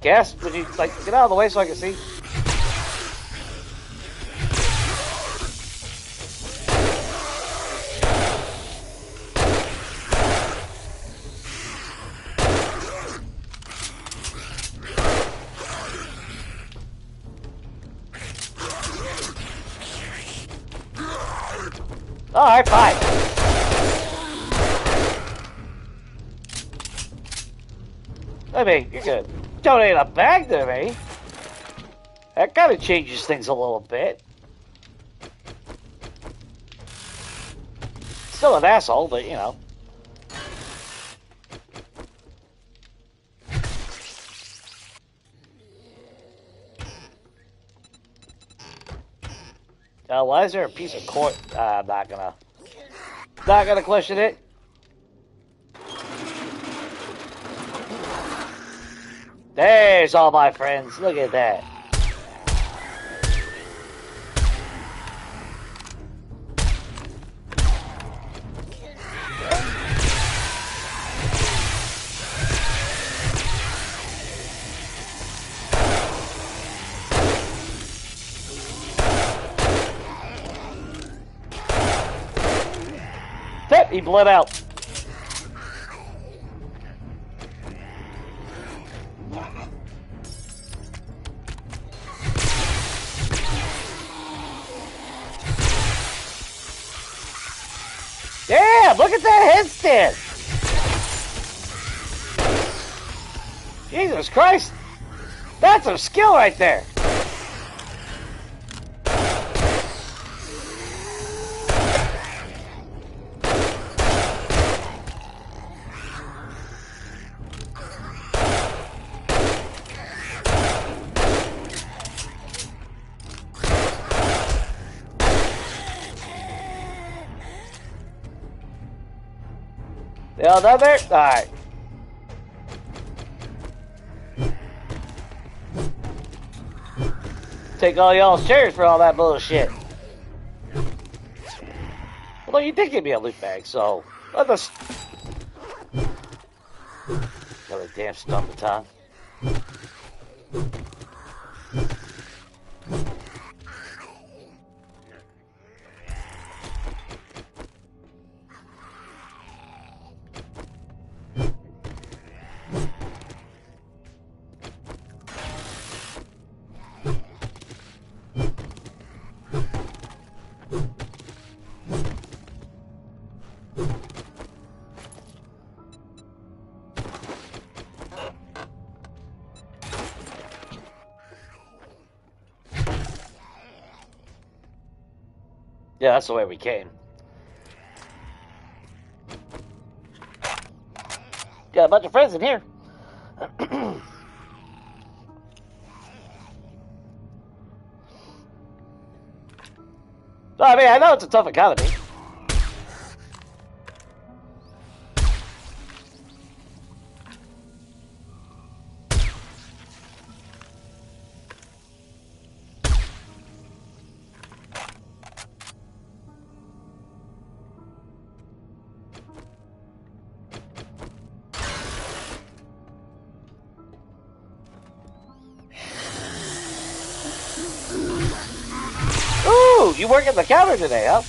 Gas, would you, like, get out of the way so I can see? Alright, fine. I mean, you're good. Donate a bag to me. That kind of changes things a little bit. Still an asshole, but you know. Why is there a piece of corn? I'm not gonna question it. There's all my friends. Look at that. He bled out. Damn, look at that headstand. Jesus Christ. That's some skill right there. They all done there? Alright. Take all y'all's chairs for all that bullshit. Well, you did give me a loot bag, so let us. Got a damn stump of time. Yeah, that's the way we came. Got a bunch of friends in here. I mean, I know it's a tough economy. You working the counter today, huh?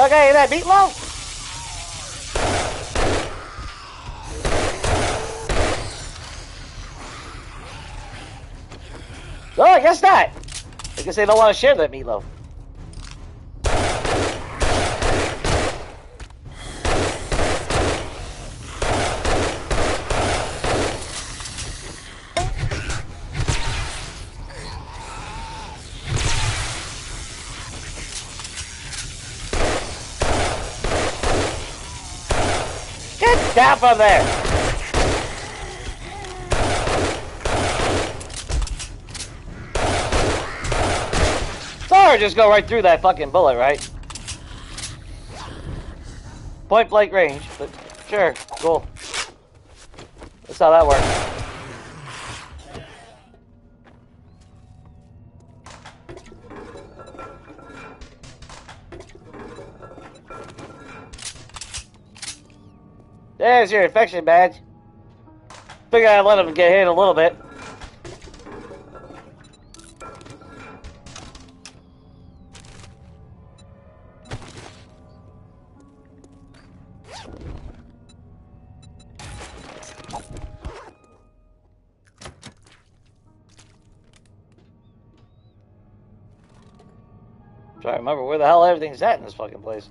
Okay, that meatloaf? Oh, I guess not. I guess they don't want to share that meatloaf. Get down from there! Or just go right through that fucking bullet, right? Point blank range, but sure, cool. That's how that works. There's your infection badge. Figured I'd let him get hit a little bit. Try to remember where the hell everything's at in this fucking place.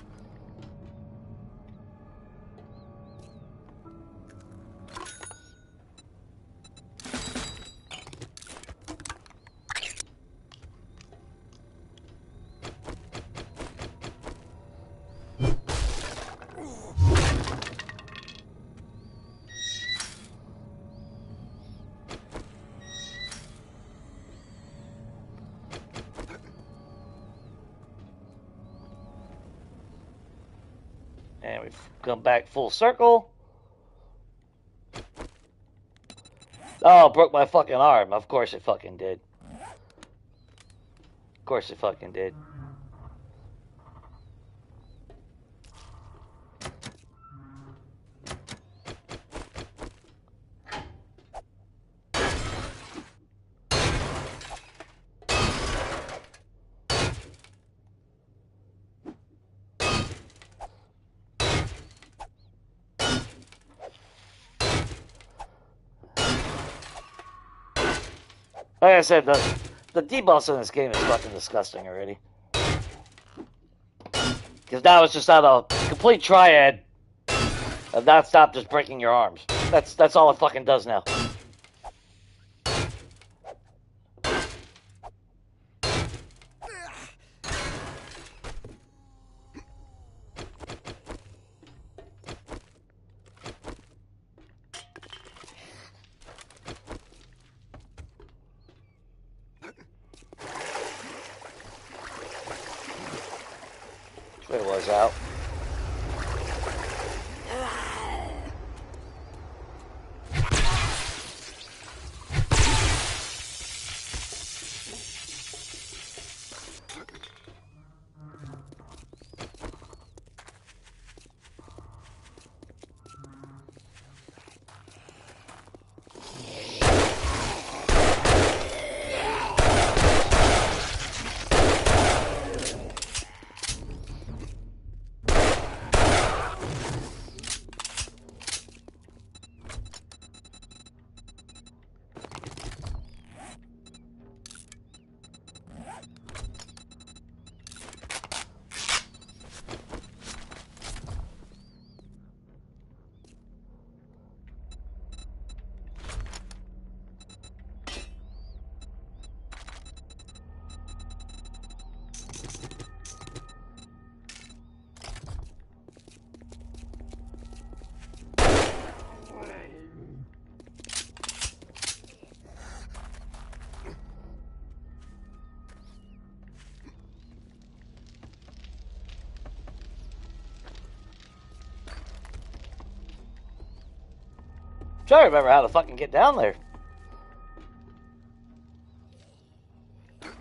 And we've come back full circle. Oh, broke my fucking arm. Of course it fucking did. Of course it fucking did. Like I said, the debuffs in this game is fucking disgusting already. Because now it's just on a complete triad of not stop just breaking your arms. That's all it fucking does now. It was out. Trying to remember how to fucking get down there.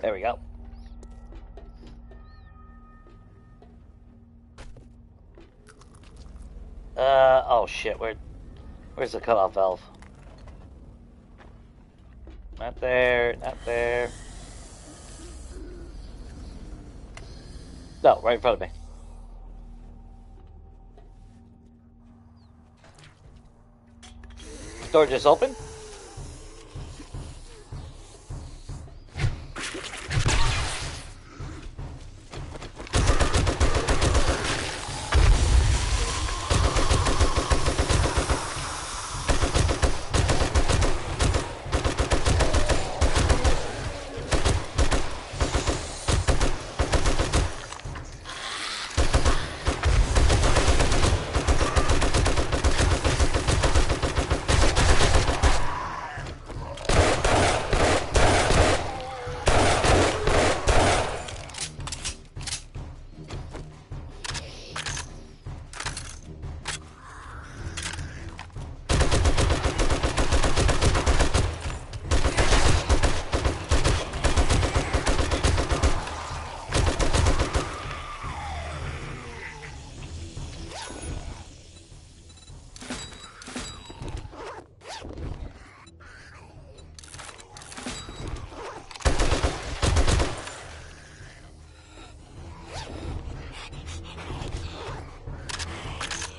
There we go. Oh shit, where's the cutoff valve? Not there, not there. No, right in front of me. Door just open.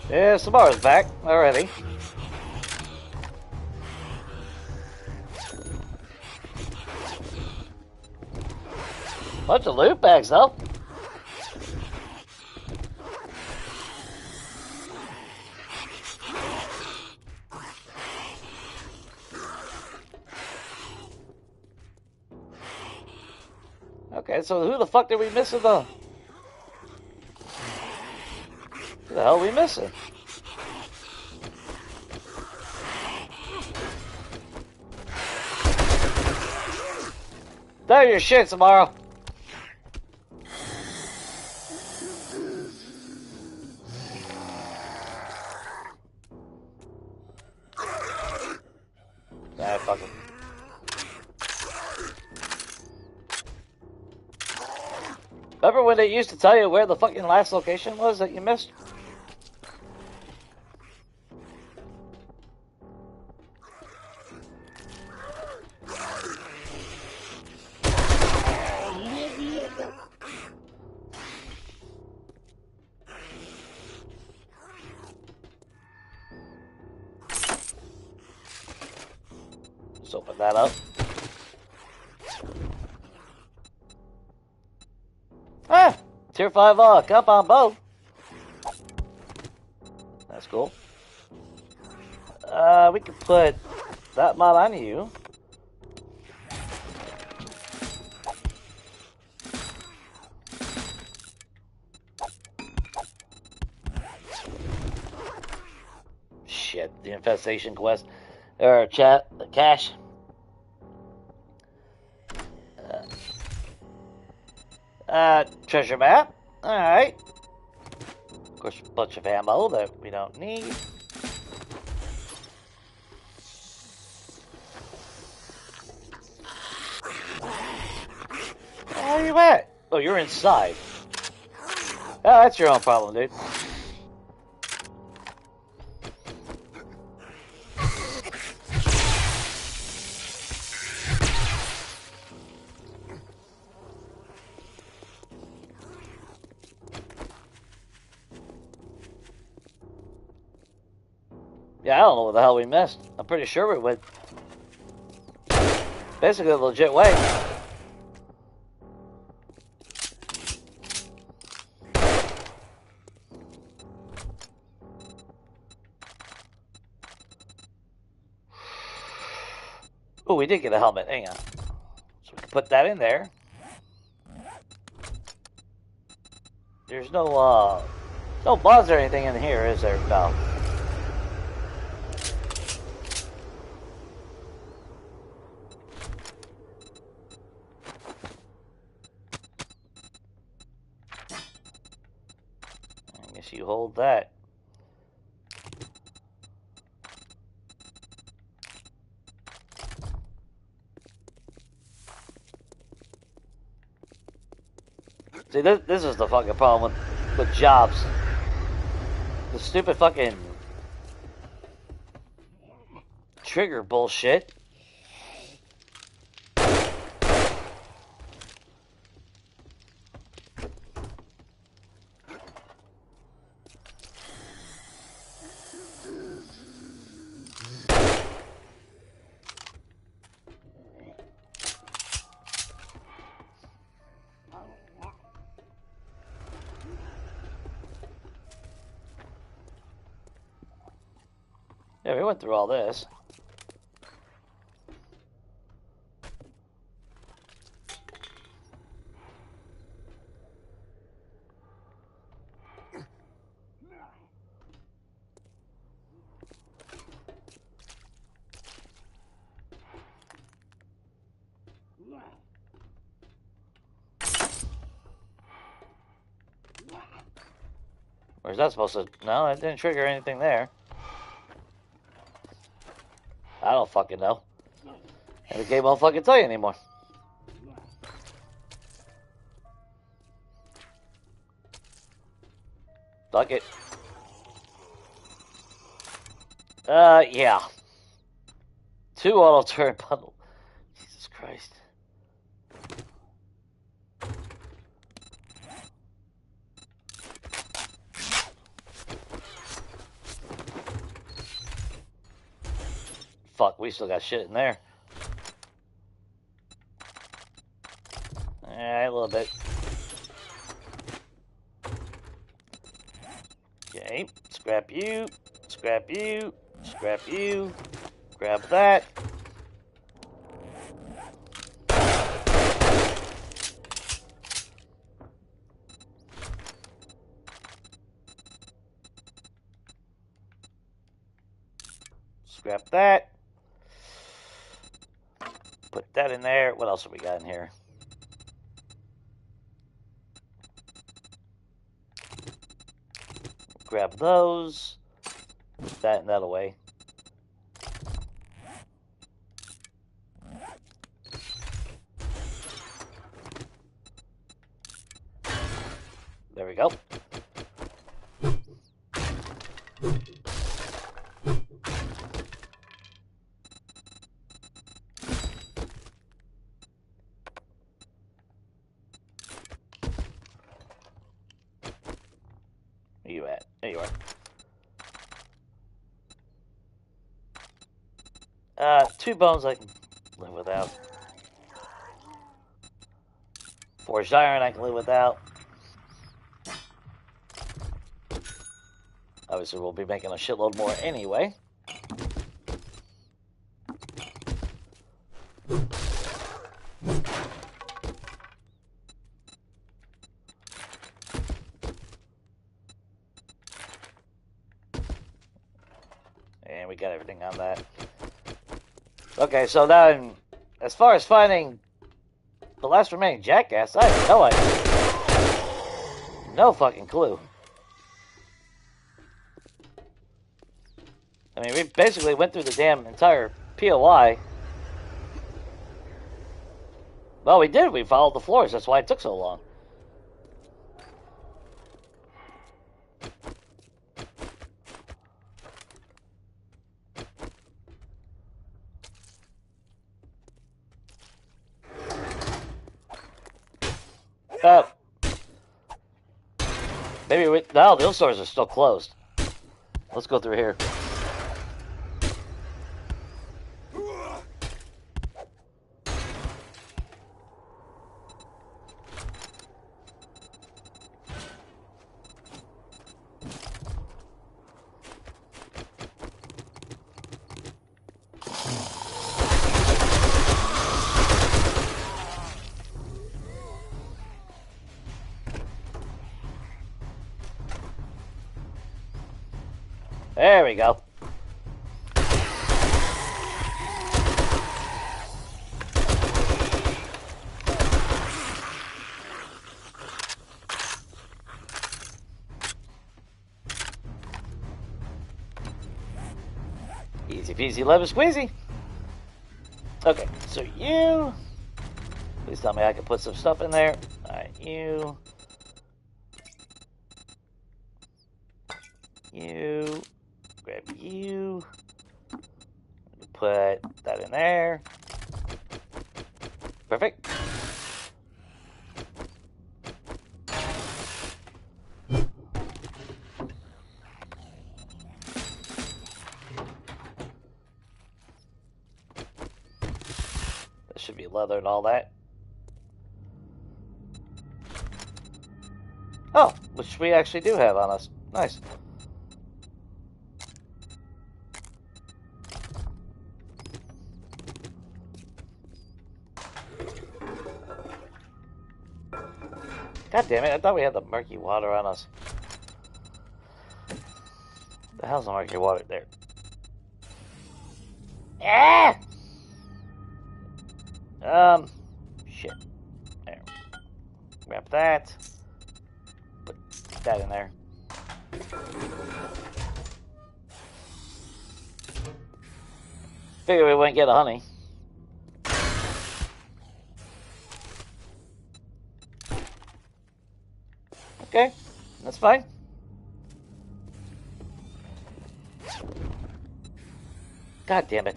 Yeah, Samara's back already. Bunch of loot bags, though. Okay, so who the fuck did we miss in the... Who the hell are we missing? There your shit, Samara. Nah, fuck him. Remember when they used to tell you where the fucking last location was that you missed? Let's open that up. Ah! Tier 5 compound bow. That's cool. We can put that mod on you. Shit, the infestation quest. Or chat, the cache. Treasure map. Alright. Of course, a bunch of ammo that we don't need. Where are you at? Oh, you're inside. Oh, that's your own problem, dude. Yeah, I don't know what the hell we missed. I'm pretty sure we went basically a legit way. Oh, we did get a helmet. Hang on. So we can put that in there. There's no bugs or anything in here, is there? No. I guess you hold that. See, this is the fucking problem with jobs. The stupid fucking trigger bullshit. Yeah, we went through all this. Where's that supposed to... No, that didn't trigger anything there. I don't fucking know. And the game won't fucking tell you anymore. Fuck it. Yeah. 2 auto turn bundle. Jesus Christ. Fuck, we still got shit in there. Alright, a little bit. Okay, scrap you, scrap you, scrap you, grab that. Scrap that. Put that in there. What else have we got in here? Grab those. Put that and that away. There we go. Where you at? There you are. 2 bones I can live without. Forged iron I can live without. Obviously we'll be making a shitload more anyway. And we got everything on that. Okay, so then, as far as finding the last remaining jackass, I have no idea. No fucking clue. I mean, we basically went through the damn entire POI. Well, we did. We followed the floors. That's why it took so long. Maybe we... No, those stores are still closed. Let's go through here. There we go. Easy peasy lemon squeezy. Okay, so you... Please tell me I can put some stuff in there. Alright, you... You... Grab you. Put that in there. Perfect. That should be leather and all that. Oh, which we actually do have on us. Nice. God damn it, I thought we had the murky water on us. The hell's the murky water there? Ah! Shit. There. Grab that. Put that in there. Figure we wouldn't get a honey. Okay, that's fine. God damn it.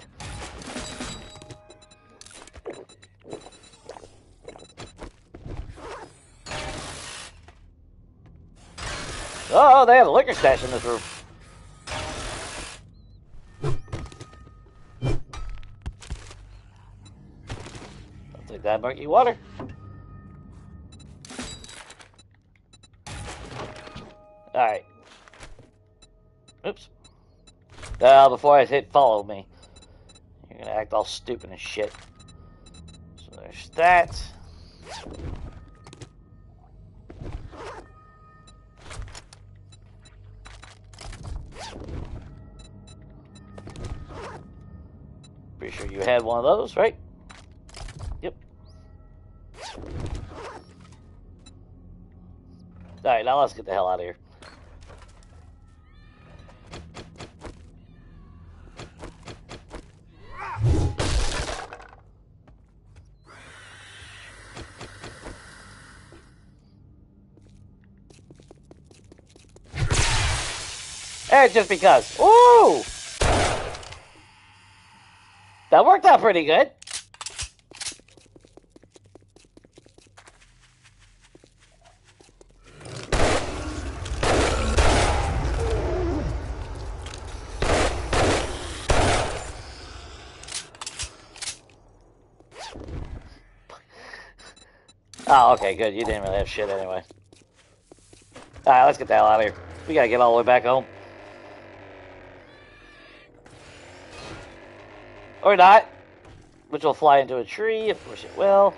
Oh, they have a liquor stash in this room. I'll take that murky water. Alright. Oops. Before I hit follow me, you're gonna act all stupid and shit. So there's that. Pretty sure you had one of those, right? Yep. Alright, now let's get the hell out of here. And just because. Ooh! That worked out pretty good. Oh, okay, good. You didn't really have shit anyway. Alright, let's get the hell out of here. We gotta get all the way back home. Or not. Which will fly into a tree. Of course it will.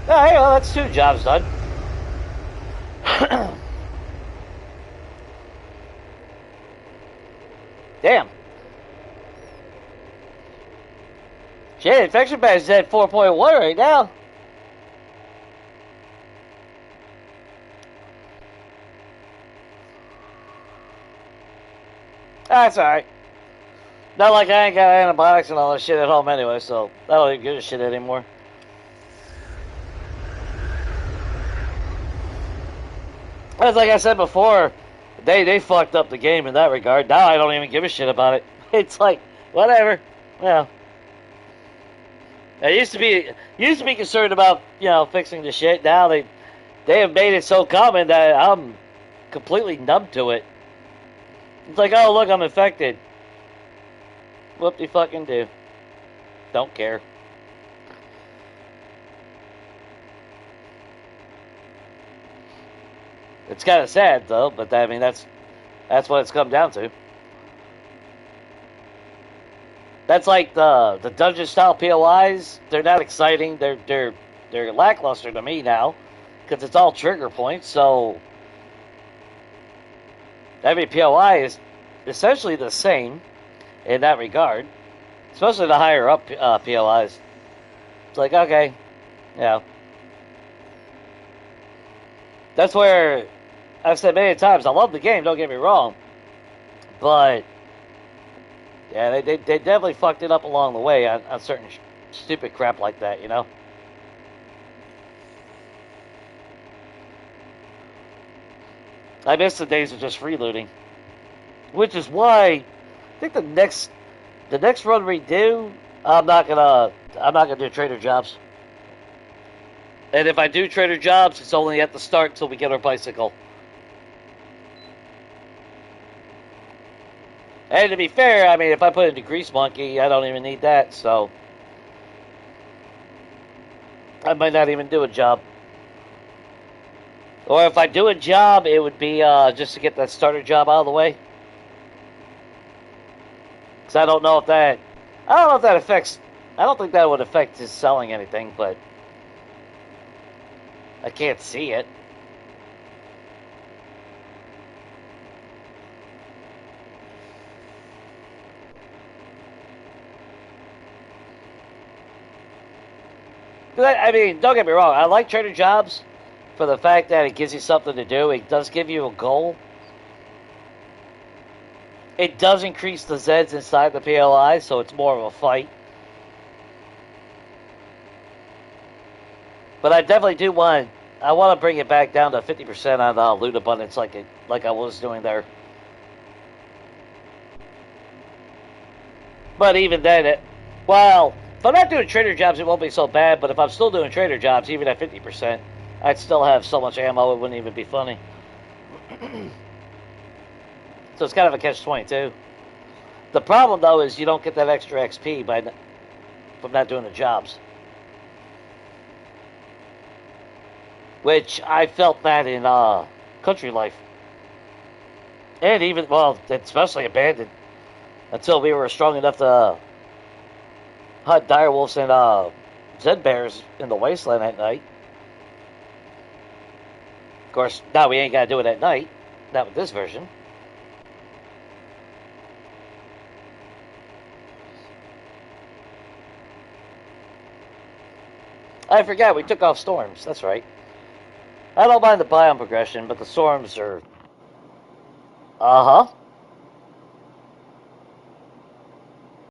Alright, well, that's 2 jobs done. Damn. Shit, infection badge is at 4.1 right now. That's alright. Not like I ain't got antibiotics and all that shit at home anyway, so I don't even give a shit anymore. As like I said before, they fucked up the game in that regard. Now I don't even give a shit about it. It's like, whatever. Yeah. I used to be concerned about, fixing the shit. Now they have made it so common that I'm completely numb to it. It's like, oh, look, I'm infected. Whoop-de-fucking do. Don't care. It's kind of sad, though, but I mean, that's what it's come down to. That's like the dungeon-style POIs. They're not exciting. They're lackluster to me now, because it's all trigger points, so every POI is essentially the same in that regard, especially the higher up POIs. It's like, okay, that's where I've said many times, I love the game, don't get me wrong, but yeah, they definitely fucked it up along the way on certain stupid crap like that, I miss the days of just freelooting, which is why I think the next run we do, I'm not gonna do trader jobs. And if I do trader jobs, it's only at the start till we get our bicycle. And to be fair, I mean, if I put into Grease Monkey, I don't even need that, so I might not even do a job. Or if I do a job, it would be just to get that starter job out of the way. Because I don't know if that affects I don't think that would affect his selling anything, but I can't see it. I mean, don't get me wrong. I like trader jobs for the fact that it gives you something to do. It does give you a goal. It does increase the Zeds inside the PLI, so it's more of a fight. But I definitely do want. I want to bring it back down to 50% on loot abundance, like I was doing there. But even then, well, if I'm not doing trader jobs, it won't be so bad. But if I'm still doing trader jobs, even at 50%, I'd still have so much ammo it wouldn't even be funny. So it's kind of a catch-22. The problem, though, is you don't get that extra XP from not doing the jobs. Which I felt that in Country Life. And even, well, especially Abandoned. Until we were strong enough to hunt direwolves and Zed bears in the wasteland at night. Of course, now we ain't got to do it at night. Not with this version. I forgot, we took off storms. That's right. I don't mind the biome progression, but the storms are... Uh-huh.